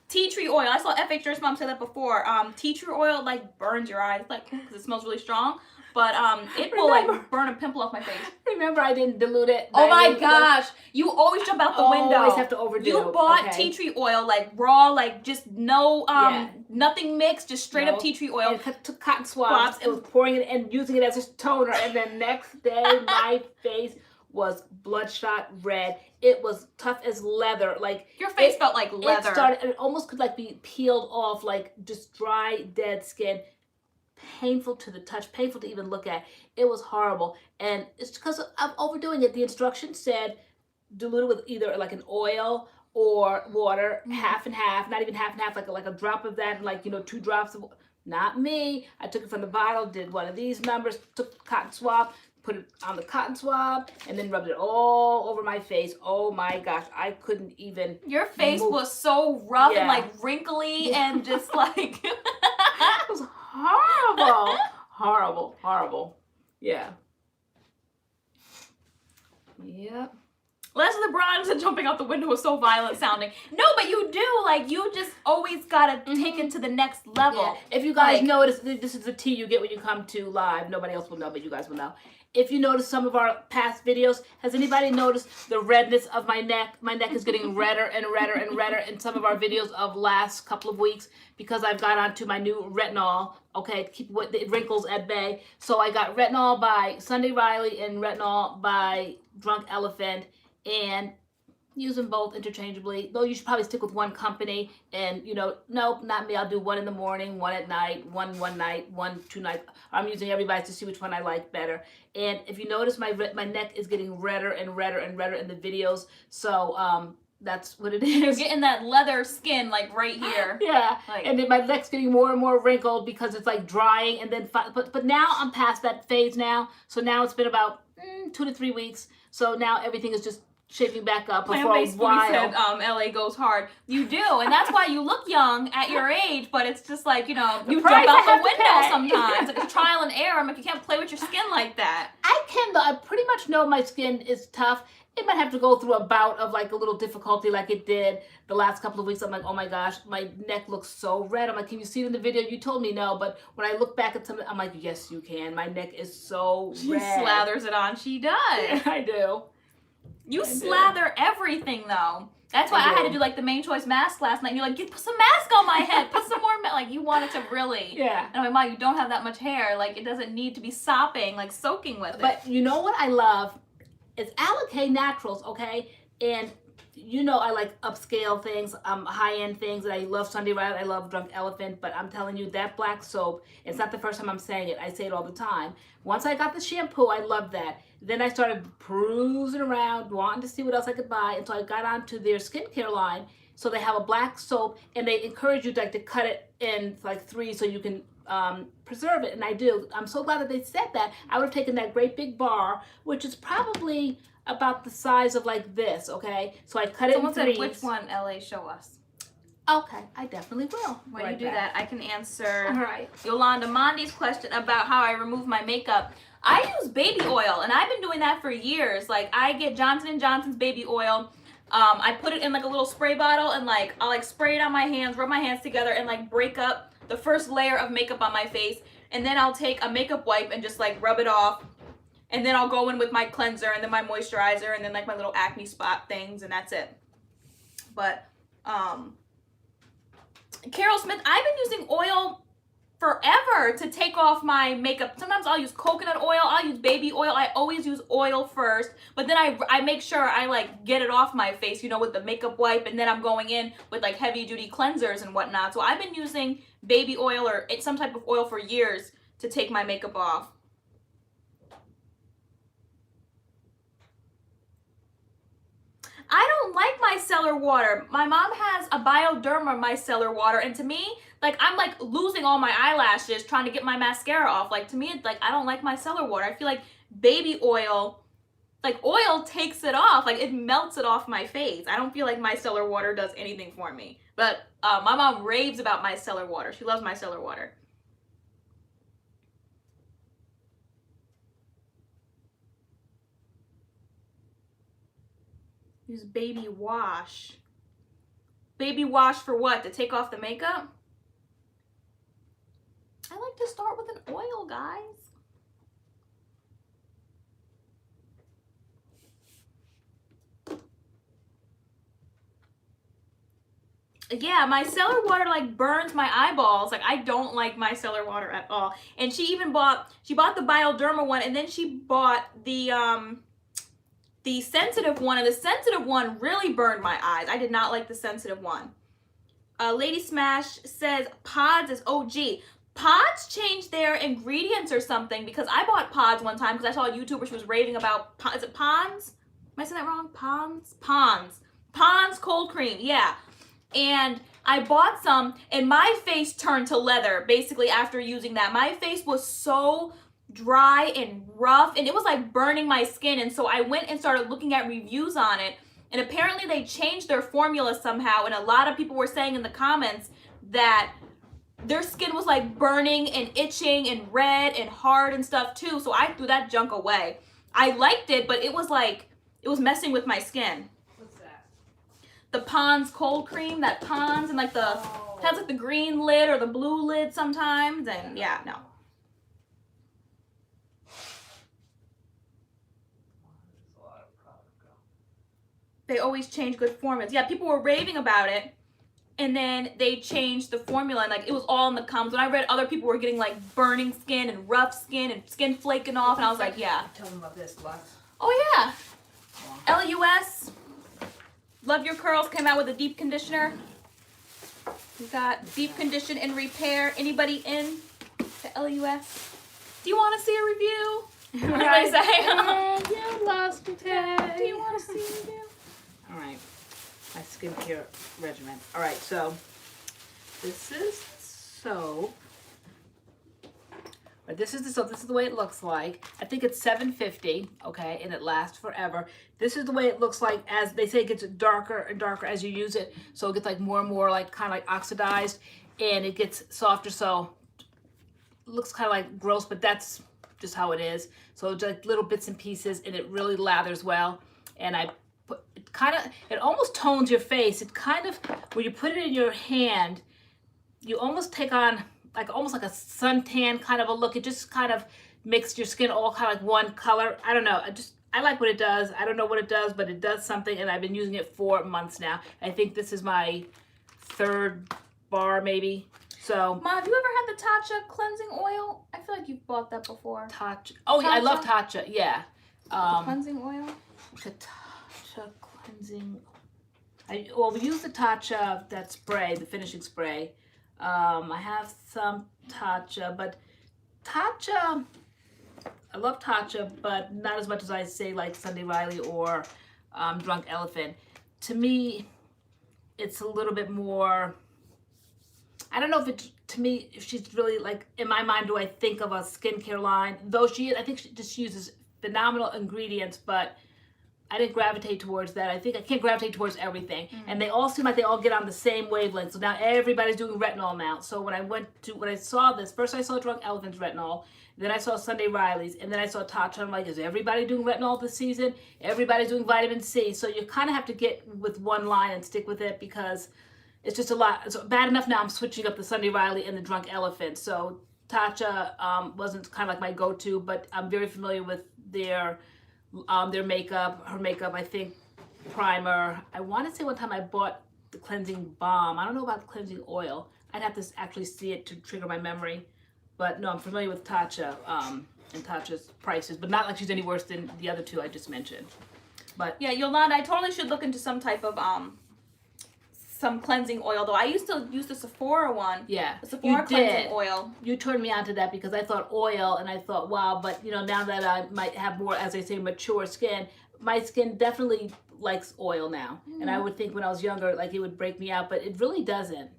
tea tree oil. I saw FH's mom say that before. Tea tree oil like burns your eyes, like because it smells really strong. But it will like burn a pimple off my face. Remember, I didn't dilute it. Oh my gosh! You always jump out the window. Always have to overdo. You bought tea tree oil like raw, like just no nothing mixed, just straight up tea tree oil. And it took cotton swabs. It was pouring it and using it as a toner, and then next day my face was bloodshot red. It was tough as leather. Like your face felt like leather. It almost could like be peeled off, like just dry, dead skin. Painful to the touch, painful to even look at. It was horrible, and it's because I'm overdoing it. The instructions said dilute it with either like an oil or water, half and half, not even half and half, like a drop of that, and like 2 drops of. Not me. I took it from the bottle, did one of these numbers, took the cotton swab, put it on the cotton swab, and then rubbed it all over my face. Oh my gosh, I couldn't even. Your face was so rough and like wrinkly and just like. It was horrible. Horrible. Yeah. Yep. Leslie LeBron's and jumping out the window was so violent sounding. No, but you do, like, you just always gotta take it to the next level. Yeah. If you guys notice, this is the tea you get when you come to live. Nobody else will know, but you guys will know. If you notice some of our past videos, has anybody noticed the redness of my neck? My neck is getting redder and redder and redder in some of our videos of last couple of weeks because I've got onto my new retinol, okay, to keep the wrinkles at bay. So I got retinol by Sunday Riley and retinol by Drunk Elephant, and use them both interchangeably, though you should probably stick with one company. And you know, nope, not me. I'll do one in the morning, one at night, one night, one 2 nights. I'm using everybody's to see which one I like better. And if you notice, my neck is getting redder and redder and redder in the videos. So that's what it is. You're getting that leather skin like right here. Yeah, and then my neck's getting more and more wrinkled because it's like drying. And then, but now I'm past that phase now. So now it's been about 2 to 3 weeks. So now everything is just shaping back up for a while. Said, LA goes hard. You do, and that's why you look young at your age, but it's just like, you know, you jump out the window sometimes. It's trial and error. I'm like, you can't play with your skin like that. I can, though. I pretty much know my skin is tough. It might have to go through a bout of like a little difficulty like it did the last couple of weeks. I'm like, oh my gosh, my neck looks so red. I'm like, can you see it in the video? You told me no, but when I look back at something, I'm like, yes, you can. My neck is so red. She slathers it on. She does. Yeah, I do. You slather everything, though. That's why I had to do, like, the Main Choice mask last night. And you're like, put some mask on my head. Put some more like, you wanted to really. Yeah. And I'm like, Mom, you don't have that much hair. Like, it doesn't need to be sopping, like, soaking with it. But you know what I love? It's Alikay Naturals, okay? And you know I like upscale things, high-end things, and I love Sunday Riley, I love Drunk Elephant, but I'm telling you, that black soap, it's not the first time I'm saying it. I say it all the time. Once I got the shampoo, I loved that. Then I started perusing around, wanting to see what else I could buy, and so I got onto their skincare line. So they have a black soap, and they encourage you to cut it in like 3 so you can preserve it, and I do. I'm so glad that they said that. I would have taken that great big bar, which is probably about the size of like this, okay? So I cut it in 3s. Which one, LA, show us. Okay, I definitely will. When you do that, I can answer All right. Yolanda Mondi's question about how I remove my makeup. I use baby oil, and I've been doing that for years. Like, I get Johnson & Johnson's baby oil. I put it in like a little spray bottle, and like I'll like spray it on my hands, rub my hands together, and like break up the first layer of makeup on my face. And then I'll take a makeup wipe and just like rub it off. And then I'll go in with my cleanser and then my moisturizer and then like my little acne spot things, and that's it. But Carol Smith, I've been using oil forever to take off my makeup. Sometimes I'll use coconut oil, I'll use baby oil. I always use oil first, but then I make sure I like get it off my face, you know, with the makeup wipe, and then I'm going in with like heavy duty cleansers and whatnot. So I've been using baby oil or some type of oil for years to take my makeup off. I don't like micellar water. My mom has a Bioderma micellar water, and to me, like, I'm like losing all my eyelashes trying to get my mascara off. Like, to me, it's like, I don't like micellar water. I feel like baby oil, like oil takes it off. Like, it melts it off my face. I don't feel like micellar water does anything for me. But my mom raves about micellar water. She loves micellar water. Use baby wash. Baby wash for what? To take off the makeup? I like to start with an oil, guys. Yeah, micellar water like burns my eyeballs. Like, I don't like micellar water at all. And she bought the Bioderma one, and then she bought the sensitive one, and the sensitive one really burned my eyes. I did not like the sensitive one. Lady Smash says Pods is OG. Pods changed their ingredients or something, because I bought Pods one time because I saw a YouTuber, she was raving about, is it Pond's? Am I saying that wrong? Pond's cold cream, yeah. And I bought some, and my face turned to leather, basically, after using that. My face was so dry and rough, and it was like burning my skin. And so I went and started looking at reviews on it, and apparently they changed their formula somehow, and a lot of people were saying in the comments that their skin was like burning and itching and red and hard and stuff too. So I threw that junk away. I liked it, but it was like, it was messing with my skin. What's that? The Pond's cold cream, that Pond's, and like the, it has like the green lid or the blue lid sometimes, and yeah, no. They always change good formulas. Yeah, people were raving about it, and then they changed the formula, and like it was all in the comments. When I read other people were getting like burning skin and rough skin and skin flaking off, and I was like, yeah. Tell them about this, Lux. Oh yeah. LUS, Love Your Curls came out with a deep conditioner. We got deep condition and repair. Anybody in to LUS? Do you want to see a review? What do they say? You lost me. Do you want to see a review? All right, my skincare regimen. All right, so this is soap. But this is the soap. This is the way it looks like. I think it's $7.50, okay, and it lasts forever. This is the way it looks like as they say it gets darker and darker as you use it. So it gets like more and more like kind of like oxidized, and it gets softer. So it looks kind of like gross, but that's just how it is. So it's like little bits and pieces, and it really lathers well. And I put it kind of, it almost tones your face. It kind of, when you put it in your hand, you almost take on like almost like a suntan kind of a look. It just kind of makes your skin all kind of like one color. I don't know. I like what it does. I don't know what it does, but it does something, and I've been using it for months now. I think this is my third bar maybe. So, Mom, have you ever had the Tatcha cleansing oil? I feel like you've bought that before. Tatcha. Oh, yeah, I love Tatcha. Yeah. Cleansing oil? The Tatcha cleansing. Well, we use the Tatcha, that spray, the finishing spray. I have some Tatcha, but Tatcha, I love Tatcha, but not as much as I say like Sunday Riley or Drunk Elephant. To me, it's a little bit more, I don't know if it's, to me, if she's really like, in my mind, do I think of a skincare line? Though I think she just uses phenomenal ingredients, but I didn't gravitate towards that. I think I can't gravitate towards everything. And they all seem like they all get on the same wavelength. So now everybody's doing retinol now. So when I saw this, first I saw Drunk Elephant's retinol, then I saw Sunday Riley's, and then I saw Tatcha. I'm like, is everybody doing retinol this season? Everybody's doing vitamin C. So you kind of have to get with one line and stick with it because it's just a lot. It's bad enough now I'm switching up the Sunday Riley and the Drunk Elephant. So Tatcha wasn't kind of like my go-to, but I'm very familiar with their makeup, her makeup, I think, primer. I want to say one time I bought the cleansing balm. I don't know about the cleansing oil. I'd have to actually see it to trigger my memory. But no, I'm familiar with Tatcha and Tatcha's prices, but not like she's any worse than the other two I just mentioned. But yeah, Yolanda, I totally should look into some type of some cleansing oil though. I used to use the Sephora one. Yeah, the Sephora cleansing oil. You turned me on to that because I thought oil, and I thought, wow, but you know, now that I might have more, as I say, mature skin, my skin definitely likes oil now. And I would think when I was younger, like it would break me out, but it really doesn't.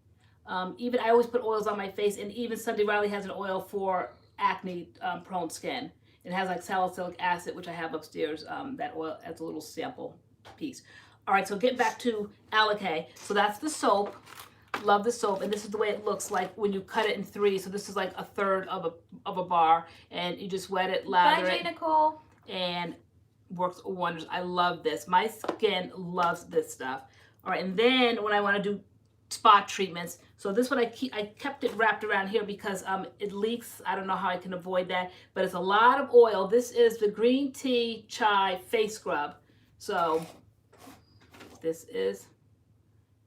Even I always put oils on my face, and even Sunday Riley has an oil for acne prone skin. It has like salicylic acid, which I have upstairs, that oil as a little sample piece. All right, so get back to Alikay. So that's the soap. Love the soap, and this is the way it looks like when you cut it in three. So this is like a third of a bar, and you just wet it, lather it. Bye, Nicole. And works wonders. I love this. My skin loves this stuff. All right, and then when I want to do spot treatments, so this one I kept it wrapped around here because it leaks. I don't know how I can avoid that, but it's a lot of oil. This is the green tea chai face scrub. So this is,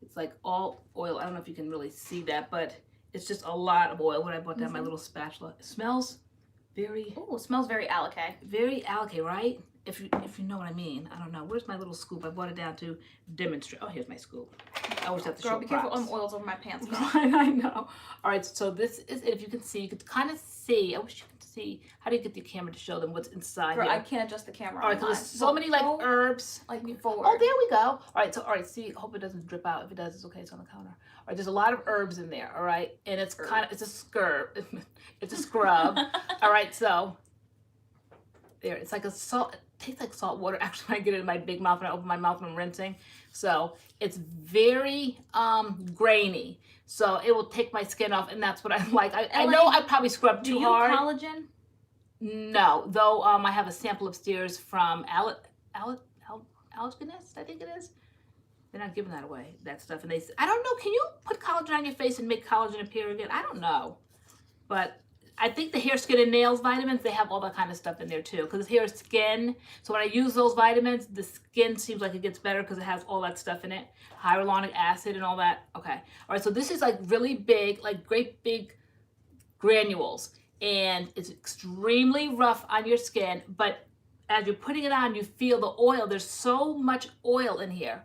it's like all oil. I don't know if you can really see that, but it's just a lot of oil. When I bought that, my little spatula, it smells very, oh, it smells very Alikay. Very Alikay, right? If you know what I mean. I don't know. Where's my little scoop? I brought it down to demonstrate. Oh, here's my scoop. I always have to show be careful, props. oils over my pants. Girl. I know. All right, so this is it. If you can see, you can kind of see. I wish you could see. How do you get the camera to show them what's inside Girl, here? I can't adjust the camera. All right, because there's so many like herbs. Like forward. Oh, there we go. All right, so see, hope it doesn't drip out. If it does, it's okay. It's on the counter. All right, there's a lot of herbs in there. All right, and it's kind of it's a scrub. It's a scrub. All right, so there, it's like a salt. tastes like salt water actually when I get it in my big mouth, when I open my mouth when I'm rinsing. So it's very grainy. So it will take my skin off, and that's what I like. I know I probably scrub too hard. Do you collagen? No, though I have a sample upstairs from Alginist, I think it is. They're not giving that away, that stuff. And they I don't know, can you put collagen on your face and make collagen appear again? I don't know. But I think the hair, skin, and nails vitamins, they have all that kind of stuff in there too. Because it's hair, skin. So when I use those vitamins, the skin seems like it gets better because it has all that stuff in it. Hyaluronic acid and all that. Okay. All right, so this is like really big, like great big granules. And it's extremely rough on your skin. But as you're putting it on, you feel the oil. There's so much oil in here.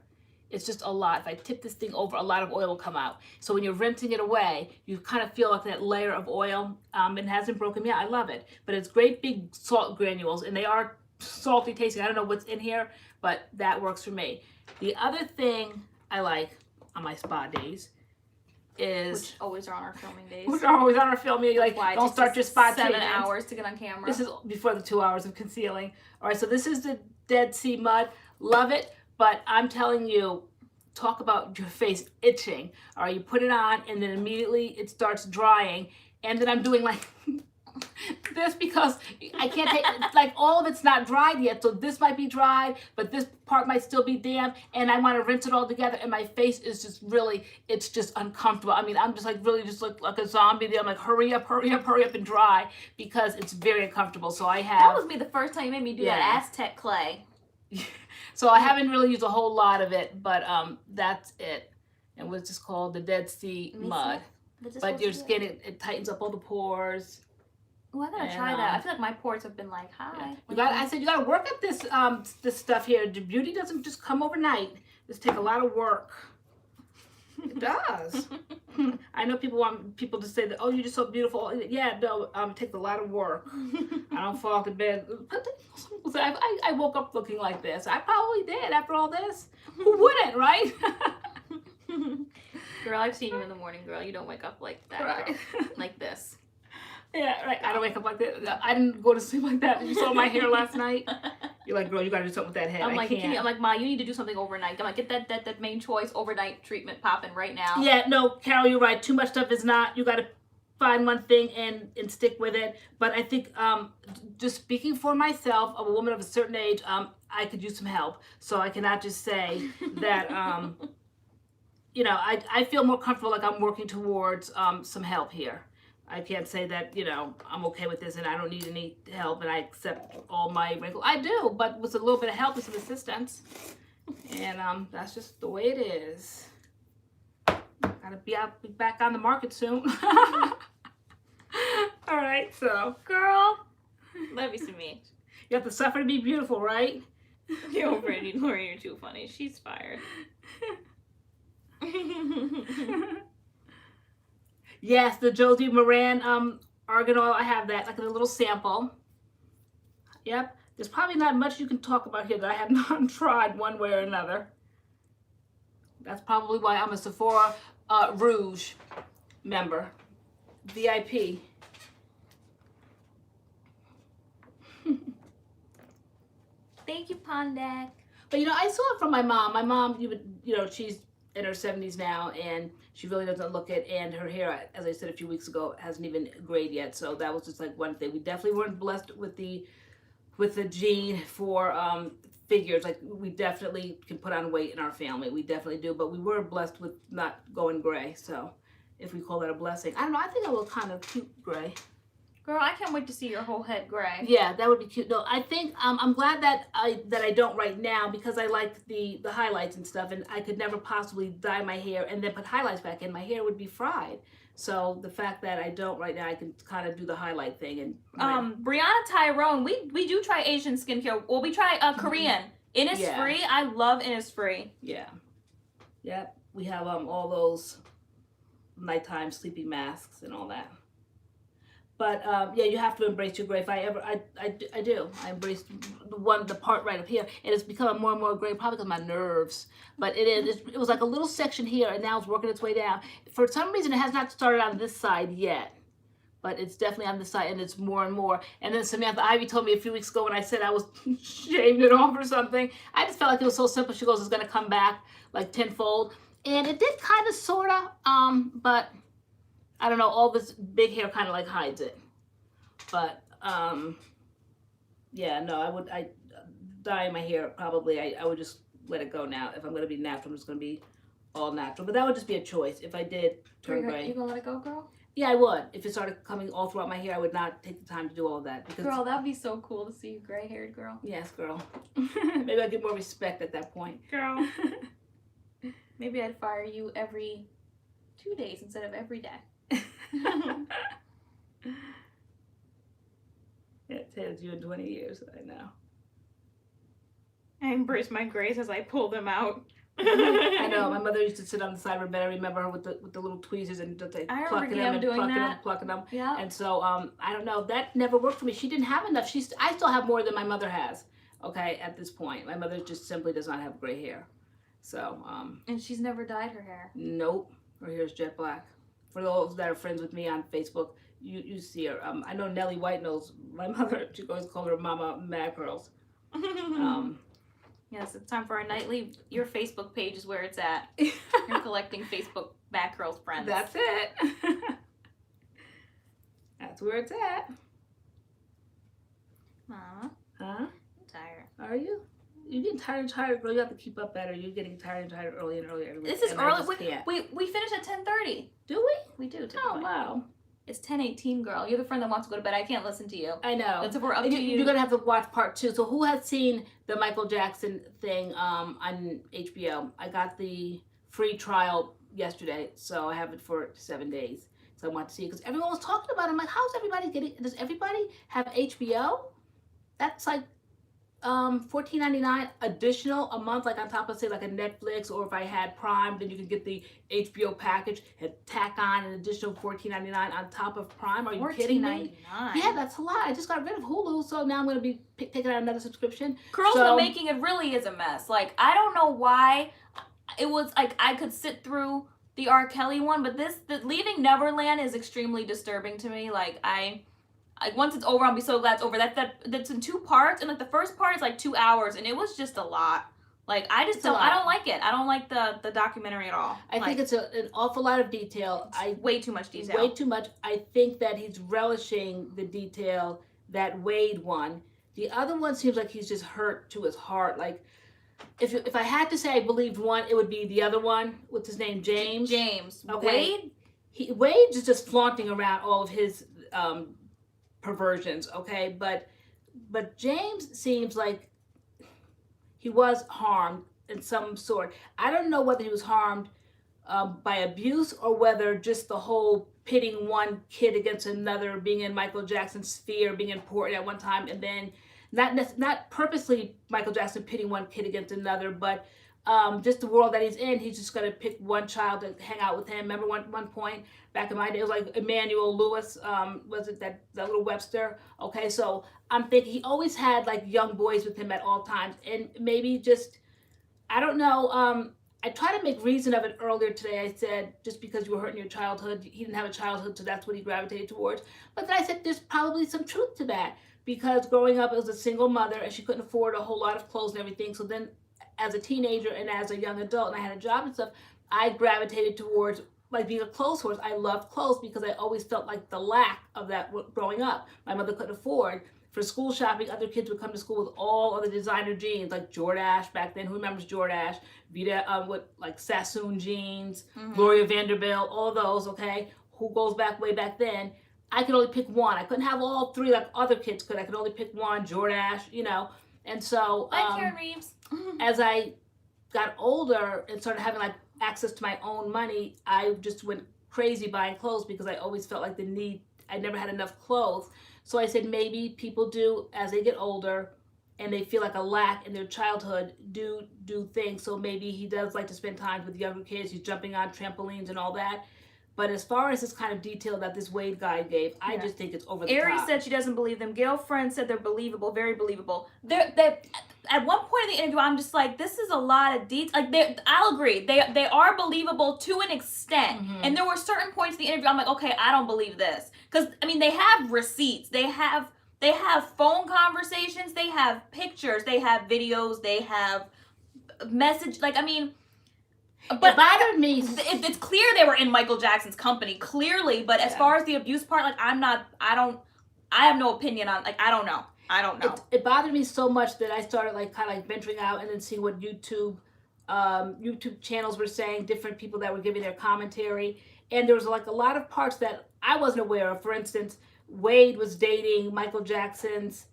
It's just a lot. If I tip this thing over, a lot of oil will come out. So when you're rinsing it away, you kind of feel like that layer of oil. It hasn't broken me out. I love it. But it's great big salt granules, and they are salty tasting. I don't know what's in here, but that works for me. The other thing I like on my spa days is... Which always are on our filming days. Which are always on our filming. Like, don't start your spa 7 treatment. hours to get on camera. This is before the 2 hours of concealing. All right, so this is the Dead Sea Mud. Love it. But I'm telling you, talk about your face itching. All right, you put it on, and then immediately it starts drying. And then I'm doing like this because I can't take, like all of it's not dried yet. So this might be dried, but this part might still be damp. And I want to rinse it all together. And my face is just really, it's just uncomfortable. I mean, I'm just like really just like a zombie there. I'm like, hurry up, hurry up, hurry up and dry because it's very uncomfortable. So I have. That was me the first time you made me do that Aztec clay. So I haven't really used a whole lot of it, but that's it. And what's just called the Dead Sea Mud. But your skin, it tightens up all the pores. Oh, I gotta try that. I feel like my pores have been like, hi. Yeah. I said you gotta work at this this stuff here. The beauty doesn't just come overnight. This takes a lot of work. It does. I know people want people to say that, oh, you're just so beautiful. Yeah, no, it takes a lot of work. I don't fall to bed. I woke up looking like this. I probably did after all this. Who wouldn't, right? Girl, I've seen you in the morning, girl. You don't wake up like that, right. Girl. Like this. Yeah, right. I don't wake up like that. I didn't go to sleep like that. You saw my hair last night. You're like, girl, you gotta do something with that head. I'm like, can't. I'm like, Ma, you need to do something overnight. I'm like, get that main choice overnight treatment popping right now. Yeah, no, Carol, you're right. Too much stuff is not. You gotta find one thing and stick with it. But I think just speaking for myself, a woman of a certain age, I could use some help. So I cannot just say that you know, I feel more comfortable like I'm working towards some help here. I can't say that, you know, I'm okay with this and I don't need any help and I accept all my wrinkles. I do, but with a little bit of help and some assistance. And that's just the way it is. Gotta be back on the market soon. All right, so. Girl, love you some me. You have to suffer to be beautiful, right? You're Brandy, Lori, you're too funny. She's fired. Yes, the Josie Moran argan oil. I have that, like a little sample. Yep. There's probably not much you can talk about here that I have not tried one way or another. That's probably why I'm a Sephora Rouge member. VIP. Thank you, Pondak. But you know, I saw it from my mom. My mom, you know, she's in her 70s now, and she really doesn't look it. And her hair, as I said a few weeks ago, hasn't even grayed yet. So that was just like one thing. We definitely weren't blessed with the gene for figures. Like we definitely can put on weight in our family. We definitely do. But we were blessed with not going gray. So if we call that a blessing, I don't know. I think I look kind of cute gray. Girl, I can't wait to see your whole head gray. Yeah, that would be cute. No, I think I'm glad that I don't right now because I like the highlights and stuff, and I could never possibly dye my hair and then put highlights back in. My hair would be fried. So the fact that I don't right now, I can kind of do the highlight thing. And Brianna Tyrone, we do try Asian skincare. Well, we try Korean. Innisfree. I love Innisfree. Yeah. Yep. We have all those nighttime sleeping masks and all that. But yeah, you have to embrace your gray. If I do. I embrace the part right up here, and it's becoming more and more gray, probably because of my nerves. But it was like a little section here, and now it's working its way down. For some reason, it has not started on this side yet. but it's definitely on the side, and it's more and more. And then Samantha Ivy told me a few weeks ago when I said I was shaving it off or something, I just felt like it was so simple. She goes, it's going to come back like tenfold. And it did kind of, sort of, but I don't know, all this big hair kind of like hides it. But, yeah, no, I dye my hair probably. I would just let it go now. If I'm going to be natural, I'm just going to be all natural. But that would just be a choice if I did turn gray. You gonna let it go, girl? Yeah, I would. If it started coming all throughout my hair, I would not take the time to do all of that. Because, Girl, that'd be so cool to see you gray-haired, girl. yes, girl. Maybe I'd get more respect at that point. Girl. Maybe I'd fire you every 2 days instead of every day. Yeah, Taylor's you in 20 years. I know. I embrace my grays as I pull them out. I know. My mother used to sit on the side of her bed. I remember her with the little tweezers and just like plucking them and plucking them. Yeah. And so I don't know. That never worked for me. She didn't have enough. I still have more than my mother has. Okay, at this point, my mother just simply does not have gray hair. So and she's never dyed her hair. Nope. Her hair is jet black. For those that are friends with me on Facebook, you see her. I know Nellie White knows my mother. She always called her Mama MADCURLS. Yes, it's time for our nightly. Your Facebook page is where it's at. You're collecting Facebook MADCURLS friends. That's it. That's where it's at. Mama, Huh? I'm tired. Are you? You're getting tired and tired, girl. You have to keep up better. You're getting tired and tired early and earlier. This is early. We finish at 10:30. Do we? We do. Typically. Oh, wow. It's 10:18, girl. You're the friend that wants to go to bed. I can't listen to you. I know. That's if we're up to you. You're going to have to watch part 2. So who has seen the Michael Jackson thing on HBO? I got the free trial yesterday, so I have it for 7 days. So I want to see it because everyone was talking about it. I'm like, how's everybody getting, does everybody have HBO? That's like $14.99 additional a month, like on top of, say, like a Netflix, or if I had Prime, then you can get the HBO package and tack on an additional $14.99 on top of Prime. Are you kidding me? Yeah, that's a lot. I just got rid of Hulu, so now I'm going to be taking out another subscription. Curls the Making, it really is a mess. Like, I don't know why. It was like I could sit through the R. Kelly one, but the Leaving Neverland is extremely disturbing to me. Like, once it's over, I'll be so glad it's over. That's in 2 parts, and like the first part is like 2 hours, and it was just a lot. Like, I don't like it. I don't like the documentary at all. I think it's an awful lot of detail. Way too much detail. Way too much. I think that he's relishing the detail that Wade won. The other one seems like he's just hurt to his heart. Like, if I had to say I believed one, it would be the other one. What's his name? James. Okay. Wade is just flaunting around all of his perversions, okay, but James seems like he was harmed in some sort. I don't know whether he was harmed by abuse or whether just the whole pitting one kid against another, being in Michael Jackson's sphere, being important at one time, and then not purposely Michael Jackson pitting one kid against another, but just the world that he's in. He's just gonna pick one child to hang out with him. Remember one point back in my day, it was like Emmanuel Lewis, was it that little Webster? Okay, so I'm thinking he always had like young boys with him at all times, and maybe just, I don't know. I tried to make reason of it earlier today. I said, just because you were hurt in your childhood, he didn't have a childhood, so that's what he gravitated towards. But then I said, there's probably some truth to that, because growing up, it was a single mother, and she couldn't afford a whole lot of clothes and everything. So then, as a teenager and as a young adult, and I had a job and stuff, I gravitated towards like being a clothes horse. I loved clothes because I always felt like the lack of that growing up. My mother couldn't afford. For school shopping, other kids would come to school with all of the designer jeans, like Jordache back then. Who remembers Jordache? Vita, with like Sassoon jeans, Gloria Vanderbilt, all those, okay? Who goes back way back then? I could only pick one. I couldn't have all 3 like other kids could. I could only pick one, Jordache, you know. And so, Karen Reeves. as I got older and started having like access to my own money, I just went crazy buying clothes because I always felt like the need. I never had enough clothes. So I said, maybe people do, as they get older and they feel like a lack in their childhood, do things. So maybe he does like to spend time with younger kids. He's jumping on trampolines and all that. But as far as this kind of detail that this Wade guy gave, I just think it's over the Aerie top. said she doesn't believe them. Girlfriend said they're believable, very believable. They at one point in the interview, I'm just like, this is a lot of detail. Like, I'll agree, they are believable to an extent. And there were certain points in the interview, I'm like, okay, I don't believe this, because I mean, they have receipts, they have phone conversations, they have pictures, they have videos, they have message. Like, I mean. But it bothered me. It's clear they were in Michael Jackson's company, clearly. But as far as the abuse part, like, I have no opinion on, like, I don't know. It bothered me so much that I started like kind of like venturing out and then seeing what YouTube channels were saying, different people that were giving their commentary. And there was like a lot of parts that I wasn't aware of. For instance, Wade was dating Michael Jackson's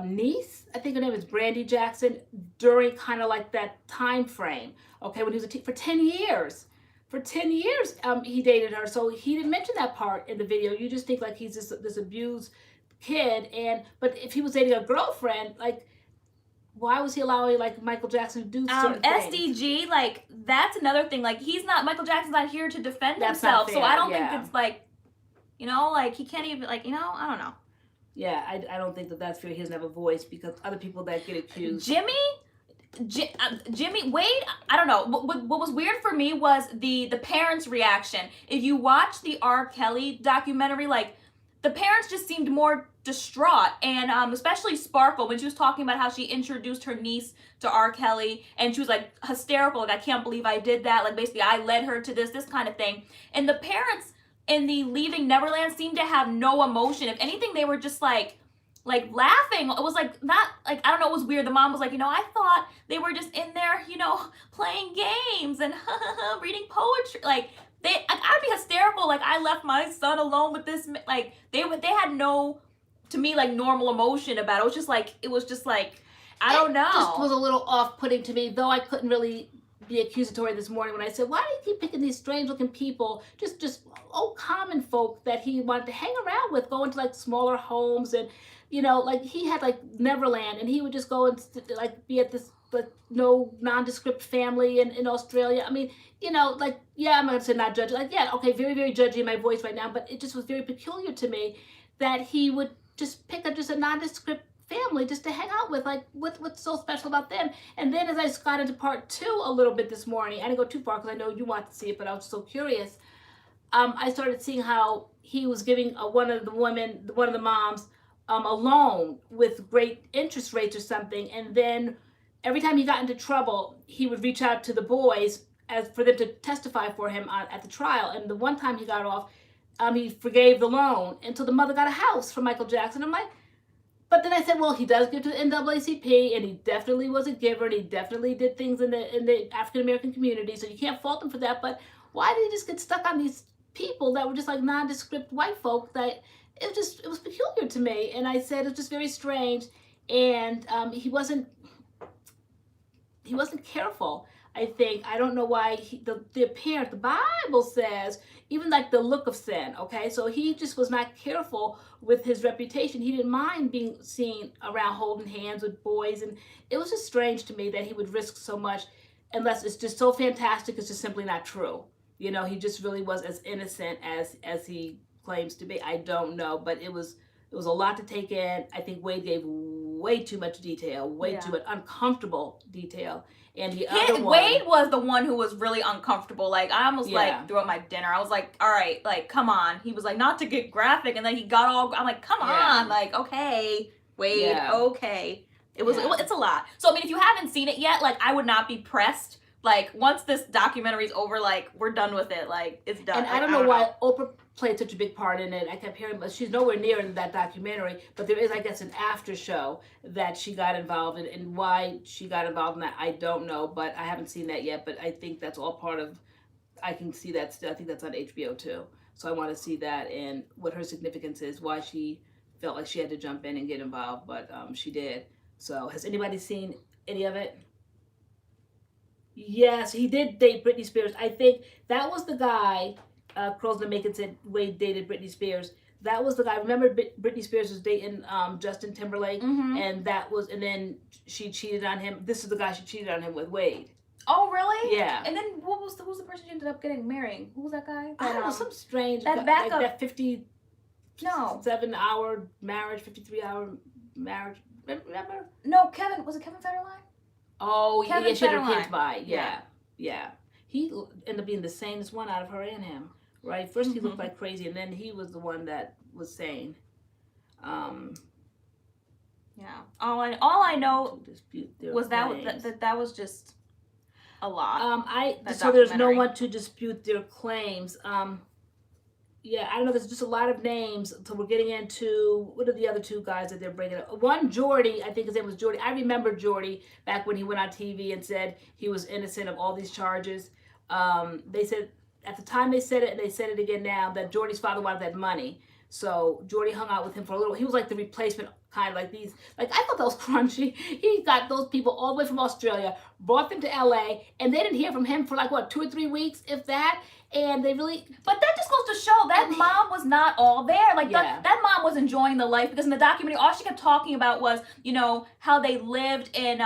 niece, I think her name is Brandy Jackson, during kind of like that time frame. Okay, when he was for 10 years. For 10 years, he dated her. So he didn't mention that part in the video. You just think like he's this abused kid. But if he was dating a girlfriend, like, why was he allowing like Michael Jackson to do certain things? SDG, like, that's another thing. Like, Michael Jackson's not here to defend That's himself. not So fair, I don't think it's like, you know, like, he can't even, like, you know, I don't know. Yeah, I don't think that's fair. He doesn't have a voice because other people that get accused. Jimmy Wade, I don't know. What was weird for me was the parents' reaction. If you watch the R. Kelly documentary, like, the parents just seemed more distraught, and especially Sparkle, when she was talking about how she introduced her niece to R. Kelly, and she was like hysterical, like, I can't believe I did that. Like, basically, I led her to this kind of thing. And the parents in the Leaving Neverland seemed to have no emotion. If anything, they were just like laughing. It was like, not like, I don't know, it was weird. The mom was like, you know, I thought they were just in there, you know, playing games and reading poetry. Like, I'd be hysterical. Like, I left my son alone with this. Like, they had no, to me, like, normal emotion about it. It was just like, I don't know. It just was a little off-putting to me, though I couldn't really be accusatory this morning when I said, why do you keep picking these strange-looking people, just old common folk that he wanted to hang around with, go into like smaller homes, and, you know, like, he had like Neverland, and he would just go and like be at this like no nondescript family in Australia. I mean, you know, like, yeah, I'm gonna say not judgy, like, yeah, okay, very, very judgy in my voice right now, but it just was very peculiar to me that he would just pick up just a nondescript family just to hang out with. Like, what's so special about them? And then as I got into part 2 a little bit this morning, I didn't go too far because I know you want to see it, but I was so curious. I started seeing how he was giving one of the moms a loan with great interest rates or something, and then every time he got into trouble, he would reach out to the boys for them to testify for him at the trial. And the one time he got off, he forgave the loan until the mother got a house from Michael Jackson. I'm like, but then I said, well, he does give to the NAACP, and he definitely was a giver, and he definitely did things in the African American community, so you can't fault him for that. But why did he just get stuck on these people that were just like nondescript white folk? That it was peculiar to me, and I said it was just very strange, and he wasn't careful. I think, I don't know why the parent, the Bible says, even like the look of sin, okay? So he just was not careful with his reputation. He didn't mind being seen around holding hands with boys, and it was just strange to me that he would risk so much unless it's just so fantastic, it's just simply not true. You know, he just really was as innocent as he claims to be. I don't know, but it was a lot to take in. I think Wade gave way too much detail, too much uncomfortable detail. And the other one, Wade was the one who was really uncomfortable. Like, I almost like threw up my dinner. I was like, all right, like, come on. He was like, not to get graphic, and then he got all, I'm like, come on, like, okay, Wade, okay. It's a lot. So, I mean, if you haven't seen it yet, like, I would not be pressed. Like, once this documentary's over, like, we're done with it. Like, it's done. And I don't know why Oprah played such a big part in it. I kept hearing, but she's nowhere near in that documentary. But there is, I guess, an after show that she got involved in, and why she got involved in that, I don't know. But I haven't seen that yet. But I think that's all part of, I can see that still. I think that's on HBO too. So I want to see that and what her significance is, why she felt like she had to jump in and get involved. But she did. So has anybody seen any of it? Yes, he did date Britney Spears. I think that was the guy, Curls That Make It said Wade dated Britney Spears. That was the guy. Remember Britney Spears was dating Justin Timberlake, and then she cheated on him. This is the guy she cheated on him with, Wade. Oh, really? Yeah. And then who's the person you ended up getting marrying? Who was that guy? I don't know, some strange, that like backup- that 57-hour marriage, 53-hour marriage. Remember? No, Kevin. Was it Kevin Federline? Oh, Kevin yeah, she had her Federline. kids by. Yeah. Yeah. He ended up being the sanest one out of her and him, right? First he looked like crazy, and then he was the one that was sane. Yeah. All I know was claims. that was just a lot. So there's no documentary. one to dispute their claims. Yeah, I don't know. There's just a lot of names. So we're getting into, what are the other two guys that they're bringing up? One, Jordy. I think his name was Jordy. I remember Jordy back when he went on TV and said he was innocent of all these charges. They said, at the time they said it, and they said it again now, that Jordy's father wanted that money. So Jordy hung out with him for a little. He was like the replacement, kind of like these. Like, I thought that was crunchy. He got those people all the way from Australia, brought them to LA, and they didn't hear from him for like, what, 2 or 3 weeks, if that? And they really... But that just goes to show that mom was not all there. Like, Yeah. that mom was enjoying the life, because in the documentary, all she kept talking about was, you know, how they lived in,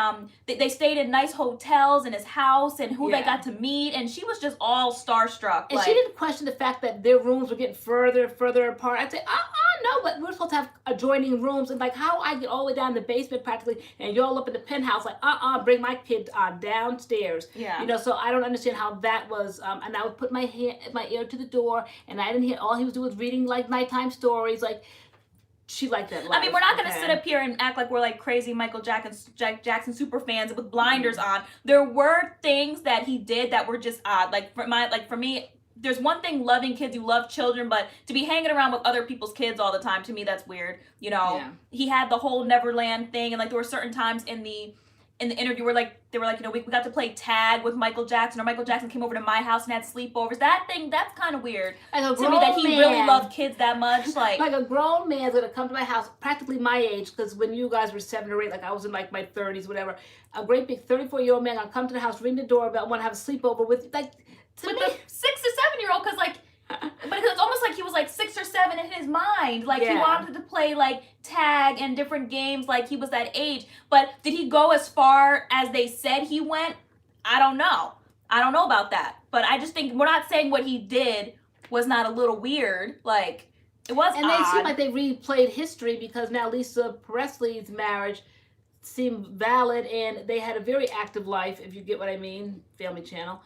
they stayed in nice hotels in his house, and who they got to meet, and she was just all starstruck. And she didn't question the fact that their rooms were getting further and further apart. I'd say, no, but we're supposed to have adjoining rooms, and like, how I get all the way down in the basement practically, and you're all up in the penthouse, like, bring my kid downstairs. Yeah. You know, so I don't understand how that was, and I would put my ear to the door, and I didn't hear, all he was doing was reading like nighttime stories. Like, she liked that life. I mean, we're not going to sit up here and act like we're like crazy Michael Jackson super fans with blinders on. There were things that he did that were just odd. Like for me, there's one thing loving kids, you love children, but to be hanging around with other people's kids all the time, to me, that's weird. You know, He had the whole Neverland thing, and like there were certain times in the interview where like they were like, you know, we got to play tag with Michael Jackson, or Michael Jackson came over to my house and had sleepovers. That's kind of weird like to me that he really loved kids that much. Like a grown man's gonna come to my house, practically my age, because when you guys were 7 or 8, like I was in like my 30s, whatever. A great big 34-year-old man gonna come to the house, ring the doorbell, want to have a sleepover with, like, to with me. the 6 or 7-year-old, because like. But it's almost like he was like 6 or 7 in his mind. Like he wanted to play like tag and different games, like he was that age. But did he go as far as they said he went? I don't know. I don't know about that. But I just think we're not saying what he did was not a little weird. Like it was and odd. they seem like they replayed history, because now Lisa Presley's marriage seemed valid, and they had a very active life, if you get what I mean, Family Channel.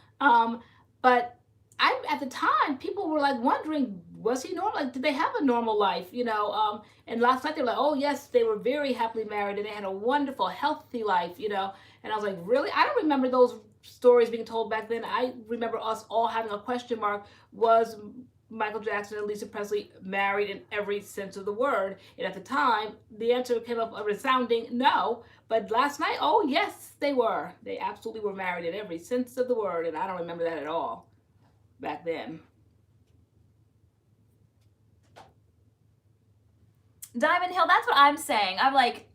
But at the time, people were like wondering, was he normal? Like, did they have a normal life? You know, and last night they were like, oh yes, they were very happily married, and they had a wonderful, healthy life, you know. And I was like, really? I don't remember those stories being told back then. I remember us all having a question mark. Was Michael Jackson and Lisa Presley married in every sense of the word? And at the time, the answer came up a resounding no. But last night, oh yes, they were. They absolutely were married in every sense of the word, and I don't remember that at all back then. Diamond Hill, that's what I'm saying. I'm like,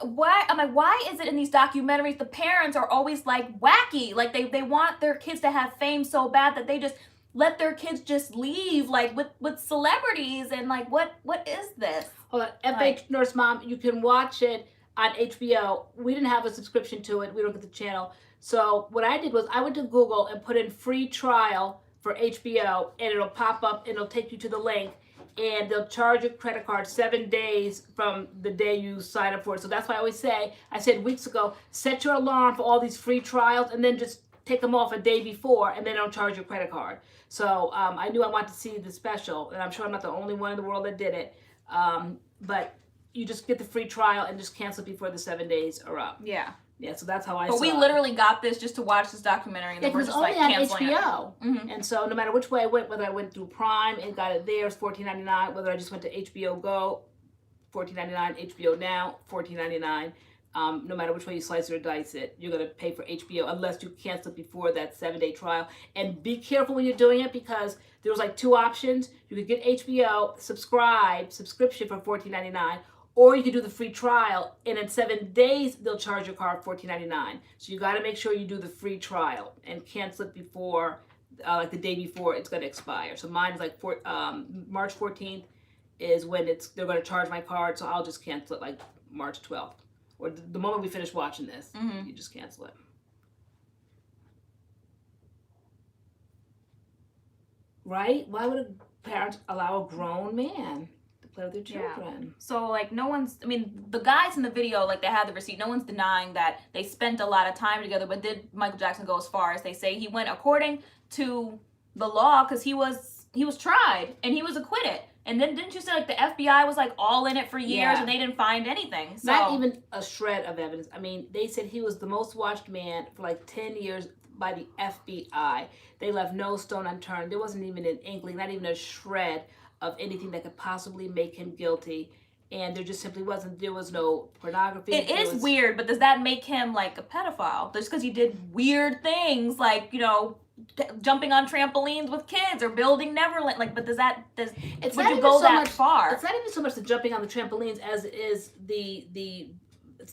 why is it in these documentaries the parents are always like wacky? Like they want their kids to have fame so bad that they just let their kids just leave, like with celebrities, and like what is this? Hold on, FH Nurse Mom, you can watch it on HBO. We didn't have a subscription to it. We don't get the channel. So what I did was I went to Google and put in free trial for HBO, and it'll pop up and it'll take you to the link, and they'll charge your credit card 7 days from the day you sign up for it. So that's why I always say, I said weeks ago, set your alarm for all these free trials and then just take them off a day before, and then don't charge your credit card. So I knew I wanted to see the special, and I'm sure I'm not the only one in the world that did it. But you just get the free trial and just cancel it before the 7 days are up. Yeah. Yeah, so that's how I saw it. But we literally got this just to watch this documentary, and then we're it was just only like on canceling HBO. it. And so no matter which way I went, whether I went through Prime and got it there, it's $14.99. Whether I just went to HBO Go, $14.99. HBO Now, $14.99. No matter which way you slice it or dice it, you're going to pay for HBO unless you cancel it before that 7-day trial. And be careful when you're doing it, because there was like 2 options. You could get HBO subscription for $14.99, or you could do the free trial, and in 7 days they'll charge your card $14.99. So you got to make sure you do the free trial and cancel it before, like the day before it's going to expire. So mine is like March 14th is when they're going to charge my card. So I'll just cancel it like March 12th. Or the moment we finish watching this, you just cancel it. Right? Why would a parent allow a grown man to play with their Yeah. children? So like I mean, the guys in the video, like they had the receipt, no one's denying that they spent a lot of time together, but did Michael Jackson go as far as they say he went according to the law, because he was tried and he was acquitted. And then didn't you say like the FBI was like all in it for years Yeah. and they didn't find anything? So Not even a shred of evidence. I mean, they said he was the most watched man for like 10 years by the FBI. They left no stone unturned. There wasn't even an inkling, not even a shred of anything that could possibly make him guilty. And there just simply wasn't. There was no pornography. It is weird, but does that make him like a pedophile? Just because he did weird things, like, you know, jumping on trampolines with kids or building Neverland, like, but It's would not you even go so that much, far? It's not even so much the jumping on the trampolines as it is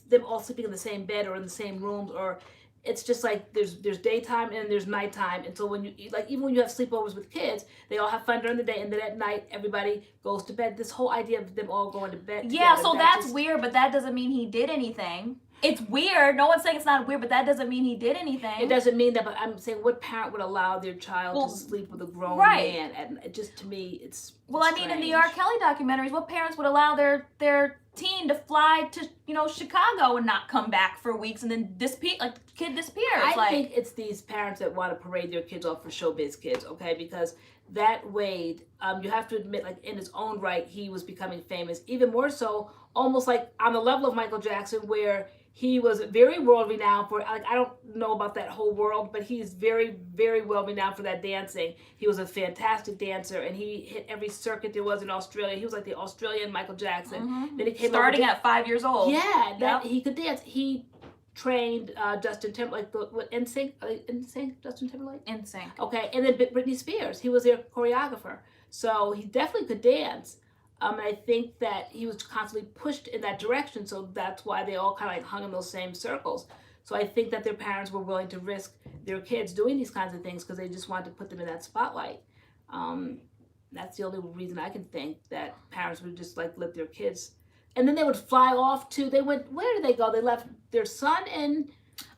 them all sleeping in the same bed or in the same rooms, or it's just like there's daytime and there's nighttime. And so when you like, even when you have sleepovers with kids, they all have fun during the day, and then at night everybody goes to bed. This whole idea of them all going to bed Yeah, together, so that's weird, but that doesn't mean he did anything. It's weird. No one's saying it's not weird, but that doesn't mean he did anything. It doesn't mean that, but I'm saying what parent would allow their child to sleep with a grown man? And it just, to me, it's well, I mean, in the R. Kelly documentaries, what parents would allow their teen to fly to, you know, Chicago and not come back for weeks and then disappear, like the kid disappears? I think it's these parents that want to parade their kids off for showbiz kids, okay? Because that Wade, you have to admit, like in his own right, he was becoming famous, even more so, almost like on the level of Michael Jackson, where he was very world renowned for, like, I don't know about that whole world, but he's very, very well renowned for that dancing. He was a fantastic dancer, and he hit every circuit there was in Australia. He was like the Australian Michael Jackson. Mm-hmm. Then he came starting at 5 years old. Yeah, that he could dance. He trained Justin Timberlake, NSYNC, Justin Timberlake? NSYNC. Okay, and then Britney Spears. He was their choreographer. So he definitely could dance. And I think that he was constantly pushed in that direction, so that's why they all kind of like hung in those same circles. So I think that their parents were willing to risk their kids doing these kinds of things because they just wanted to put them in that spotlight. That's the only reason I can think that parents would just like let their kids, and then they would fly off to. Where did they go? They left their son in.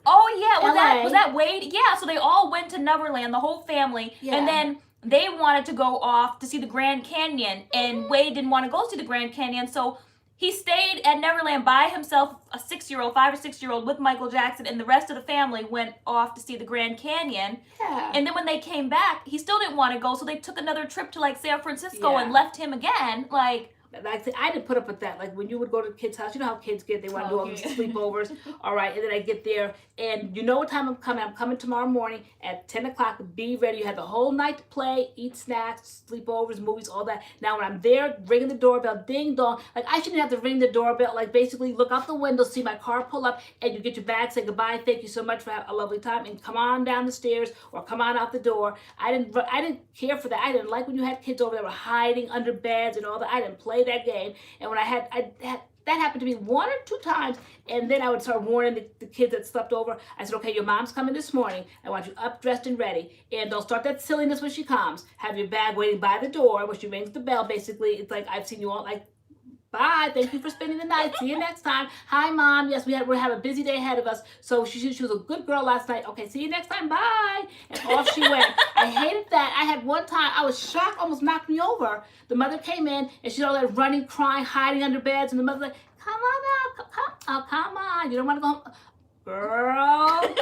Oh yeah, LA. was that Wade? Yeah, so they all went to Neverland, the whole family, Yeah. and then they wanted to go off to see the Grand Canyon, and Wade didn't want to go see the Grand Canyon, so he stayed at Neverland by himself, a 5 or 6 year old with Michael Jackson, and the rest of the family went off to see the Grand Canyon. Yeah. And then when they came back, he still didn't want to go, so they took another trip to like San Francisco Yeah. and left him again. Like, I didn't put up with that. Like when you would go to the kids' house, you know how kids get, they want to do all these sleepovers. All right, and then I get there, and you know what time I'm coming. I'm coming tomorrow morning at 10 o'clock. Be ready. You had the whole night to play, eat snacks, sleepovers, movies, all that. Now when I'm there, ringing the doorbell, ding dong. Like I shouldn't have to ring the doorbell. Like basically look out the window, see my car pull up, and you get your bag, say goodbye, thank you so much for having a lovely time, and come on down the stairs or come on out the door. I didn't care for that. I didn't like when you had kids over that were hiding under beds and all that. I didn't play that game. And when I had that happened to me 1 or 2 times, and then I would start warning the kids that slept over. I said, okay, your mom's coming this morning. I want you up, dressed, and ready. And don't start that silliness when she comes. Have your bag waiting by the door. When she rings the bell, basically, it's like, I've seen you all, like, bye, thank you for spending the night. See you next time. Hi, Mom. Yes, we have a busy day ahead of us. So she was a good girl last night. Okay, see you next time. Bye. And off she went. I hated that. I had one time, I was shocked, almost knocked me over. The mother came in, and she's all there running, crying, hiding under beds. And the mother's like, come on out. Come on. You don't want to go home. Girl.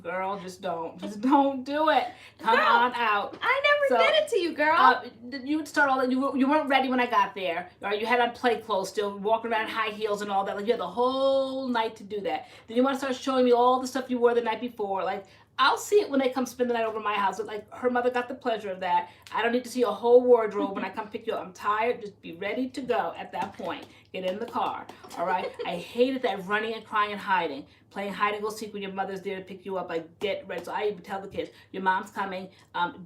Girl, just don't do it. Come on out. I never did it to you, girl. You would start all that. You weren't ready when I got there. Or you had on play clothes still, walking around in high heels and all that. Like you had the whole night to do that. Then you want to start showing me all the stuff you wore the night before. Like I'll see it when they come spend the night over my house. But like her mother got the pleasure of that. I don't need to see a whole wardrobe when I come pick you up. I'm tired. Just be ready to go at that point. Get in the car. All right. I hated that running and crying and hiding. Playing hide and go seek when your mother's there to pick you up. Like get ready. So I even tell the kids, your mom's coming.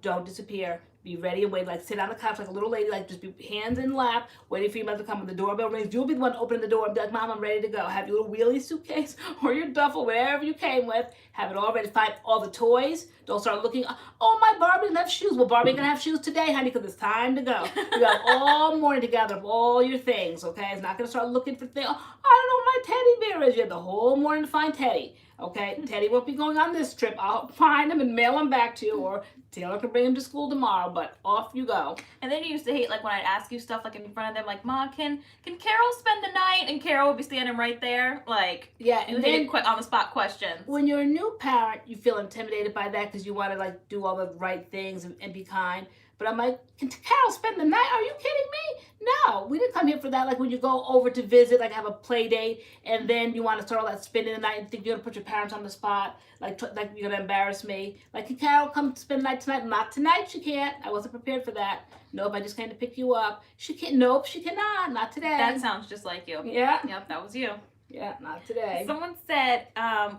Don't disappear. Be ready and wait. Like sit on the couch like a little lady. Like just be hands in lap, waiting for your mother to come. When the doorbell rings, you'll be the one opening the door and be like, Mom, I'm ready to go. Have your little wheelie suitcase or your duffel, whatever you came with. Have it all ready. Find all the toys. Don't start looking. Oh, my Barbie doesn't have shoes. Well, Barbie gonna have shoes today, honey, because it's time to go. You have all morning to gather up all your things. Okay, it's not gonna start looking for things. Oh, I don't know where my teddy bear is. You have the whole morning to find Teddy. Okay, Teddy won't be going on this trip. I'll find him and mail him back to you, or Taylor can bring him to school tomorrow, but off you go. And then you used to hate, like, when I'd ask you stuff, like, in front of them, like, Ma, can Carol spend the night? And Carol would be standing right there, like, yeah, you hated on-the-spot questions. When you're a new parent, you feel intimidated by that because you want to, like, do all the right things and be kind. But I'm like, can Carol spend the night? Are you kidding me? No, we didn't come here for that. Like when you go over to visit, like have a play date, and then you want to start all that spending the night and think you're going to put your parents on the spot, like you're going to embarrass me. Like, can Carol come spend the night tonight? Not tonight, she can't. I wasn't prepared for that. Nope, I just came to pick you up. She can't. Nope, she cannot. Not today. That sounds just like you. Yeah. Yep, that was you. Yeah, not today. Someone said,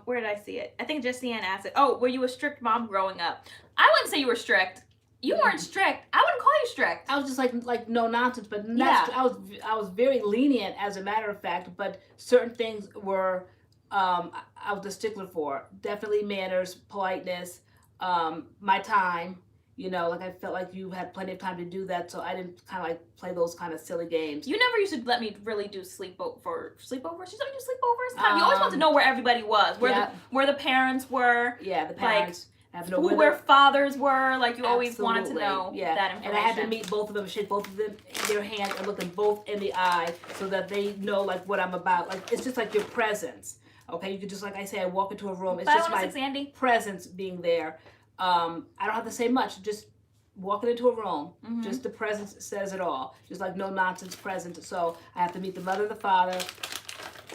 where did I see it? I think Jessie Ann asked it. Oh, were you a strict mom growing up? I wouldn't say you were strict. You weren't strict. I wouldn't call you strict. I was just like no nonsense, but not I was very lenient as a matter of fact, but certain things were I was a stickler for. Definitely manners, politeness, my time. You know, like I felt like you had plenty of time to do that, so I didn't kind of like play those kind of silly games. You never used to let me really do sleepovers. She's let me do sleepovers. You always want to know where everybody was, where the parents were. Yeah, the parents. Like, where fathers were, like you always wanted to know that information. And I had to meet both of them, shake both of them in their hands, and look them both in the eye so that they know like what I'm about. Like it's just like your presence. Okay, you could just like I say, I walk into a room. It's just my presence being there. I don't have to say much. Just walking into a room, just the presence says it all. Just like no nonsense presence. So I have to meet the mother, the father.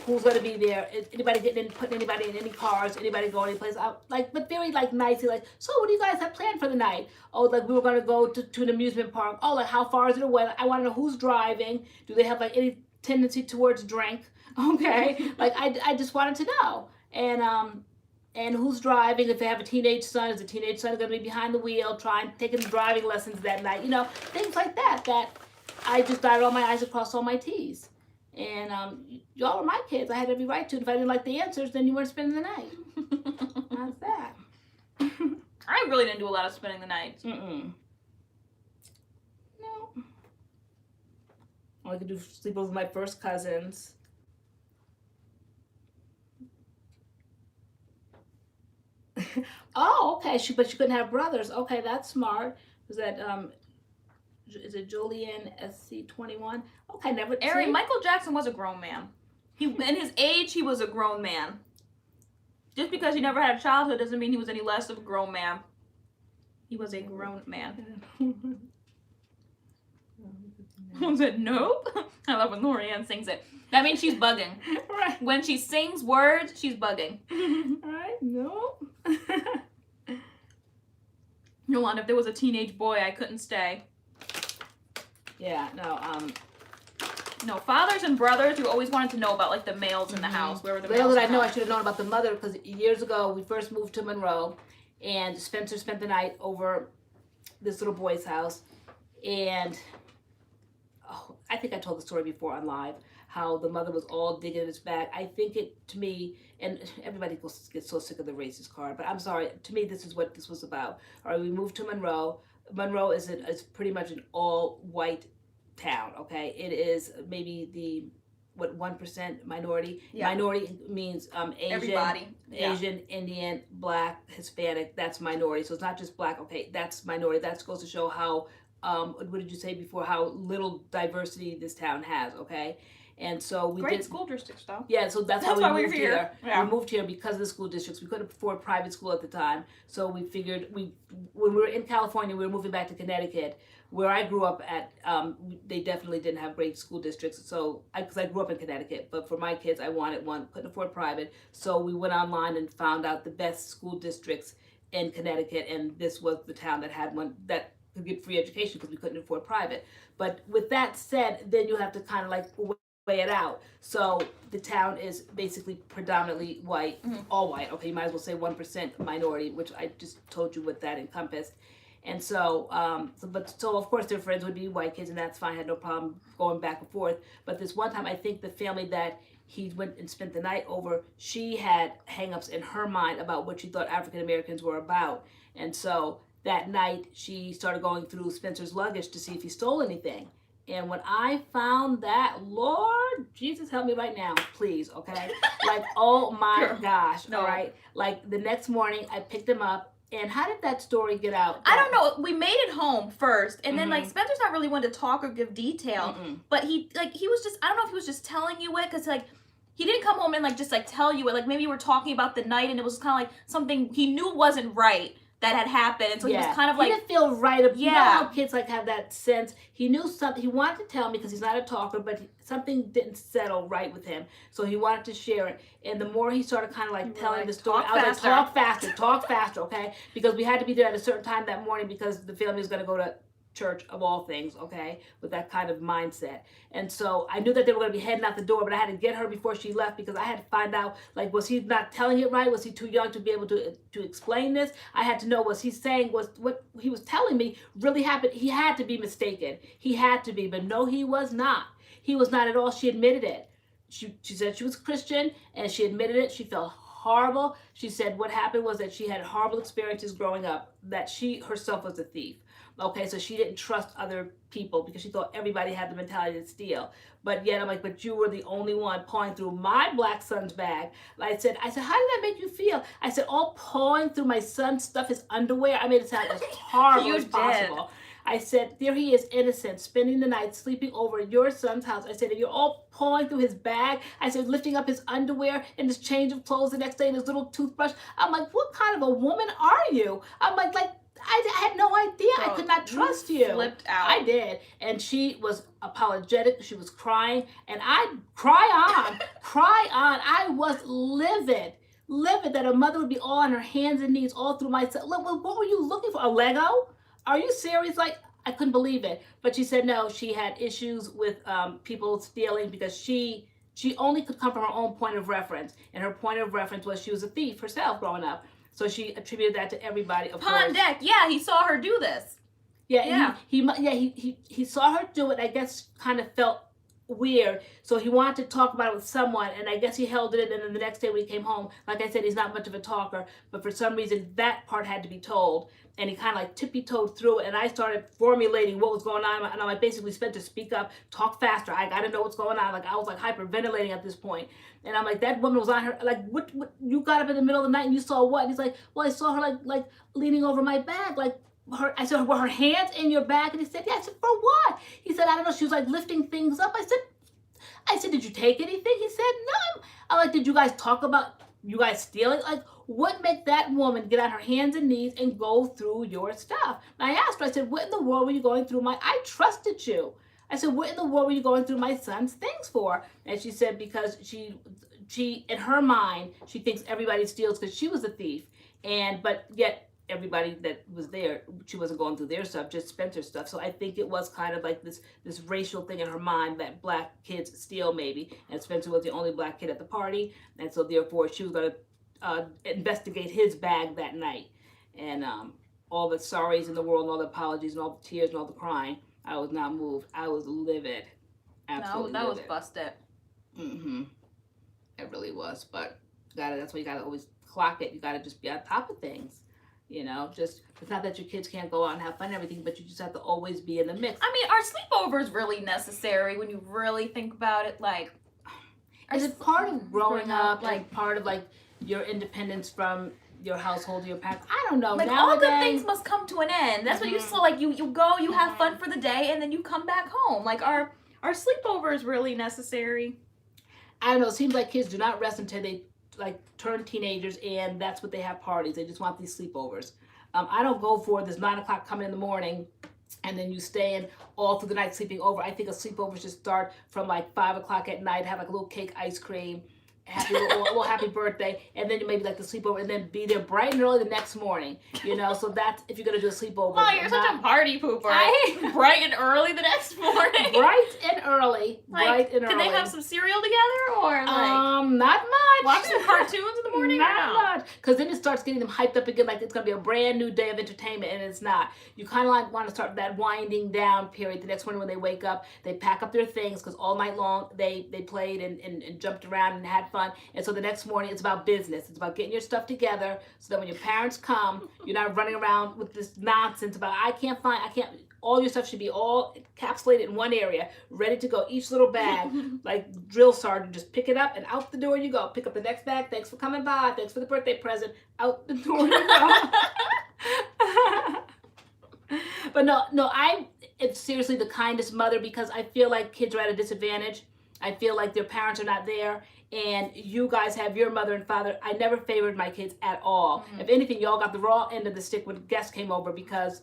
Who's going to be there? Anybody putting anybody in any cars? Anybody going any place? Like, but very like nicely. Like, so what do you guys have planned for the night? Oh, like we were going to go to an amusement park. Oh, like how far is it away? Like, I want to know who's driving. Do they have like any tendency towards drink? Okay, like I just wanted to know. And who's driving? If they have a teenage son, is the teenage son going to be behind the wheel, taking driving lessons that night? You know, things like that. That I just dotted all my I's across all my T's. And y'all are my kids. I had every right to. If I didn't like the answers, then you weren't spending the night. How's that? I really didn't do a lot of spending the night. No. I could do sleepovers with my first cousins. Oh, okay. But she couldn't have brothers. Okay, that's smart. Was that is it Julian SC21? Okay, never. Ari, Michael Jackson was a grown man. In his age, he was a grown man. Just because he never had a childhood doesn't mean he was any less of a grown man. He was a grown man. Was it nope? I love when LoriAnne sings it. That means she's bugging. Right. When she sings words, she's bugging. Right? Nope. Yolanda, if there was a teenage boy, I couldn't stay. Yeah, no, No, fathers and brothers, you always wanted to know about, like, the males in the house. Where were the males? Little did I know, I should have known about the mother, because years ago, we first moved to Monroe, and Spencer spent the night over this little boy's house, and I think I told the story before on live, how the mother was all digging in his back. I think it, to me, and everybody gets so sick of the racist card, but I'm sorry, to me, this is what this was about. All right, we moved to Monroe. Monroe is pretty much an all-white town, okay? It is maybe the, 1% minority? Yeah. Minority means Asian, everybody. Yeah. Asian, Indian, Black, Hispanic, that's minority. So it's not just Black, okay, that's minority. That goes to show how, what did you say before, how little diversity this town has, okay? And so we Great school districts, though. Yeah, so that's how we moved here. Yeah. We moved here because of the school districts. We couldn't afford private school at the time. So we figured when we were in California, we were moving back to Connecticut, where I grew up at, they definitely didn't have great school districts. So, because I grew up in Connecticut, but for my kids, I wanted one, couldn't afford private. So we went online and found out the best school districts in Connecticut, and this was the town that had one that could get free education because we couldn't afford private. But with that said, then you have to kind of like weigh it out. So the town is basically predominantly white, all white. Okay, you might as well say 1% minority, which I just told you what that encompassed. And so, so of course their friends would be white kids, and that's fine. I had no problem going back and forth. But this one time, I think the family that he went and spent the night over, she had hang-ups in her mind about what she thought African Americans were about. And so that night, she started going through Spencer's luggage to see if he stole anything. And when I found that, Lord Jesus, help me right now, please, okay? Like, oh my Girl, gosh, no. all right? Like, the next morning, I picked him up. And how did that story get out? I don't know. We made it home first, and then like Mhm. Spencer's not really one to talk or give detail, but he was just, I don't know if he was just telling you it, because like he didn't come home and like just like tell you it. Like maybe you were talking about the night, and it was kind of like something he knew wasn't right that had happened, and so he was kind of like, he didn't feel right. You know Yeah. how kids like have that sense. He knew something. He wanted to tell me because he's not a talker, but something didn't settle right with him, so he wanted to share it. And the more he started kind of like telling the story, "Talk I was faster." like, talk faster, okay? Because we had to be there at a certain time that morning because the family was going to go to church of all things, okay, with that kind of mindset. And so I knew that they were going to be heading out the door, but I had to get her before she left because I had to find out, like, was he not telling it right? Was he too young to be able to explain this? I had to know, was he saying, was what he was telling me really happened? He had to be mistaken. He had to be, but no, he was not. He was not at all. She admitted it. She said she was Christian, and she admitted it. She felt horrible. She said what happened was that she had horrible experiences growing up, that she herself was a thief. Okay, so she didn't trust other people because she thought everybody had the mentality to steal. But yet I'm like, but you were the only one pawing through my black son's bag. I said, how did that make you feel? I said, all pawing through my son's stuff, his underwear. I made it sound as horrible as possible. I said, there he is, innocent, spending the night, sleeping over at your son's house. I said, and you're all pawing through his bag. I said, lifting up his underwear and his change of clothes the next day and his little toothbrush. I'm like, what kind of a woman are you? I'm like, I had no idea. Bro, I could not trust you. Flipped out. I did. And she was apologetic. She was crying. And I cry on. I was livid that her mother would be all on her hands and knees all through my... Look, what were you looking for? A Lego? Are you serious? Like, I couldn't believe it. But she said no, she had issues with people stealing because she only could come from her own point of reference. And her point of reference was she was a thief herself growing up. So she attributed that to everybody. Of Pond course. Deck, yeah, he saw her do this. Yeah. He saw her do it. I guess kind of felt weird. So he wanted to talk about it with someone, and I guess he held it. And then the next day when he came home, like I said, he's not much of a talker, but for some reason that part had to be told. And he kind of like tippy-toed through it, and I started formulating what was going on. And I'm like, basically, Spencer, speak up, talk faster. I got to know what's going on. Like, I was like hyperventilating at this point. And I'm like, that woman was on her, like, what you got up in the middle of the night and you saw what? And he's like, well, I saw her like leaning over my bag, like, I said, were her hands in your bag? And he said, yeah. I said, for what? He said, I don't know. She was like lifting things up. I said, did you take anything? He said, no. I'm like, did you guys talk about you guys stealing? Like, what made that woman get on her hands and knees and go through your stuff? And I asked her, I said, what in the world were you going through I trusted you. I said, what in the world were you going through my son's things for? And she said, because she in her mind, she thinks everybody steals because she was a thief. But yet everybody that was there, she wasn't going through their stuff, just Spencer's stuff. So I think it was kind of like this racial thing in her mind that black kids steal maybe. And Spencer was the only black kid at the party. And so therefore she was going to investigate his bag that night. And all the sorries in the world and all the apologies and all the tears and all the crying, I was not moved. I was livid. Absolutely that livid. was busted. Mm-hmm. It really was. But that's why you gotta always clock it. You gotta just be on top of things. You know, just, it's not that your kids can't go out and have fun and everything, but you just have to always be in the mix. I mean, are sleepovers really necessary when you really think about it? Like, is it part of growing up, like part of like your independence from your household, your parents? I don't know. Like, nowadays, all good things must come to an end. That's what you saw. Like, you go, you have fun for the day, and then you come back home. Like, are sleepovers really necessary? I don't know. It seems like kids do not rest until they like turn teenagers, and that's what they have parties. They just want these sleepovers. I don't go for this 9 o'clock coming in the morning and then you stay in all through the night sleeping over. I think a sleepover should start from like 5 o'clock at night, have like a little cake, ice cream, little happy birthday, and then you maybe like the sleepover and then be there bright and early the next morning, you know. So that's if you're gonna do a sleepover. Oh, you're such a party pooper. Bright and early the next morning. Bright and early. Can they have some cereal together or like not much. Watch some cartoons in the morning? Not much. Because then it starts getting them hyped up again, like it's gonna be a brand new day of entertainment, and it's not. You kind of like want to start that winding down period. The next morning when they wake up, they pack up their things because all night long they played and jumped around and had fun. fun. And so the next morning it's about business. It's about getting your stuff together so that when your parents come, you're not running around with this nonsense about all your stuff should be all encapsulated in one area, ready to go. Each little bag, like drill sergeant, just pick it up and out the door you go. Pick up the next bag. Thanks for coming by. Thanks for the birthday present. Out the door you go. But no, it's seriously the kindest mother, because I feel like kids are at a disadvantage. I feel like their parents are not there, and you guys have your mother and father. I never favored my kids at all. If anything, y'all got the raw end of the stick when guests came over, because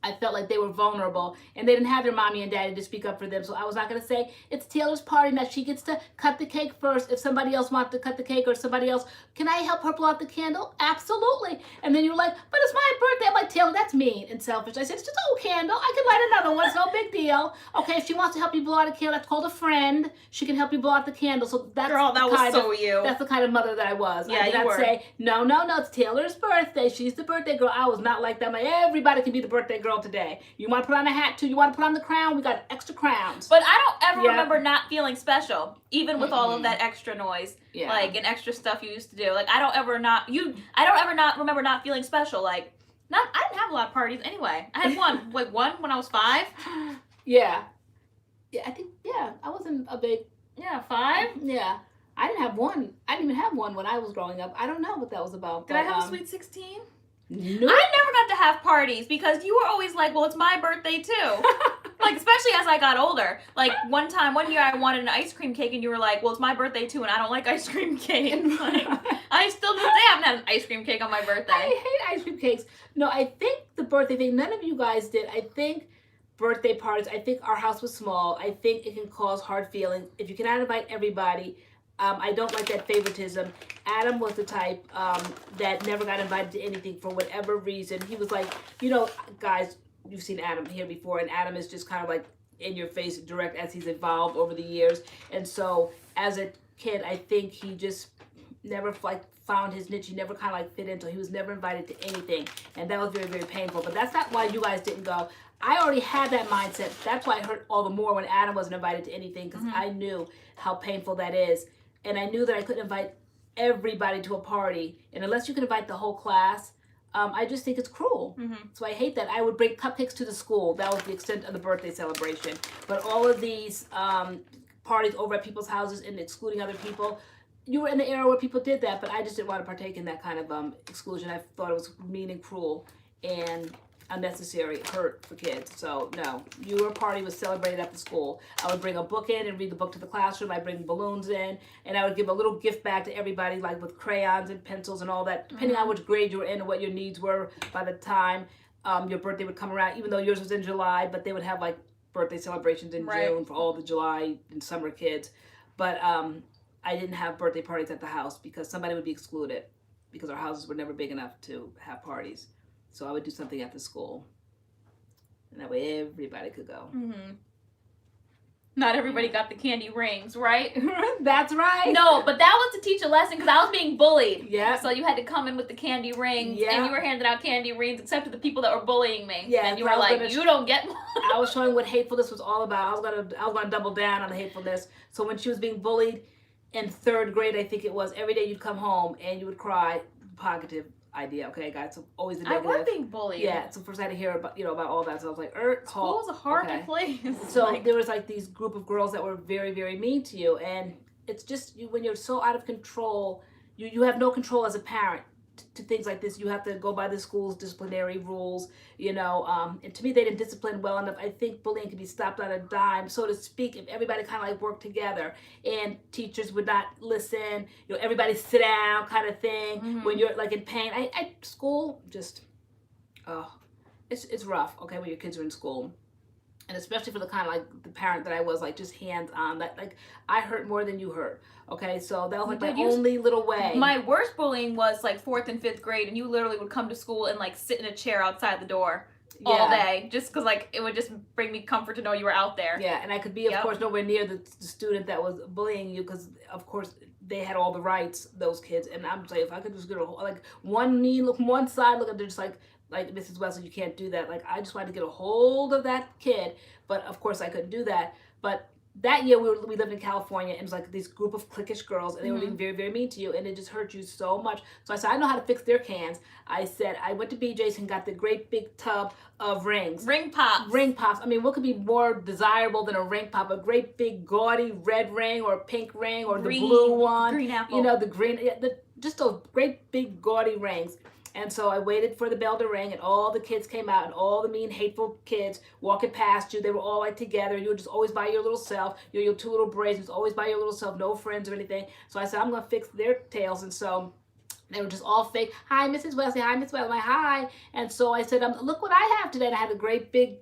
I felt like they were vulnerable and they didn't have their mommy and daddy to speak up for them. So I was not going to say, it's Taylor's party now, she gets to cut the cake first. If somebody else wants to cut the cake, or somebody else, can I help her blow out the candle? Absolutely. And then you're like, but it's my birthday. I'm like, Taylor, that's mean and selfish. I said, it's just a little candle. I can light another one. It's no big deal. Okay, if she wants to help you blow out a candle, that's called a friend. She can help you blow out the candle. So that's Girl, that was so you. That's the kind of mother that I was. Yeah, I did not say, no, it's Taylor's birthday. She's the birthday girl. I was not like that. I'm like, everybody can be the birthday girl today. You want to put on a hat too? You want to put on the crown? We got extra crowns. But I don't ever remember not feeling special, even with all of that extra noise, like, and extra stuff you used to do. Like, I don't ever not remember not feeling special. Like, I didn't have a lot of parties anyway. I had one when I was 5. Yeah, I think, I wasn't a big... 5? Yeah. I didn't have one. I didn't even have one when I was growing up. I don't know what that was about. Did I have a sweet 16? No. I never got to have parties because you were always like, well, it's my birthday too. Like, especially as I got older. Like, one year I wanted an ice cream cake and you were like, well, it's my birthday too and I don't like ice cream cake. Like, I still to this day haven't had an ice cream cake on my birthday. I hate ice cream cakes. No, I think the birthday thing, none of you guys did. I think birthday parties, I think our house was small. I think it can cause hard feelings. If you cannot invite everybody, I don't like that favoritism. Adam was the type that never got invited to anything for whatever reason. He was like, guys, you've seen Adam here before, and Adam is just kind of like in your face, direct, as he's evolved over the years. And so as a kid, I think he just never found his niche. He never kind of fit into. He was never invited to anything, and that was very, very painful. But that's not why you guys didn't go. I already had that mindset. That's why I hurt all the more when Adam wasn't invited to anything, because I knew how painful that is. And I knew that I couldn't invite everybody to a party. And unless you can invite the whole class, I just think it's cruel. So I hate that. I would bring cupcakes to the school. That was the extent of the birthday celebration. But all of these parties over at people's houses and excluding other people, you were in the era where people did that, but I just didn't want to partake in that kind of exclusion. I thought it was mean and cruel and unnecessary hurt for kids. So no, your party was celebrated at the school. I would bring a book in and read the book to the classroom. I'd bring balloons in, and I would give a little gift bag to everybody, like with crayons and pencils and all that, depending on which grade you were in and what your needs were by the time your birthday would come around, even though yours was in July, but they would have like birthday celebrations in June for all the July and summer kids. But I didn't have birthday parties at the house because somebody would be excluded because our houses were never big enough to have parties. So I would do something at the school, and that way everybody could go. Not everybody got the candy rings, right? That's right. No, but that was to teach a lesson because I was being bullied. Yeah. So you had to come in with the candy rings, and you were handing out candy rings, except to the people that were bullying me. Yeah. And you were like, you don't get one. I was showing what hatefulness was all about. I was gonna double down on the hatefulness. So when she was being bullied in 3rd grade, I think it was, every day you'd come home and you would cry. Positive idea, okay, guys. So always the negative. I was being bullied. Yeah. So first I had to hear about about all that. So I was like, school was a horrible place. So there was like these group of girls that were very, very mean to you, and it's just when you're so out of control, you have no control as a parent to things like this. You have to go by the school's disciplinary rules, and to me they didn't discipline well enough. I think bullying could be stopped on a dime, so to speak, if everybody kind of worked together and teachers would not listen, everybody sit down kind of thing when you're in pain. School just, it's rough, okay, when your kids are in school. And especially for the kind of the parent that I was, just hands on, that I hurt more than you hurt. Okay, so that was my only little way. My worst bullying was 4th and 5th grade, and you literally would come to school and sit in a chair outside the door all day, just because it would just bring me comfort to know you were out there. Yeah, and I could be, of course, nowhere near the student that was bullying you, because of course they had all the rights, those kids. And I'm saying, if I could just get one knee, look one side, look at, they're just like Mrs. Wesley, you can't do that. I just wanted to get a hold of that kid, but of course I couldn't do that. But that year we lived in California, and it was like this group of cliquish girls, and they were being very, very mean to you, and it just hurt you so much. So I said, I know how to fix their cans. I said, I went to BJ's and got the great big tub of rings. Ring pops. Ring pops. I mean, what could be more desirable than a ring pop? A great big gaudy red ring, or a pink ring, or Green, the blue one. green apple. You know, the green, just those great big gaudy rings. And so I waited for the bell to ring, and all the kids came out, and all the mean, hateful kids walking past you. They were all like together. You were just always by your little self. Your two little braids was always by your little self, no friends or anything. So I said, I'm going to fix their tails. And so they were just all fake. Hi, Mrs. Wesley. Hi, Miss Wesley. Hi. And so I said, look what I have today. And I had a great big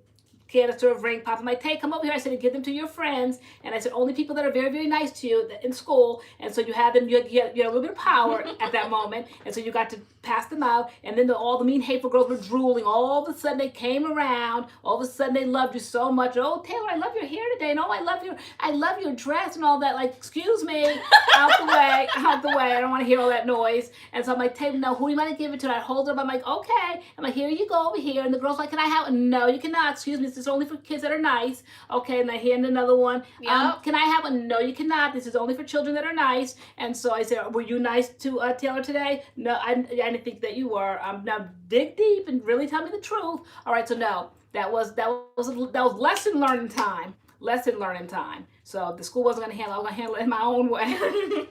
canister of ring pop. I'm like, hey, come over here. I said, give them to your friends. And I said, only people that are very, very nice to you in school. And so you had them, you had a little bit of power at that moment. And so you got to pass them out. And then all the mean, hateful girls were drooling. All of a sudden they came around. All of a sudden they loved you so much. Oh, Taylor, I love your hair today. And oh, I love your dress and all that. Like, excuse me, out the way. I don't want to hear all that noise. And so I'm like, Taylor, no, who do you want to give it to? I hold it up. I'm like, okay. I'm like, here you go over here. And the girl's like, can I have it? No, you cannot. Excuse me. This is only for kids that are nice. Okay, and I hand another one. Yep. Can I have one? No, you cannot. This is only for children that are nice. And so I said, were you nice to Taylor today? No, I didn't think that you were. Now dig deep and really tell me the truth. All right, so no, that was lesson learning time. Lesson learning time. So the school wasn't going to handle it. I was going to handle it in my own way.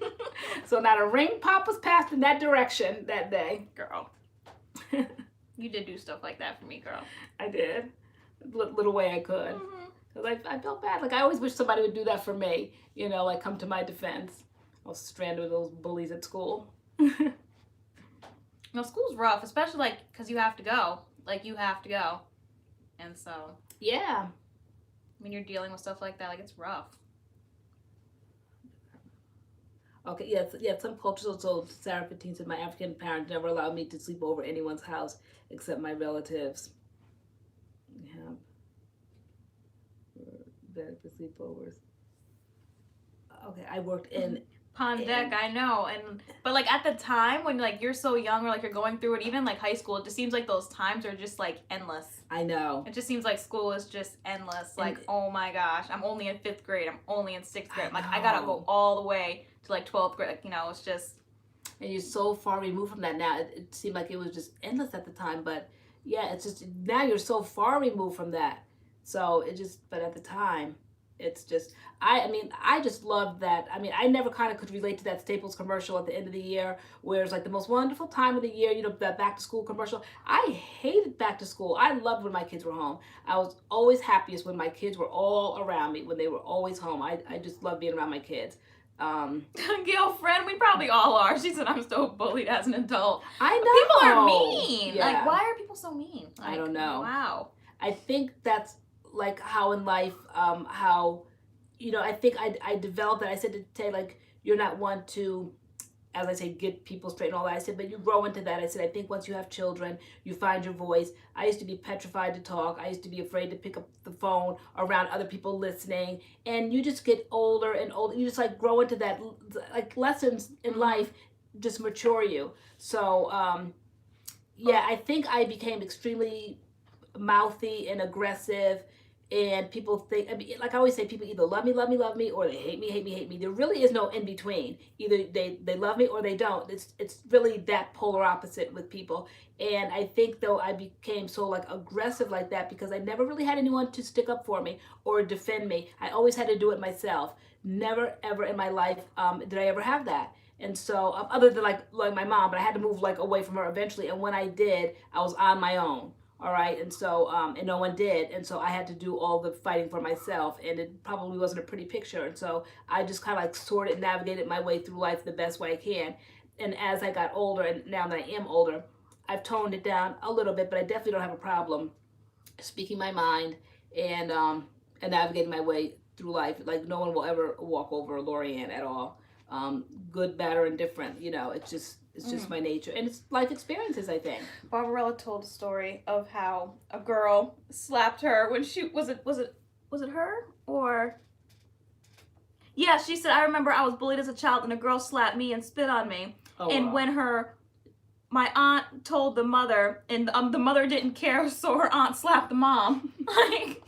So not a ring pop was passed in that direction that day. Girl. You did do stuff like that for me, girl. I did. Little way I could. Because I felt bad. Like, I always wish somebody would do that for me. You know, like, come to my defense. I was stranded with those bullies at school. No, school's rough, especially, like, because you have to go. Like, you have to go. And so. Yeah. When you're dealing with stuff like that, like, it's rough. Okay, yeah, some cultures. So Sarah 15 said, my African parents never allowed me to sleep over anyone's house except my relatives. Yeah. Better for sleepovers. Okay, I worked in Pond Deck, I know. But like at the time when like you're so young or like you're going through it, even like high school, it just seems like those times are just like endless. I know. It just seems like school is just endless. Like, oh my gosh, I'm only in 5th grade. I'm only in 6th grade. Like, I gotta go all the way to like 12th grade. Like, you know, it's just. And you're so far removed from that now. It seemed like it was just endless at the time. But yeah, it's just now you're so far removed from that. So it just, but at the time, it's just, I mean, I just love that. I mean, I never kind of could relate to that Staples commercial at the end of the year where it's like the most wonderful time of the year, you know, that back to school commercial. I hated back to school. I loved when my kids were home. I was always happiest when my kids were all around me, when they were always home. I just love being around my kids. Girlfriend, we probably all are. She said I'm still bullied as an adult. I know. People are mean. Yeah. Like, why are people so mean? Like, I don't know. Wow. I think that's like how in life, how, you know, I think I developed that. I said to Tay, like, you're not one to, as I say, get people straight and all that. I said, but you grow into that. I said, I think once you have children, you find your voice. I used to be petrified to talk. I used to be afraid to pick up the phone around other people listening. And you just get older and older. You just like grow into that, like lessons in life just mature you. So, yeah, I think I became extremely mouthy and aggressive. And people think, I mean, like I always say, people either love me, or they hate me. There really is no in between. Either they love me or they don't. It's really that polar opposite with people. And I think though I became so like aggressive like that because I never really had anyone to stick up for me or defend me. I always had to do it myself. Never ever in my life did I ever have that. And so other than like my mom, but I had to move like away from her eventually. And when I did, I was on my own. All right, and so, and no one did, and so I had to do all the fighting for myself, and it probably wasn't a pretty picture, and so I just kind of like sorted and navigated my way through life the best way I can. And as I got older, and now that I am older, I've toned it down a little bit, but I definitely don't have a problem speaking my mind and navigating my way through life. Like, no one will ever walk over LoriAnne at all. Good, bad, or indifferent, you know, it's just my nature, and it's life experiences, I think. Barbarella told a story of how a girl slapped her when she was it her or yeah, she said, I remember I was bullied as a child and a girl slapped me and spit on me. Oh, and wow. when my aunt told the mother, and the mother didn't care, so her aunt slapped the mom. Like,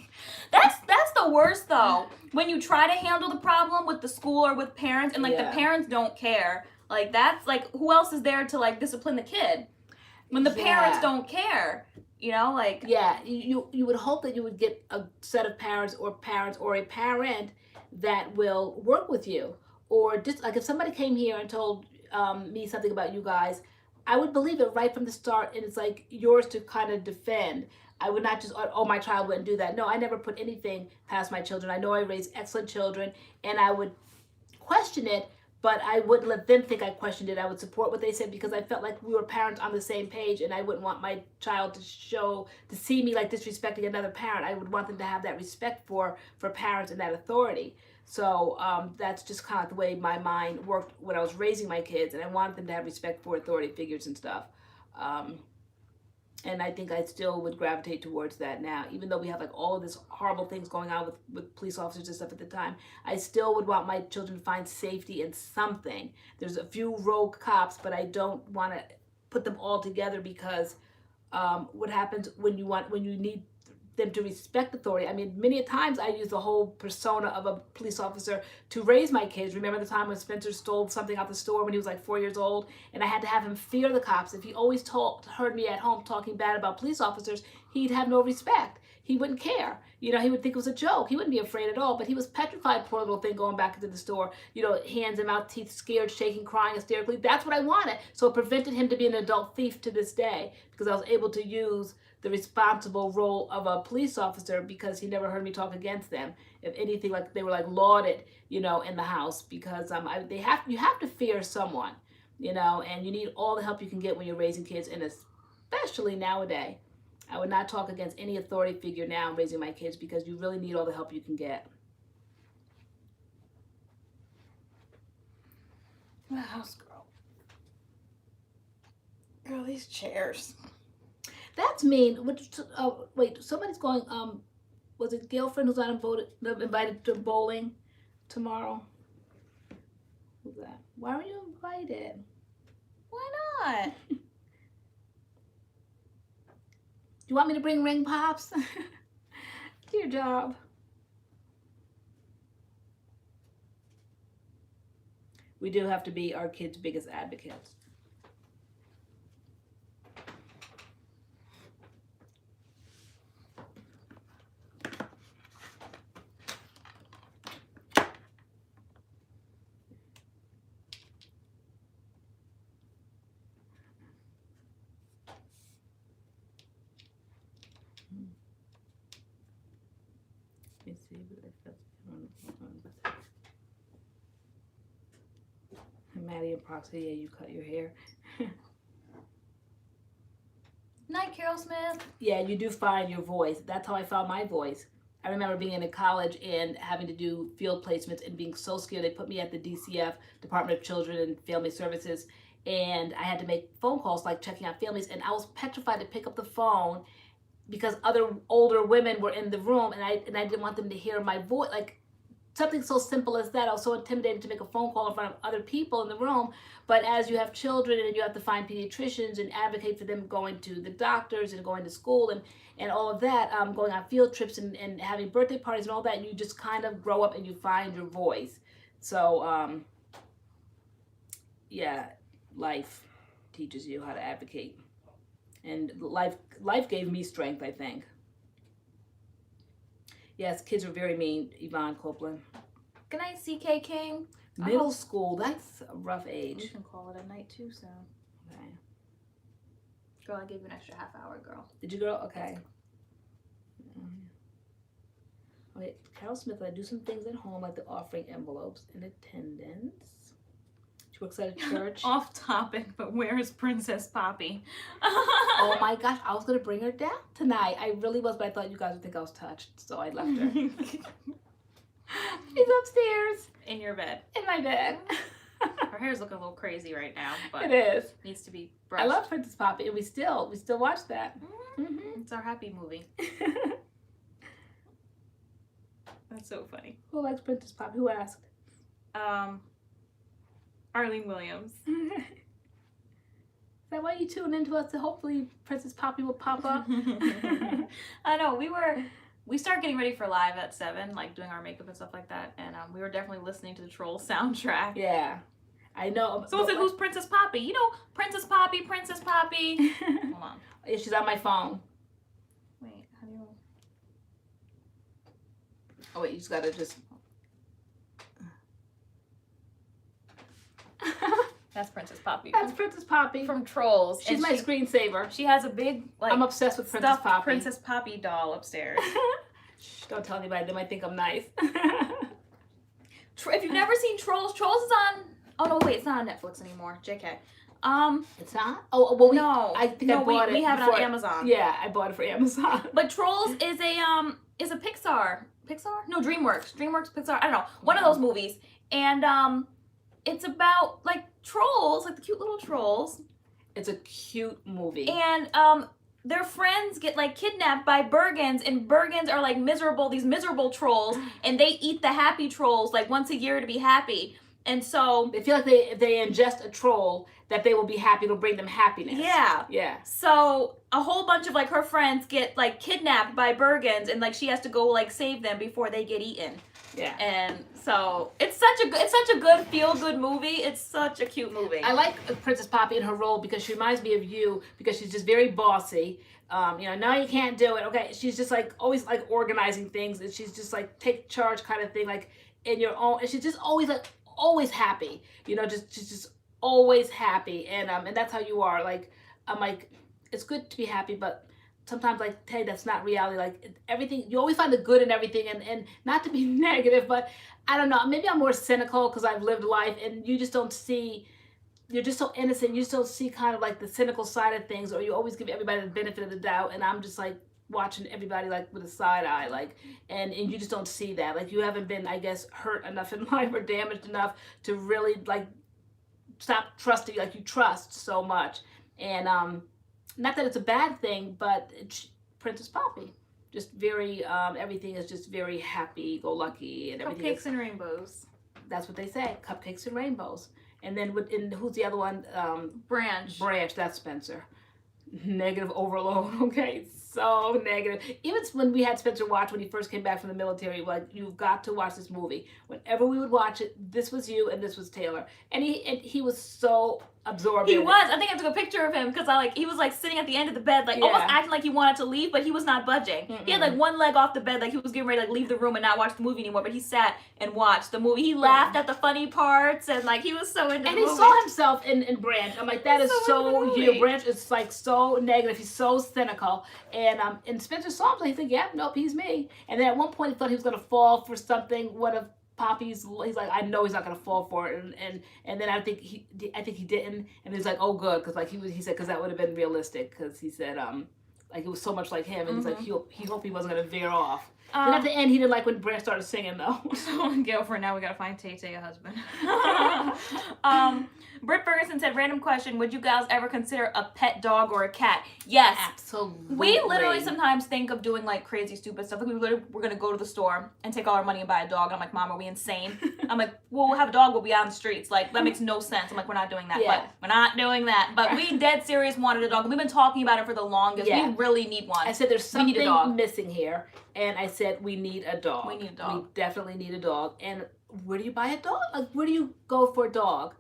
that's the worst though. When you try to handle the problem with the school or with parents, and like the parents don't care. Like that's like, who else is there to like discipline the kid when the parents don't care? You know, like you would hope that you would get a set of parents or a parent that will work with you, or just like if somebody came here and told me something about you guys, I would believe it right from the start, and it's like yours to kind of defend. I would not just, oh, my child wouldn't do that. No, I never put anything past my children. I know I raised excellent children, and I would question it, but I wouldn't let them think I questioned it. I would support what they said because I felt like we were parents on the same page, and I wouldn't want my child to see me like disrespecting another parent. I would want them to have that respect for parents and that authority. So that's just kind of the way my mind worked when I was raising my kids, and I wanted them to have respect for authority figures and stuff. And I think I still would gravitate towards that now, even though we have like all of this horrible things going on with police officers and stuff at the time. I still would want my children to find safety in something. There's a few rogue cops, but I don't want to put them all together because what happens when you need them to respect authority. I mean, many a times I use the whole persona of a police officer to raise my kids. Remember the time when Spencer stole something out the store when he was like 4 years old, and I had to have him fear the cops. If he always heard me at home talking bad about police officers, he'd have no respect. He wouldn't care. You know, he would think it was a joke. He wouldn't be afraid at all, but he was petrified, poor little thing, going back into the store, you know, hands in mouth, teeth scared, shaking, crying hysterically. That's what I wanted. So it prevented him to be an adult thief to this day because I was able to use the responsible role of a police officer because he never heard me talk against them. If anything, like they were like lauded, you know, in the house because you have to fear someone, you know, and you need all the help you can get when you're raising kids, and especially nowadays. I would not talk against any authority figure now raising my kids because you really need all the help you can get. The house girl. Girl, these chairs. That's mean. Wait, somebody's going, was it girlfriend who's not invited to bowling tomorrow? Who's that? Why were you invited? Why not? Do you want me to bring ring pops? Do your job. We do have to be our kids' biggest advocates. Maddie and Proxy, yeah, you cut your hair. Night, Carol Smith. Yeah, you do find your voice. That's how I found my voice. I remember being in college and having to do field placements and being so scared. They put me at the DCF, Department of Children and Family Services, and I had to make phone calls, like checking out families, and I was petrified to pick up the phone because other older women were in the room, and I didn't want them to hear my voice. Like something so simple as that. I was so intimidated to make a phone call in front of other people in the room. But as you have children and you have to find pediatricians and advocate for them going to the doctors and going to school and all of that, going on field trips and having birthday parties and all that, you just kind of grow up and you find your voice. So, yeah, life teaches you how to advocate. And life gave me strength, I think. Yes, kids are very mean, Yvonne Copeland. Good night, CK King. Middle school, that's a rough age. We can call it a night too, so. Okay. Girl, I gave you an extra half hour, girl. Did you, girl? Okay. Okay, Carol Smith, I do some things at home, like the offering envelopes and attendance. She works at a church. Off topic, but where is Princess Poppy? Oh my gosh, I was going to bring her down tonight. I really was, but I thought you guys would think I was touched, so I left her. She's upstairs. In your bed. In my bed. Her hair's looking a little crazy right now, but it is. Needs to be brushed. I love Princess Poppy, and we still watch that. Mm-hmm. It's our happy movie. That's so funny. Who likes Princess Poppy? Who asked? Arlene Williams. Is that why you tune into us? To hopefully Princess Poppy will pop up. I know, we were we start getting ready for live at 7, like doing our makeup and stuff like that, and we were definitely listening to the Trolls soundtrack. Yeah, I know. Someone said, "Who's Princess Poppy?" You know, Princess Poppy, Princess Poppy. Hold on. Yeah, she's on my phone. Wait, how do you? Oh wait, you just gotta just. That's Princess Poppy. That's Princess Poppy From Trolls. She's And my screensaver. She has a big, like, I'm obsessed with Princess stuffed Poppy. Princess Poppy doll upstairs. Shh, don't tell anybody. They might think I'm nice. If you've never seen Trolls, Trolls is on. Oh no, wait, it's not on Netflix anymore. JK. It's not. Oh well, No, I think I bought it. We have it on before- Amazon. Yeah, I bought it for Amazon. But Trolls is a Pixar. Pixar? No, DreamWorks. DreamWorks, Pixar. I don't know. One of those movies. And it's about like trolls, like the cute little trolls. It's a cute movie. And their friends get like kidnapped by Bergens, and Bergens are like these miserable trolls, and they eat the happy trolls like once a year to be happy. And so they feel like if they ingest a troll, that they will be happy. It'll bring them happiness. yeah. Yeah. So a whole bunch of like her friends get like kidnapped by Bergens, and like she has to go like save them before they get eaten. Yeah. And so it's such a good feel good movie. It's such a cute movie. I like Princess Poppy in her role because she reminds me of you, because she's just very bossy. No, you can't do it. Okay, she's just like always like organizing things, and she's just like take charge kind of thing, like in your own. And she's just always like always happy. She's just always happy, and that's how you are. Like I'm like, it's good to be happy, but sometimes like, hey, that's not reality. Like everything, you always find the good in everything, and not to be negative, but I don't know, maybe I'm more cynical because I've lived life, and you just don't see, you're just so innocent, you just don't see kind of like the cynical side of things, or you always give everybody the benefit of the doubt, and I'm just like watching everybody like with a side eye, like, and you just don't see that. Like you haven't been, I guess, hurt enough in life or damaged enough to really like stop trusting, like you trust so much. And not that it's a bad thing, but Princess Poppy, just very, everything is just very happy-go-lucky, and everything. Cupcakes and rainbows. That's what they say, cupcakes and rainbows. And then who's the other one? Branch. Branch, that's Spencer. Negative overload, okay? So negative. Even when we had Spencer watch when he first came back from the military, like, you've got to watch this movie. Whenever we would watch it, this was you and this was Taylor. And he was so absorbed. He was. I think I took a picture of him because he was like sitting at the end of the bed, like almost acting like he wanted to leave, but he was not budging. Mm-mm. He had like one leg off the bed, like he was getting ready to like leave the room and not watch the movie anymore. But he sat and watched the movie. He laughed at the funny parts, and like he was so into the movie. And he saw himself in Branch. I'm like, that is so you. Branch is like so negative. He's so cynical. And Spencer saw him, so he's like, yeah, nope, he's me. And then at one point he thought he was gonna fall for something. One of Poppy's, he's like, I know he's not gonna fall for it, and then I think he didn't, and he's like, oh good, because like he said, because that would have been realistic, because he said like it was so much like him, and he's like he hoped he wasn't gonna veer off. And at the end he didn't like when Branch started singing though. Girlfriend, now we gotta find Tay a husband. Britt Ferguson said, random question, would you guys ever consider a pet dog or a cat? Yes. Absolutely. We literally sometimes think of doing like crazy stupid stuff. Like we're gonna go to the store and take all our money and buy a dog. And I'm like, Mom, are we insane? I'm like, well, we'll have a dog, we'll be out on the streets. Like that makes no sense. I'm like, we're not doing that. Yeah. But we're not doing that. But we dead serious wanted a dog. We've been talking about it for the longest. Yeah. We really need one. I said there's something missing here, and I said we need a dog. We need a dog. We definitely need a dog. And where do you buy a dog? Like where do you go for a dog?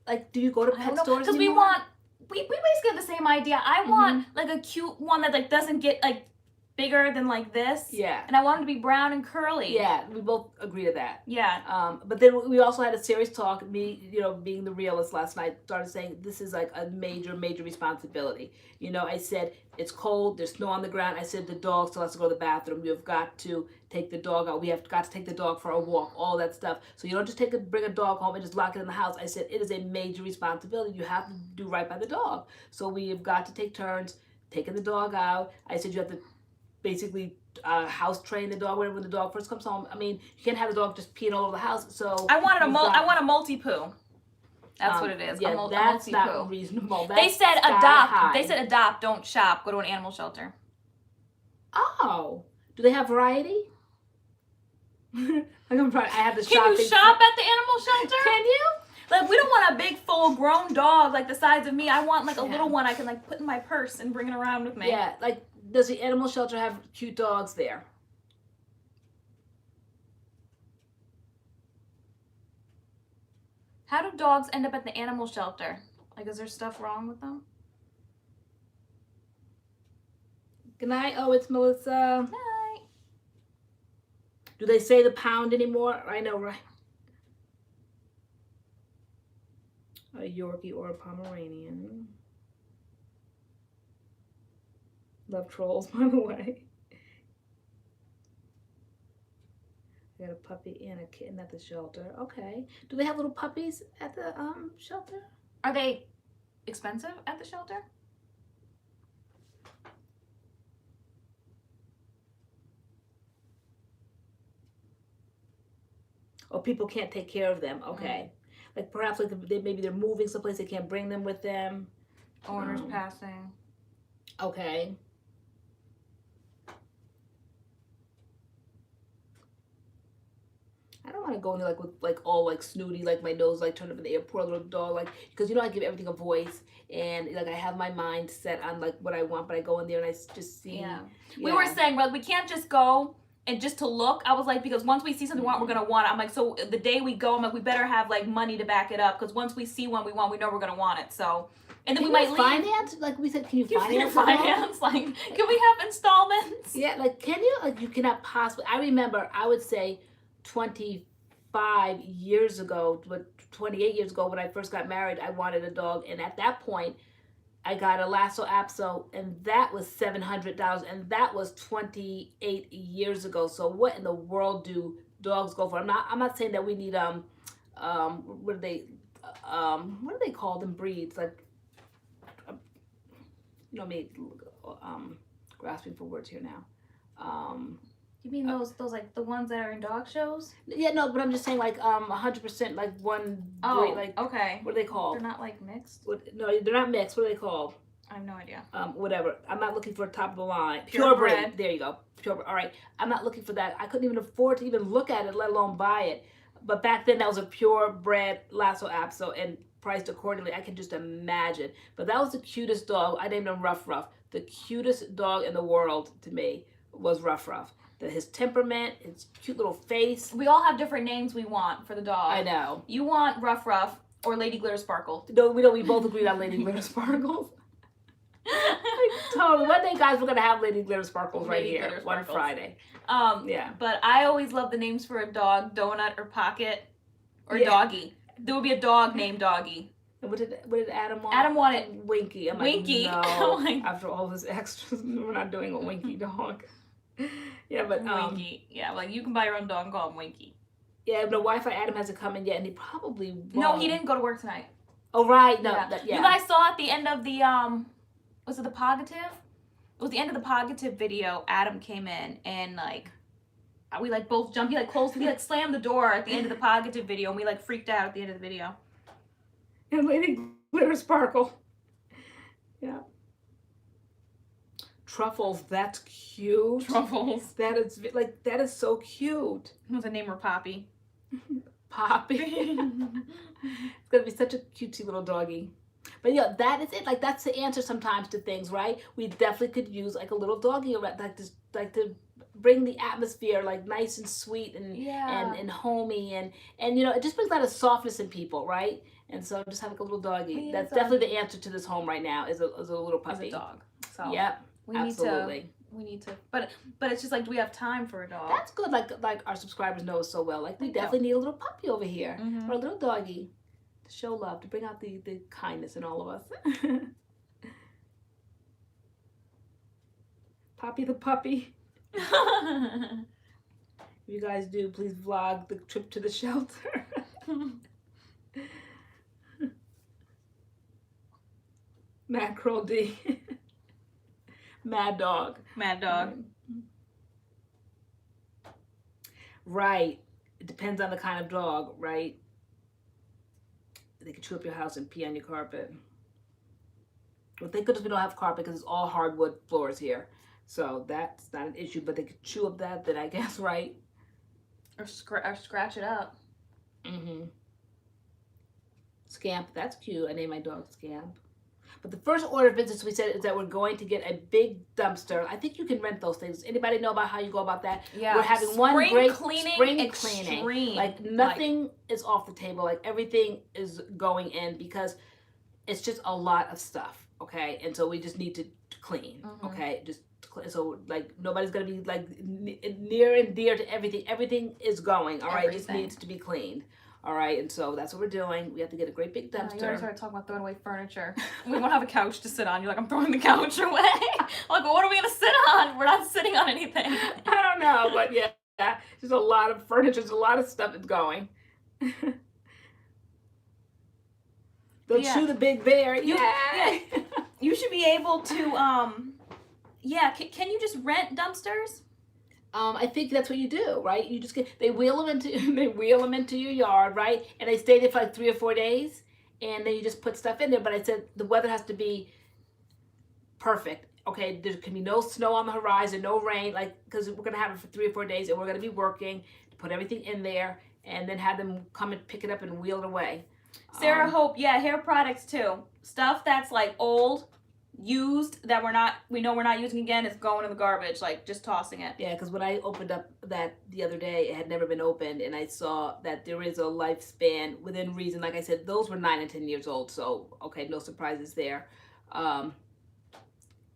Like, do you go to pet stores? Because we basically have the same idea. I want like a cute one that like doesn't get like bigger than like this. Yeah. And I want him to be brown and curly. Yeah, we both agree to that. Yeah. But then we also had a serious talk. Me, being the realist last night, started saying this is like a major, major responsibility. I said it's cold. There's snow on the ground. I said the dog still has to go to the bathroom. You have got to take the dog out. We have got to take the dog for a walk. All that stuff. So you don't just bring a dog home and just lock it in the house. I said it is a major responsibility. You have to do right by the dog. So we have got to take turns taking the dog out. I said you have to basically house train the dog when the dog first comes home. I mean, you can't have the dog just peeing all over the house. So I want a multi-poo. That's what it is. Yeah, that's not reasonable. They said adopt. They saed adopt, don't shop. Go to an animal shelter. Oh, do they have variety? I have the shopping. Can you shop at the animal shelter? Can you? Like, we don't want a big, full-grown dog like the size of me. I want like a little one I can like put in my purse and bring it around with me. Yeah, like does the animal shelter have cute dogs there? How do dogs end up at the animal shelter? Like, is there stuff wrong with them? Good night. Oh, it's Melissa. Night. Do they say the pound anymore? I know, right? A Yorkie or a Pomeranian. Love trolls, by the way. I got a puppy and a kitten at the shelter. Okay. Do they have little puppies at the shelter? Are they expensive at the shelter? Or people can't take care of them. Okay. Like perhaps like maybe they're moving someplace, they can't bring them with them. Owners passing. Okay. I don't want to go in there like with like all like snooty, like my nose like turned up in the air, poor little dog, like because you know I give everything a voice and like I have my mind set on like what I want, but I go in there and I just see. Yeah. We were saying, well, we can't just go and just to look. I was like, because once we see something we want, we're gonna want it. I'm like, so the day we go, I'm like, we better have like money to back it up because once we see one we want, we know we're gonna want it. So, and then Can we might you leave. finance? Like we said, can you finance? Finance? Like, can we have installments? Yeah, like can you? Like you cannot possibly. I remember I would say 25 years ago, 28 years ago when I first got married, I wanted a dog, and at that point I got a Lhasa Apso, and that was $700, and that was 28 years ago. So what in the world do dogs go for? I'm not saying that we need what do they call them, breeds, like you know me grasping for words here now. You mean those like the ones that are in dog shows? Yeah, no, but I'm just saying like 100% like one breed, like okay. what are they called? They're not like mixed? No, they're not mixed. What are they called? I have no idea. Whatever. I'm not looking for a top of the line. Purebred. There you go. Purebred. All right. I'm not looking for that. I couldn't even afford to even look at it, let alone buy it. But back then that was a purebred Lhasa Apso and priced accordingly. I can just imagine. But that was the cutest dog. I named him Ruff Ruff. The cutest dog in the world to me was Ruff Ruff. His temperament, his cute little face. We all have different names we want for the dog. I know. You want Ruff Ruff or Lady Glitter Sparkle. No, we both agreed on Lady Glitter Sparkles. Totally. One day, guys, we're gonna have Lady Glitter Sparkles right here one Friday. Yeah. But I always love the names for a dog: Donut or Pocket or Doggy. There would be a dog named Doggy. What did Adam want? Adam wanted Winky. I'm Winky. Like, no. Like, after all his extras, we're not doing a Winky dog. Yeah, but Winky. Yeah, like you can buy your own dog and call him Winky. Yeah, no, Wi-Fi Adam hasn't come in yet, and he probably won't. No, he didn't go to work tonight. Oh right, no, yeah. Yeah. You guys saw at the end of the was it the Positive? It was the end of the Positive video. Adam came in and like we like both jumped. He like closed. He like slammed the door at the end of the Positive video, and we like freaked out at the end of the video. And Lady Glitter Sparkle. Yeah. Truffles, that's cute. Truffles. That is so cute. What's the name her Poppy? Poppy. It's gonna be such a cutesy little doggy. But yeah, that is it. Like that's the answer sometimes to things, right? We definitely could use like a little doggy around, like to bring the atmosphere like nice and sweet and homey and you know it just brings a lot of softness in people, right? And so just have like a little doggy. That's definitely the answer to this home right now is a little puppy. Is a dog. So yep. Absolutely. We need to, but it's just like, do we have time for a dog? That's good. Like our subscribers know us so well. Like we definitely need a little puppy over here or a little doggy to show love, to bring out the kindness in all of us. Poppy the puppy. If you guys do, please vlog the trip to the shelter. Mackerel D. Mad dog. Mad dog. Right. It depends on the kind of dog, right? They can chew up your house and pee on your carpet. Well, thank goodness we don't have carpet because it's all hardwood floors here. So that's not an issue, but they could chew up that, then I guess, right? Or scratch it up. Mm-hmm. Scamp, that's cute. I named my dog Scamp. But the first order of business we said is that we're going to get a big dumpster. I think you can rent those things. Anybody know about how you go about that? Yeah. We're having one Spring great cleaning, spring extreme. cleaning. Like nothing is off the table. Like everything is going in because it's just a lot of stuff. Okay, and so we just need to clean. Okay, just so like nobody's gonna be like near and dear to everything. Everything is going. All right, it just needs to be cleaned. All right, and so that's what we're doing. We have to get a great big dumpster. You already started talking about throwing away furniture. We won't have a couch to sit on. You're like, I'm throwing the couch away. Like, what are we gonna sit on? We're not sitting on anything. I don't know, but yeah, there's a lot of furniture. There's a lot of stuff that's going. Don't shoot a big bear. You should be able to. Can you just rent dumpsters? I think that's what you do, right? You just they wheel them into your yard, right? And they stay there for like 3 or 4 days, and then you just put stuff in there. But I said the weather has to be perfect. Okay, there can be no snow on the horizon, no rain, like because we're gonna have it for 3 or 4 days, and we're gonna be working to put everything in there, and then have them come and pick it up and wheel it away. Sarah Hope, hair products too. Stuff that's like old, used, that we know we're not using again, is going in the garbage, like just tossing it. Yeah, because when I opened up that the other day, it had never been opened, and I saw that there is a lifespan within reason. Like I said, those were 9 and 10 years old, so okay, no surprises there.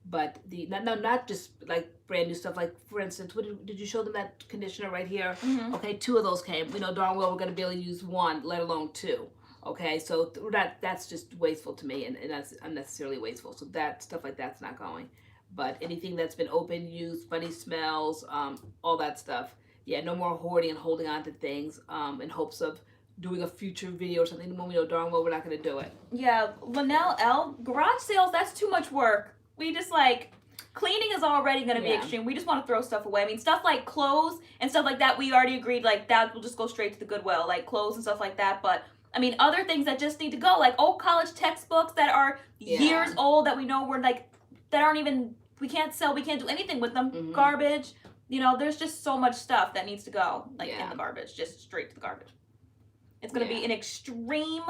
But not just like brand new stuff. Like for instance, did you show them that conditioner right here? Okay, 2 of those came. We know darn well we're going to be able to use 1, let alone 2. Okay, so that's just wasteful to me, and that's unnecessarily wasteful. So that stuff like that's not going. But anything that's been open, used, funny smells, all that stuff. Yeah, no more hoarding and holding on to things in hopes of doing a future video or something when we know darn well we're not going to do it. Yeah, Linnell L, garage sales, that's too much work. We just cleaning is already going to be extreme. We just want to throw stuff away. I mean, stuff like clothes and stuff like that, we already agreed like that will just go straight to the Goodwill, like clothes and stuff like that. But I mean, other things that just need to go, like old college textbooks that are years old that we know we're that aren't even, we can't sell, we can't do anything with them. Garbage. You know, there's just so much stuff that needs to go in the garbage, just straight to the garbage. It's going to be an extreme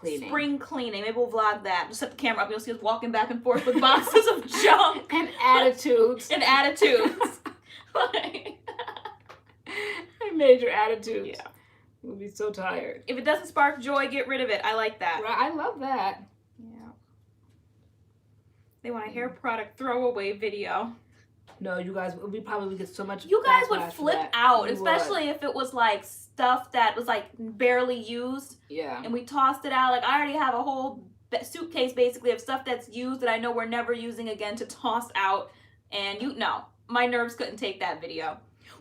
spring cleaning. Maybe we'll vlog that. Just set the camera up. You'll see us walking back and forth with boxes of junk. And attitudes. Major attitudes. Yeah. We'll be so tired. If it doesn't spark joy, get rid of it. I like that. Right, I love that. Yeah. They want a hair product throwaway video. No, you guys, we probably would get so much. You guys would flip out, especially if it was like stuff that was like barely used. Yeah. And we tossed it out. Like I already have a whole suitcase basically of stuff that's used that I know we're never using again to toss out. And my nerves couldn't take that video.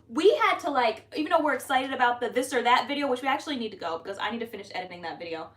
We had to even though we're excited about the this or that video, which we actually need to go because I need to finish editing that video.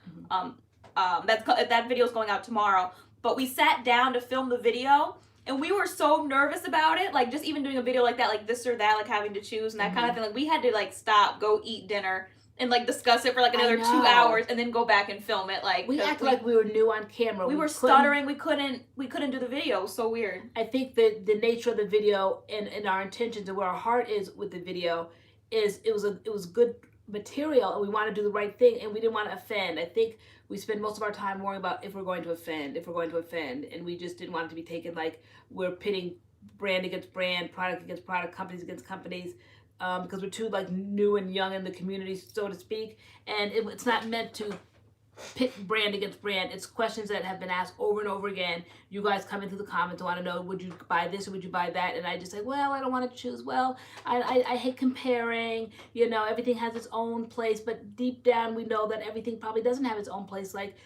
That video is going out tomorrow. But we sat down to film the video, and we were so nervous about it. Like just even doing a video like that, like this or that, like having to choose and that kind of thing. Like we had to stop, go eat dinner, and discuss it for another 2 hours, and then go back and film it. We acted like we were new on camera. We were stuttering. We couldn't do the video. It was so weird. I think that the nature of the video and our intentions and where our heart is with the video is it was good material, and we want to do the right thing, and we didn't want to offend. I think we spend most of our time worrying about if we're going to offend, and we just didn't want it to be taken like we're pitting brand against brand, product against product, companies against companies. Because we're too new and young in the community, so to speak, and it's not meant to pit brand against brand. It's questions that have been asked over and over again. You guys come into the comments and want to know, would you buy this or would you buy that? And I just say, well, I don't want to choose. Well, I hate comparing. Everything has its own place, but deep down we know that everything probably doesn't have its own place. Like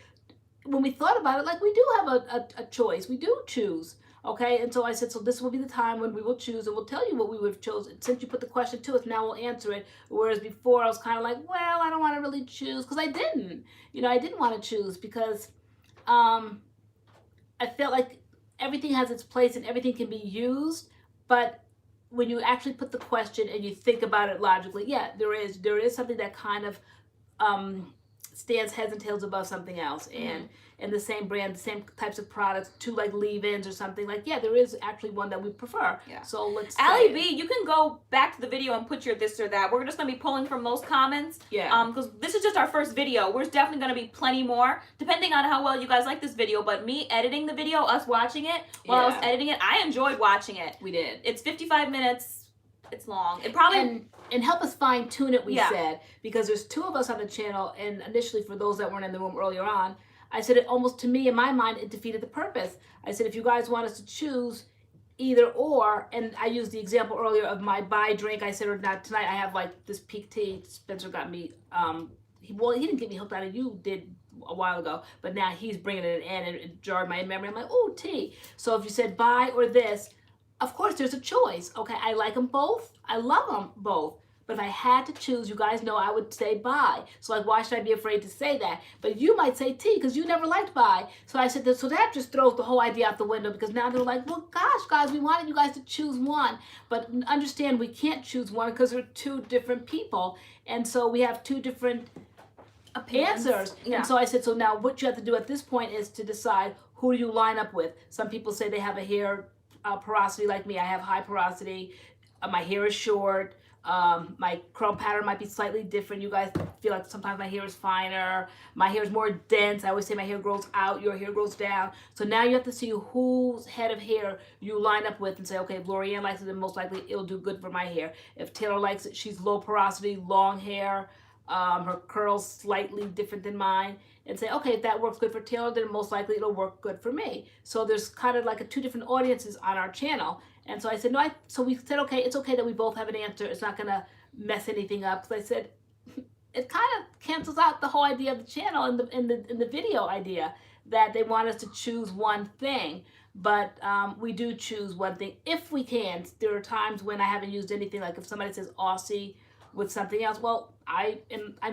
when we thought about it, we do have a choice. We do choose. Okay, and so I said, so this will be the time when we will choose, and we'll tell you what we would have chosen. Since you put the question to us, now we'll answer it. Whereas before, I was kind of like, well, I don't want to really choose, because I didn't. I didn't want to choose because I felt like everything has its place and everything can be used. But when you actually put the question and you think about it logically, yeah, there is something that kind of stands heads and tails above something else, and the same brand, the same types of products, 2 like leave-ins or something, like, yeah, there is actually one that we prefer. Yeah. So let's Allie B, you can go back to the video and put your this or that. We're just going to be pulling from those comments. Yeah. Because this is just our first video. There's definitely going to be plenty more, depending on how well you guys like this video. But me editing the video, us watching it, while I was editing it, I enjoyed watching it. We did. It's 55 minutes. It's long. It probably... And help us fine tune it, we said, because there's 2 of us on the channel, and initially for those that weren't in the room earlier on, I said it almost, to me, in my mind, it defeated the purpose. I said, if you guys want us to choose either or, and I used the example earlier of my buy drink, I said, or not tonight, I have like this peak tea Spencer got me, he didn't get me hooked on it, you did a while ago, but now he's bringing it in, and it jarred my memory. I'm like, oh, tea. So if you said buy or this, of course, there's a choice. Okay, I like them both. I love them both. But if I had to choose, you guys know I would say buy. So like, why should I be afraid to say that? But you might say tea because you never liked buy. So I said, so that just throws the whole idea out the window, because now they're like, well, gosh, guys, we wanted you guys to choose one. But understand, we can't choose one because we're 2 different people. And so we have 2 different answers. Yeah. And so I said, so now what you have to do at this point is to decide who you line up with. Some people say they have a hair porosity like me. I have high porosity. My hair is short. My curl pattern might be slightly different. You guys feel like sometimes my hair is finer. My hair is more dense. I always say my hair grows out, your hair grows down. So now you have to see whose head of hair you line up with and say, okay, if LoriAnne likes it, then most likely it'll do good for my hair. If Taylor likes it, she's low porosity, long hair, her curls slightly different than mine, and say, okay, if that works good for Taylor, then most likely it'll work good for me. So there's kind of like 2 different audiences on our channel. And so I said, no, so we said, okay, it's okay that we both have an answer. It's not going to mess anything up. Because I said, it kind of cancels out the whole idea of the channel and the video idea that they want us to choose one thing. But we do choose one thing if we can. There are times when I haven't used anything. Like if somebody says Aussie with something else, well, I've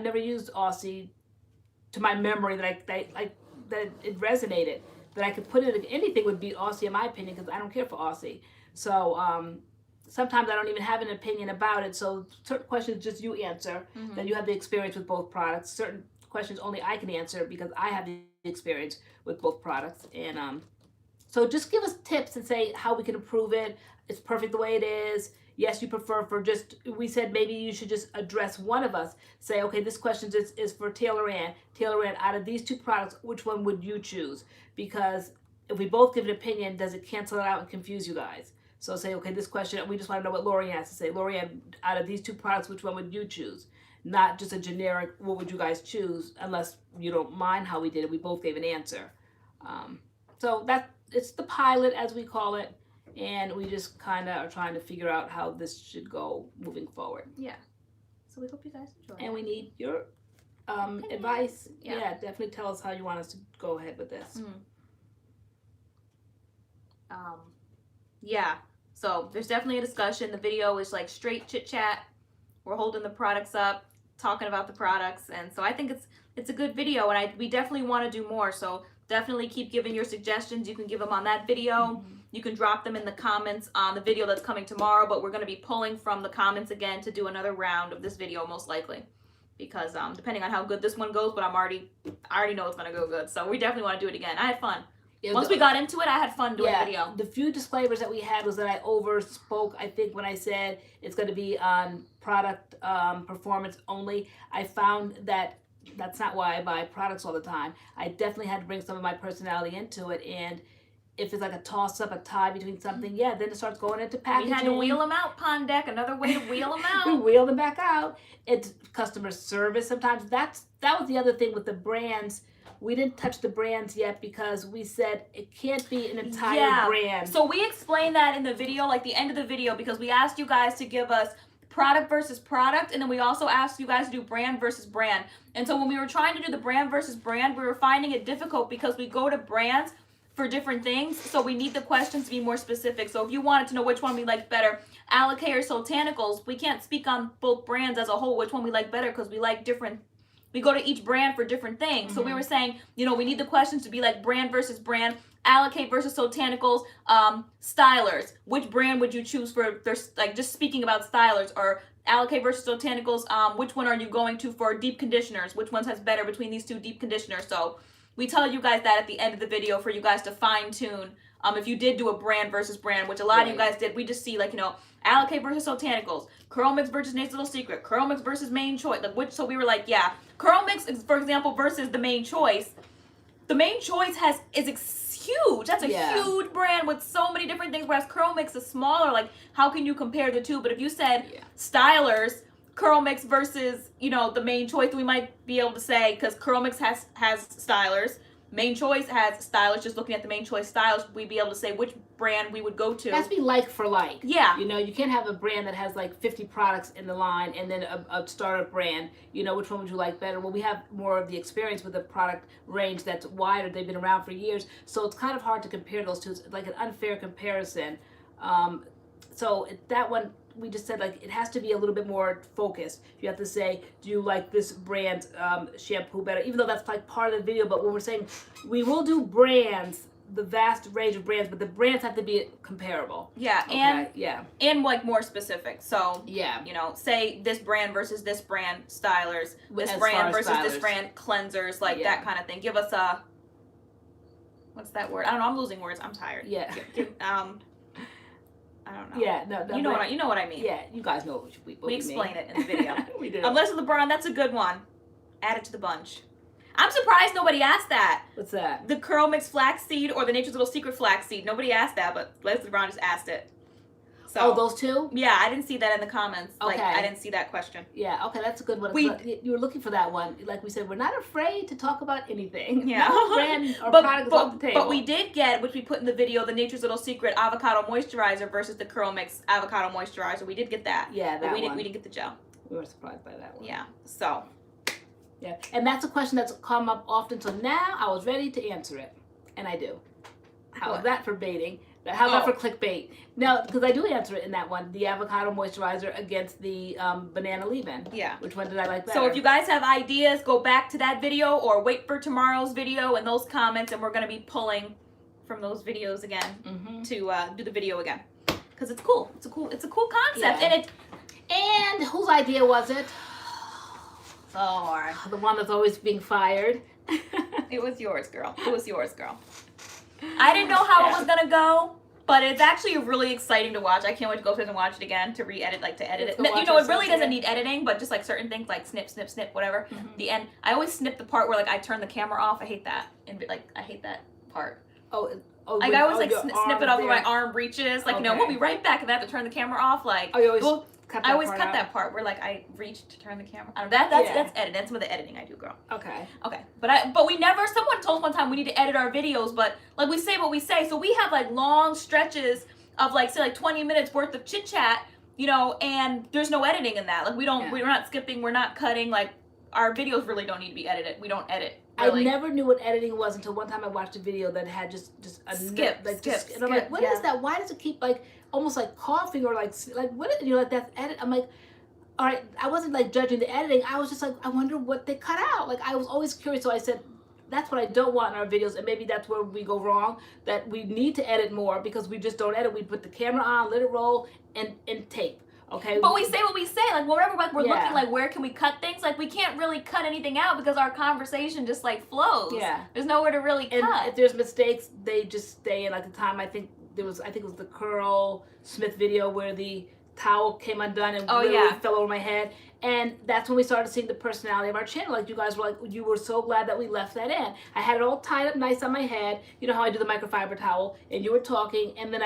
never used Aussie to my memory that that it resonated, that I could put it, anything would beat Aussie in my opinion, because I don't care for Aussie. So sometimes I don't even have an opinion about it. So certain questions just you answer, that you have the experience with both products. Certain questions only I can answer because I have the experience with both products. And so just give us tips and say how we can improve it. It's perfect the way it is. Yes, you prefer for just, we said maybe you should just address one of us. Say, okay, this question is for TaylorAnne. TaylorAnne, out of these 2 products, which one would you choose? Because if we both give an opinion, does it cancel it out and confuse you guys? So say, okay, this question, we just want to know what LoriAnne has to say. LoriAnne, out of these 2 products, which one would you choose? Not just a generic, what would you guys choose? Unless you don't mind how we did it. We both gave an answer. So it's the pilot, as we call it. And we just kind of are trying to figure out how this should go moving forward. Yeah. So we hope you guys enjoy. And we need your advice. Yeah, definitely tell us how you want us to go ahead with this. Yeah. So there's definitely a discussion. The video is like straight chit chat. We're holding the products up, talking about the products, and so I think it's a good video, and we definitely want to do more. So definitely keep giving your suggestions. You can give them on that video. You can drop them in the comments on the video that's coming tomorrow, but we're going to be pulling from the comments again to do another round of this video most likely, because depending on how good this one goes, but I already know it's going to go good. So we definitely want to do it again. I had fun. Once we got into it, I had fun doing the video. The few disclaimers that we had was that I overspoke, I think, when I said it's going to be on product performance only. I found that that's not why I buy products all the time. I definitely had to bring some of my personality into it, and if it's like a toss-up, a tie between something, yeah, then it starts going into packaging. We had to wheel them out, Pond Deck. Another way to wheel them out. We wheel them back out. It's customer service sometimes. That was the other thing with the brands. We didn't touch the brands yet because we said it can't be an entire brand. So we explained that in the video, like the end of the video, because we asked you guys to give us product versus product, and then we also asked you guys to do brand versus brand. And so when we were trying to do the brand versus brand, we were finding it difficult because we go to brands for different things, so we need the questions to be more specific. So if you wanted to know which one we like better, Alikay or Sultanicals, we can't speak on both brands as a whole, which one we like better, because we like different, we go to each brand for different things. So we were saying, you know, we need the questions to be like brand versus brand. Alikay versus Botanicals, stylers. Which brand would you choose for their, like, just speaking about stylers, or Alikay versus Botanicals, which one are you going to for deep conditioners? Which ones has better between these two deep conditioners? So we tell you guys that at the end of the video for you guys to fine tune. If you did do a brand versus brand, which a lot of you guys did, we just see, like, you know, Alikay versus Botanicals, CURLMIX versus Nature's Little Secret, CURLMIX versus Main Choice, like, which, so we were like, yeah, CURLMIX, for example, versus the Main Choice. The Main Choice is huge. That's a huge brand with so many different things, whereas CURLMIX is smaller. Like, how can you compare the two? But if you said stylers, CURLMIX versus, you know, the Main Choice, we might be able to say, because CURLMIX has stylers, Main Choice has stylers. Just looking at the Main Choice stylers, we'd be able to say which brand we would go to. It has to be like for like. Yeah. You know, you can't have a brand that has like 50 products in the line and then a startup brand. You know, which one would you like better? Well, we have more of the experience with the product range that's wider. They've been around for years. So it's kind of hard to compare those two. It's like an unfair comparison. So that one, we just said, like, it has to be a little bit more focused. You have to say, do you like this brand shampoo better? Even though that's like part of the video, but when we're saying we will do brands, the vast range of brands, but the brands have to be comparable. Yeah, okay, and like more specific. So yeah, you know, say this brand versus this brand stylers, this as brand versus stylers. This brand cleansers, like that kind of thing. Give us a, what's that word? I don't know. I'm losing words. I'm tired. Yeah. I don't know. Yeah, no, you know what I mean. Yeah, you guys know what we explain it in the video. We do. Unless LeBron, that's a good one. Add it to the bunch. I'm surprised nobody asked that. What's that? The CURLMIX flaxseed or the Nature's Little Secret flaxseed. Nobody asked that, but Leslie Brown just asked it. So, oh, those two? Yeah, I didn't see that in the comments. Okay. Like, I didn't see that question. Yeah, okay, that's a good one. You were looking for that one. Like we said, we're not afraid to talk about anything. Yeah. No brand or product is off the table. But we did get, which we put in the video, the Nature's Little Secret avocado moisturizer versus the CURLMIX avocado moisturizer. We did get that. Yeah, that one. We didn't get the gel. We were surprised by that one. Yeah, so. Yeah, and that's a question that's come up often, so now I was ready to answer it. And I do. How's that for baiting? How's that for clickbait? No, because I do answer it in that one. The avocado moisturizer against the banana leave-in. Yeah. Which one did I like better? So if you guys have ideas, go back to that video or wait for tomorrow's video and those comments, and we're going to be pulling from those videos again to do the video again. Because it's cool. It's a cool concept. Yeah. And And whose idea was it? Oh, the one that's always being fired. It was yours, girl. It was yours, girl. I didn't know how it was gonna go, but it's actually really exciting to watch. I can't wait to go upstairs and watch it again, to re-edit, like to edit it. You know, it really doesn't need editing, but just like certain things, like snip, snip, snip, whatever. The end. I always snip the part where like I turn the camera off. I hate that, and like I hate that part. Like I always like snip it off where my arm reaches. Like you know, we'll be right back, and I have to turn the camera off. Like I always cut that part where like I reach to turn the camera. That's editing. That's some of the editing I do, girl. Okay. But we never. Someone told us one time we need to edit our videos, but like we say what we say. So we have like long stretches of like say like 20 minutes worth of chit chat, you know, and there's no editing in that. Like we don't. We're not skipping. We're not cutting. Like our videos really don't need to be edited. We don't edit. Really. I never knew what editing was until one time I watched a video that had just a skip. And I'm like, what is that? Why does it keep like almost like coughing or like what is, you know, like that's edit? I'm like, all right, I wasn't like judging the editing. I was just like, I wonder what they cut out. Like I was always curious, so I said, that's what I don't want in our videos, and maybe that's where we go wrong. That we need to edit more because we just don't edit. We put the camera on, let it roll, and tape. Okay. But we say what we say. Like wherever we're looking, like where can we cut things? Like we can't really cut anything out because our conversation just like flows. Yeah. There's nowhere to really cut. And if there's mistakes, they just stay in. Like the time I think it was the Curl Smith video where the towel came undone and literally fell over my head. And that's when we started seeing the personality of our channel. Like you guys were like, you were so glad that we left that in. I had it all tied up nice on my head. You know how I do the microfiber towel. And you were talking, and then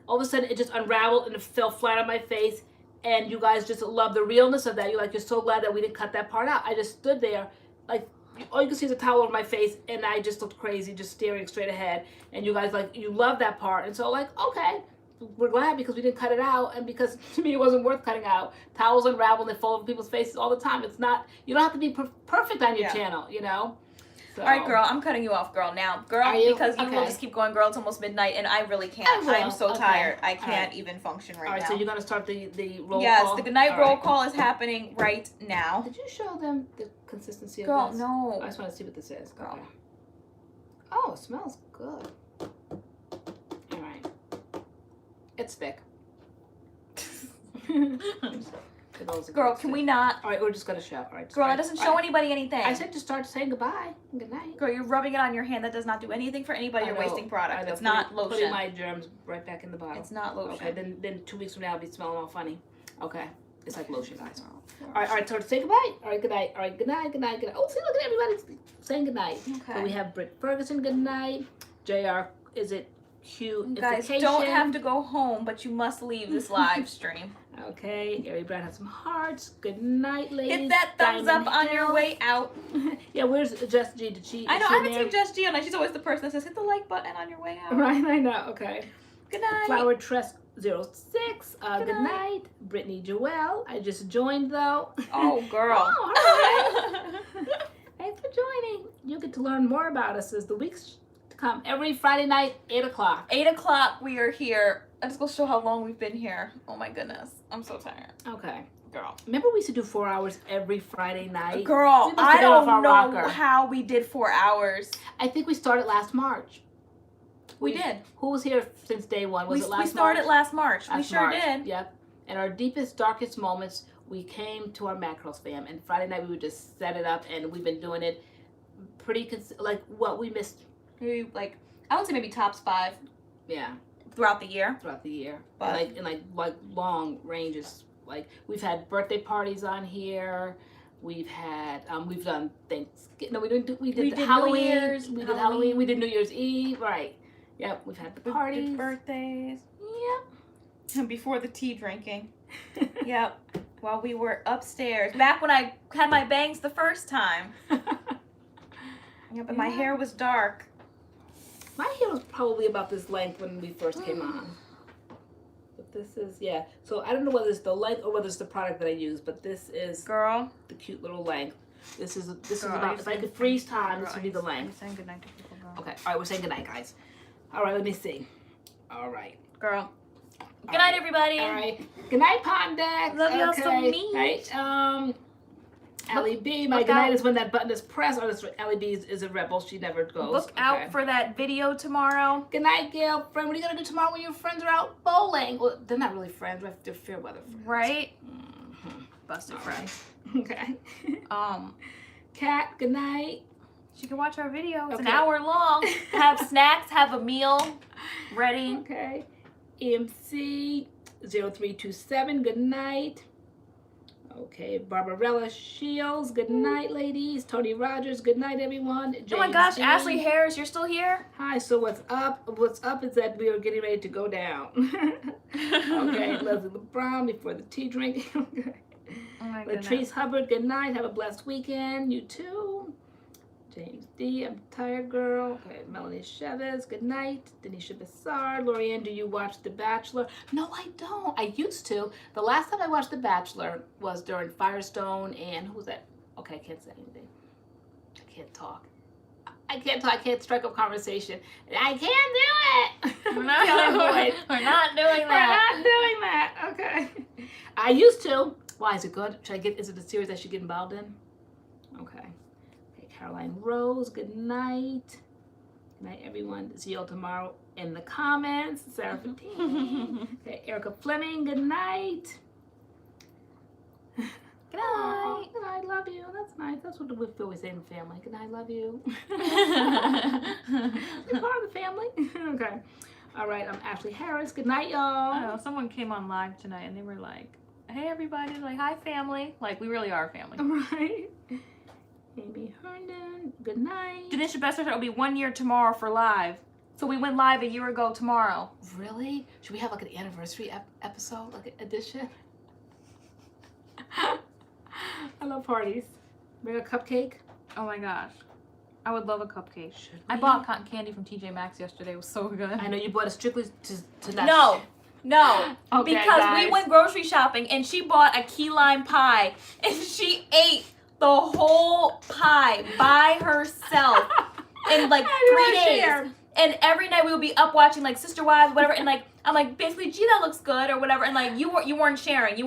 all of a sudden it just unraveled and it fell flat on my face. And you guys just love the realness of that. You're so glad that we didn't cut that part out. I just stood there, like, all you can see is a towel over my face, and I just looked crazy, just staring straight ahead. And you guys, like, you love that part. And so, like, okay, we're glad because we didn't cut it out, and because, to me, it wasn't worth cutting out. Towels unravel and they fall over people's faces all the time. It's not, you don't have to be perfect on your channel, you know? So. All right, girl, I'm cutting you off, girl, now. Girl, because you will just keep going, girl. It's almost midnight, and I really can't. I'm so tired. I can't even function right now. All right, so you're going to start the roll call? Yes, the goodnight roll call is happening right now. Did you show them the consistency of this? Girl, no. I just want to see what this is. Girl. Okay. Oh, it smells good. It's thick. Girl, can we not? All right, we're just gonna show. All right. Girl, that doesn't show anybody anything. I said to start saying goodbye. Good night. Girl, you're rubbing it on your hand. That does not do anything for anybody. You're wasting product. It's not lotion. Putting my germs right back in the bottle. It's not lotion. Okay, then 2 weeks from now, I'll be smelling all funny. Okay, it's like lotion, guys. All right, so say goodbye. All right, good night. All right, good night, good night, good night. Oh, see, look at everybody saying good night. Okay. So we have Britt Ferguson, good night. JR, is it Q? Guys, don't have to go home, but you must leave this live stream. Okay, Gary Brown has some hearts. Good night, ladies. Hit that thumbs up on your way out. Yeah, where's Jess G? Did she? I know, she I haven't there? seen Jess G on there. She's always the person that says hit the like button on your way out. Right, I know. Okay. Good night. Flower Tress 06. Good Good night. Brittany Joelle. I just joined though. Oh, girl. Oh, all right. Thanks for joining. You'll get to learn more about us as the weeks to come. Every Friday night, 8 o'clock. 8 o'clock, we are here. I'm just going to show how long we've been here. Oh, my goodness. I'm so tired. Okay. Girl. Remember we used to do 4 hours every Friday night? Girl, We must I have been off don't our know rocker. how we did 4 hours. I think we started last March. We did. Who was here since day one? Was it last March? We started last March. We Last sure March. did. Yep. And our deepest, darkest moments, we came to our MADCURLS fam. And Friday night, we would just set it up. And we've been doing it pretty, like, what we missed. Maybe, like, I would say maybe tops 5 Yeah. throughout the year. Throughout the year. But- And like long ranges. Like, we've had birthday parties on here. We've had, we've done Thanksgiving. No, we did Halloween. New Year's. We did Halloween. We did New Year's Eve. Right. Yep. We've had the We parties. did birthdays. Yep. And before the tea drinking. Yep. While we were upstairs. Back when I had my bangs the first time. Yep, and my Yeah. hair was dark. My hair was probably about this length when we first came on. But this is, yeah. So I don't know whether it's the length or whether it's the product that I use, but this is Girl. the cute little length. This is Girl, about, if I could freeze time, this would be the I'm length. saying goodnight to people, girl. Okay, all right, we're saying goodnight, guys. All right, let me see. All right. Girl. Good night, everybody. All right. Good night, Pond Deck. Love y'all so Okay. much. Right. Allie B, my look good night out. is when that button is pressed. Oh, Allie B is a rebel. She never goes. Look out for that video tomorrow. Good night, Gail. Friend, what are you going to do tomorrow when your friends are out bowling? Well, they're not really friends. They're fair weather friends. Right? Mhm. Busted All friends. Okay. Um, Kat, good night. she can watch our video. It's an Okay. hour long. Have snacks, have a meal ready. Okay. EMC 0327, good night. Okay, Barbarella Shields, good night, ladies. Tony Rogers, good night, everyone. Oh my James gosh, G. Ashley Harris, you're still here? Hi, so what's up? What's up is that we are getting ready to go down. Okay, Leslie LeBron before the tea drinking. Okay. Oh my Latrice Hubbard, good night. Have a blessed weekend. You too. James D, I'm tired, girl. Okay, Melanie Chavez, good night. Denisha Bessard, LoriAnne, do you watch The Bachelor? No, I don't. I used to. The last time I watched The Bachelor was during Firestone and who was that? Okay, I can't say anything. I can't talk. I can't talk. I can't strike up conversation. I can't do it. We're not doing that. We're not doing that. Okay. I used to. Why is it good? Is it a series I should get involved in? Okay. Okay, Caroline Rose, good night. Good night, everyone. See you all tomorrow in the comments. Sarah Fatine. Okay, Erica Fleming, good night. Good Oh, night. good night, love you. That's nice. That's what we feel we say in the family. Good night, love you. You're part of the family. Okay. All right, I'm Ashley Harris. Good night, y'all. Oh, someone came on live tonight and they were like, hey everybody, like, hi family. Like, we really are a family. Right. Amy Herndon, good night. Denisha Bester said it'll be 1 year tomorrow for live. So we went live a year ago tomorrow. Really? Should we have like an anniversary episode, like an edition? I love parties. Bring a cupcake. Oh my gosh. I would love a cupcake. Should I we? bought cotton candy from TJ Maxx yesterday. It was so good. I know you bought it strictly to not. No. Okay, because guys. we went grocery shopping and she bought a key lime pie and she ate the whole pie by herself in like 3 days. Share. And every night we would be up watching like Sister Wives, whatever, and like I'm like basically, gee, that looks good or whatever, and like you weren't sharing,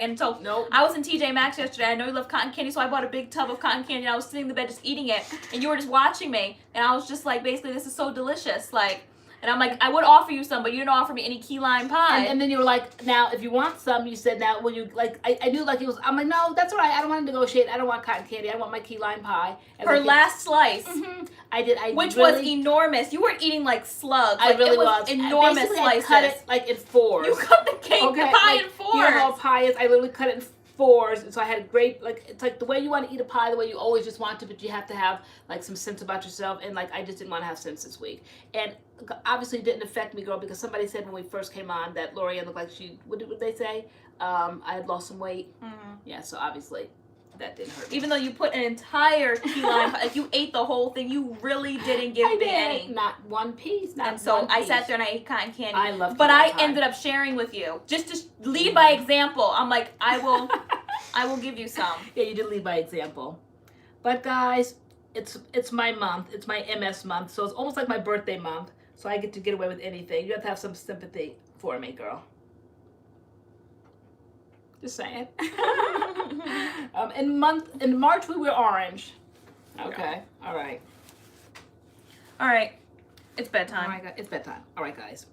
and so Nope. I was in TJ Maxx yesterday. I know you love cotton candy, so I bought a big tub of cotton candy. And I was sitting in the bed just eating it, and you were just watching me, and I was just like, basically, this is so delicious, like. And I'm like, I would offer you some, but you didn't offer me any key lime pie. And then you were like, now, if you want some, you said, now, will you, like, I knew, like, it was, I'm like, no, that's all right. I don't want to negotiate. I don't want cotton candy. I want my key lime pie. And Her like, last slice. I did. Which really, was enormous. You weren't eating like slugs. I Like, really it was. Enormous Basically, slices. I cut it, like, in fours. You cut the cake, the pie in fours. You know how a pie is? I literally cut it in fours. And so I had a great, like, it's like the way you want to eat a pie, the way you always just want to, but you have to have, like, some sense about yourself. And, like, I just didn't want to have sense this week. And obviously it didn't affect me, girl, because somebody said when we first came on that LoriAnne looked like she, what did they say? I had lost some weight. Yeah, so obviously that didn't hurt me. Even though you put an entire key lime pie, like you ate the whole thing, you really didn't give me any. Not one piece. Not and so one piece. I sat there and I ate cotton candy. I love but I pie. ended up sharing with you. Just to lead by example. I'm like, I will give you some. Yeah, you did lead by example. But guys, it's my month. It's my MS month. So it's almost like my birthday month. So I get to get away with anything. You have to have some sympathy for me, girl. Just saying. In March we wear orange. Okay. All right. All right. It's bedtime. All right, guys. It's bedtime. All right, guys.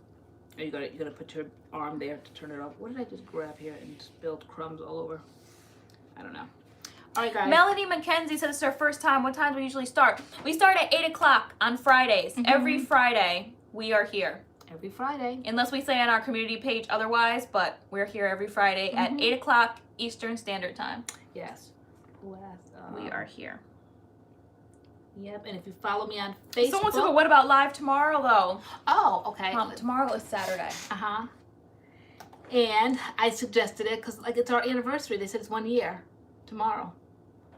Are you gonna put your arm there to turn it off? What did I just grab here and spilled crumbs all over? I don't know. All right, guys. Melanie McKenzie said it's her first time. What time do we usually start? We start at 8 o'clock on Fridays. Every Friday we are here. Every Friday. Unless we say on our community page otherwise, but we're here every Friday at 8 o'clock Eastern Standard Time. Yes. We are here. Yep, and if you follow me on Facebook. Someone said, what about live tomorrow, though? Oh, okay. Tomorrow is Saturday. And I suggested it because, like, it's our anniversary. They said it's 1 year tomorrow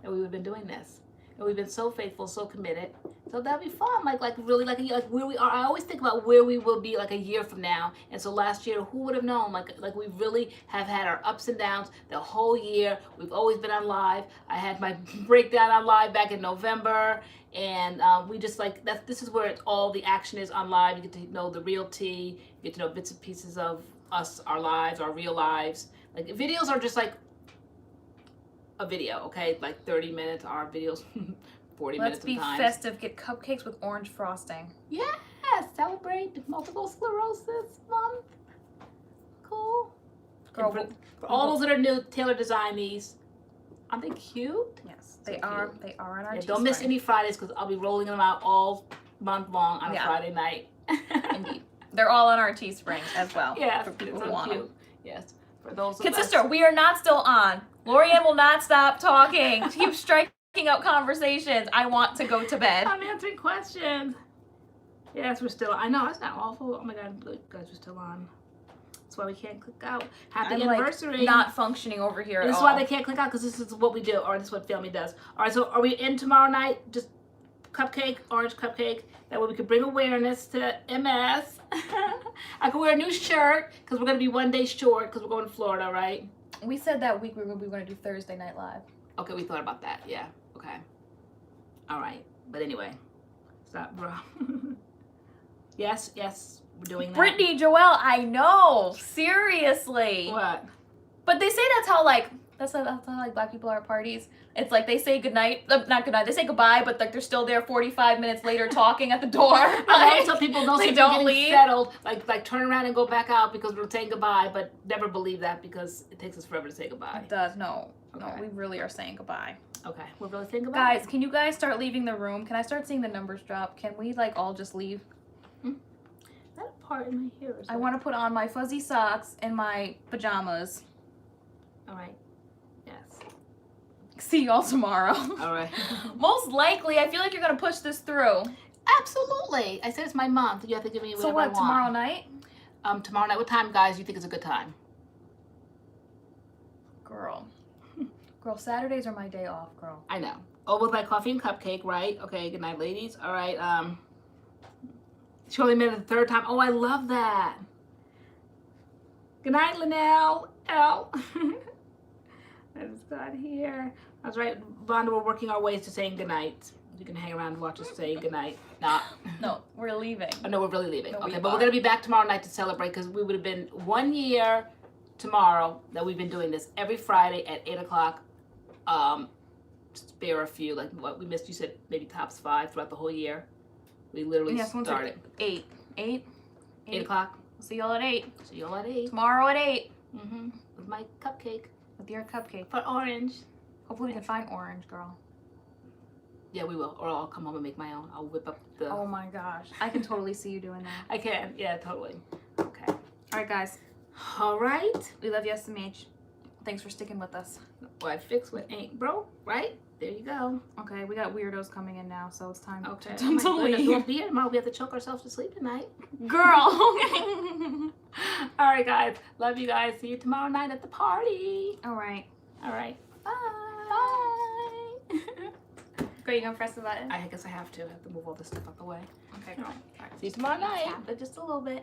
that we've been doing this. And we've been so faithful, so committed. So that'd be fun. Like really, like where we are. I always think about where we will be like a year from now. And so last year, who would have known? Like we really have had our ups and downs the whole year. We've always been on live. I had my breakdown on live back in November. And we just like, this is where it's all the action is on live. You get to know the real tea. You get to know bits and pieces of us, our lives, our real lives. Like videos are just like a video, okay? Like 30 minutes, our videos, 40 minutes sometimes. Let's be festive. Get cupcakes with orange frosting. Yes! Celebrate multiple sclerosis month. Cool. Girl, for all those that are new, Taylor designed these. Aren't they cute? Yes, they are. They are on our Don't miss any Fridays because I'll be rolling them out all month long on a Friday night. Indeed. They're all on our Teespring as well. Yeah, for people so who want cute. them. Yes. For those Kid sister, we are not still on. LoriAnne will not stop talking. Keep striking out conversations. I want to go to bed. I'm answering questions. Yes, we're still. I know it's not awful. Oh my God, guys, we're still on. That's why we can't click out. Happy anniversary. Like not functioning over here. This is why they can't click out because this is what we do, or this is what family does. All right, so are we in tomorrow night? Just cupcake, orange cupcake. That way we can bring awareness to MS. I can wear a new shirt because we're gonna be 1 day short because we're going to Florida, right? We said that week we were going to do Thursday Night Live. Okay, we thought about that. Yeah. Okay. All right. But anyway, stop, bro. Yes, we're doing that. Brittany Joelle, I know. Seriously. What? But they say that's how like black people are at parties. It's like they say goodnight, not goodnight. They say goodbye, but like they're still there 45 minutes later talking at the door. Right? I always tell people They don't leave. Settled, like turn around and go back out because we're saying goodbye, but never believe that because it takes us forever to say goodbye. It does. No, Okay. no, we really are saying goodbye. Okay, we're really saying goodbye. Guys, can you guys start leaving the room? Can I start seeing the numbers drop? Can we like all just leave? That part in my hair. I want to put on my fuzzy socks and my pajamas. All right. Yes. See y'all tomorrow. All right. Most likely, I feel like you're gonna push this through. Absolutely. I said it's my month. You have to give me whatever So what? I want. Tomorrow night? Tomorrow night. What time, guys? You think is a good time? Girl, Saturdays are my day off, girl. I know. Oh, with my coffee and cupcake, right? Okay. Good night, ladies. All right. She only made it the third time. Oh, I love that. Good night, Linnell. L. I just got here. That's right, Vonda, we're working our ways to saying goodnight. You can hang around and watch us say goodnight. No, we're leaving. Oh, no, we're really leaving. No, okay, but we're going to be back tomorrow night to celebrate because we would have been 1 year tomorrow that we've been doing this every Friday at 8 o'clock. Spare a few, like what we missed, you said maybe tops 5 throughout the whole year. We literally started. Like 8. 8 o'clock. See y'all at 8. See you all at 8. Tomorrow at 8. With my cupcake. With your cupcake. For orange. Hopefully we can find orange, girl. Yeah, we will. Or I'll come home and make my own. I'll whip up the... Oh my gosh. I can totally see you doing that. I can. Yeah, totally. Okay. All right, guys. All right. We love you, SMH. Thanks for sticking with us. Well, I fix what ain't broke, right? There you go. Okay, we got weirdos coming in now, so it's time Okay. to Oh my goodness, leave. won't be here tomorrow. We have to choke ourselves to sleep tonight. Girl. All right, guys. Love you guys. See you tomorrow night at the party. All right. All right. Bye. Great, you gonna press the button? I guess I have to. I have to move all this stuff out the way. Okay, All girl. right. See you tomorrow night. Tap it just a little bit.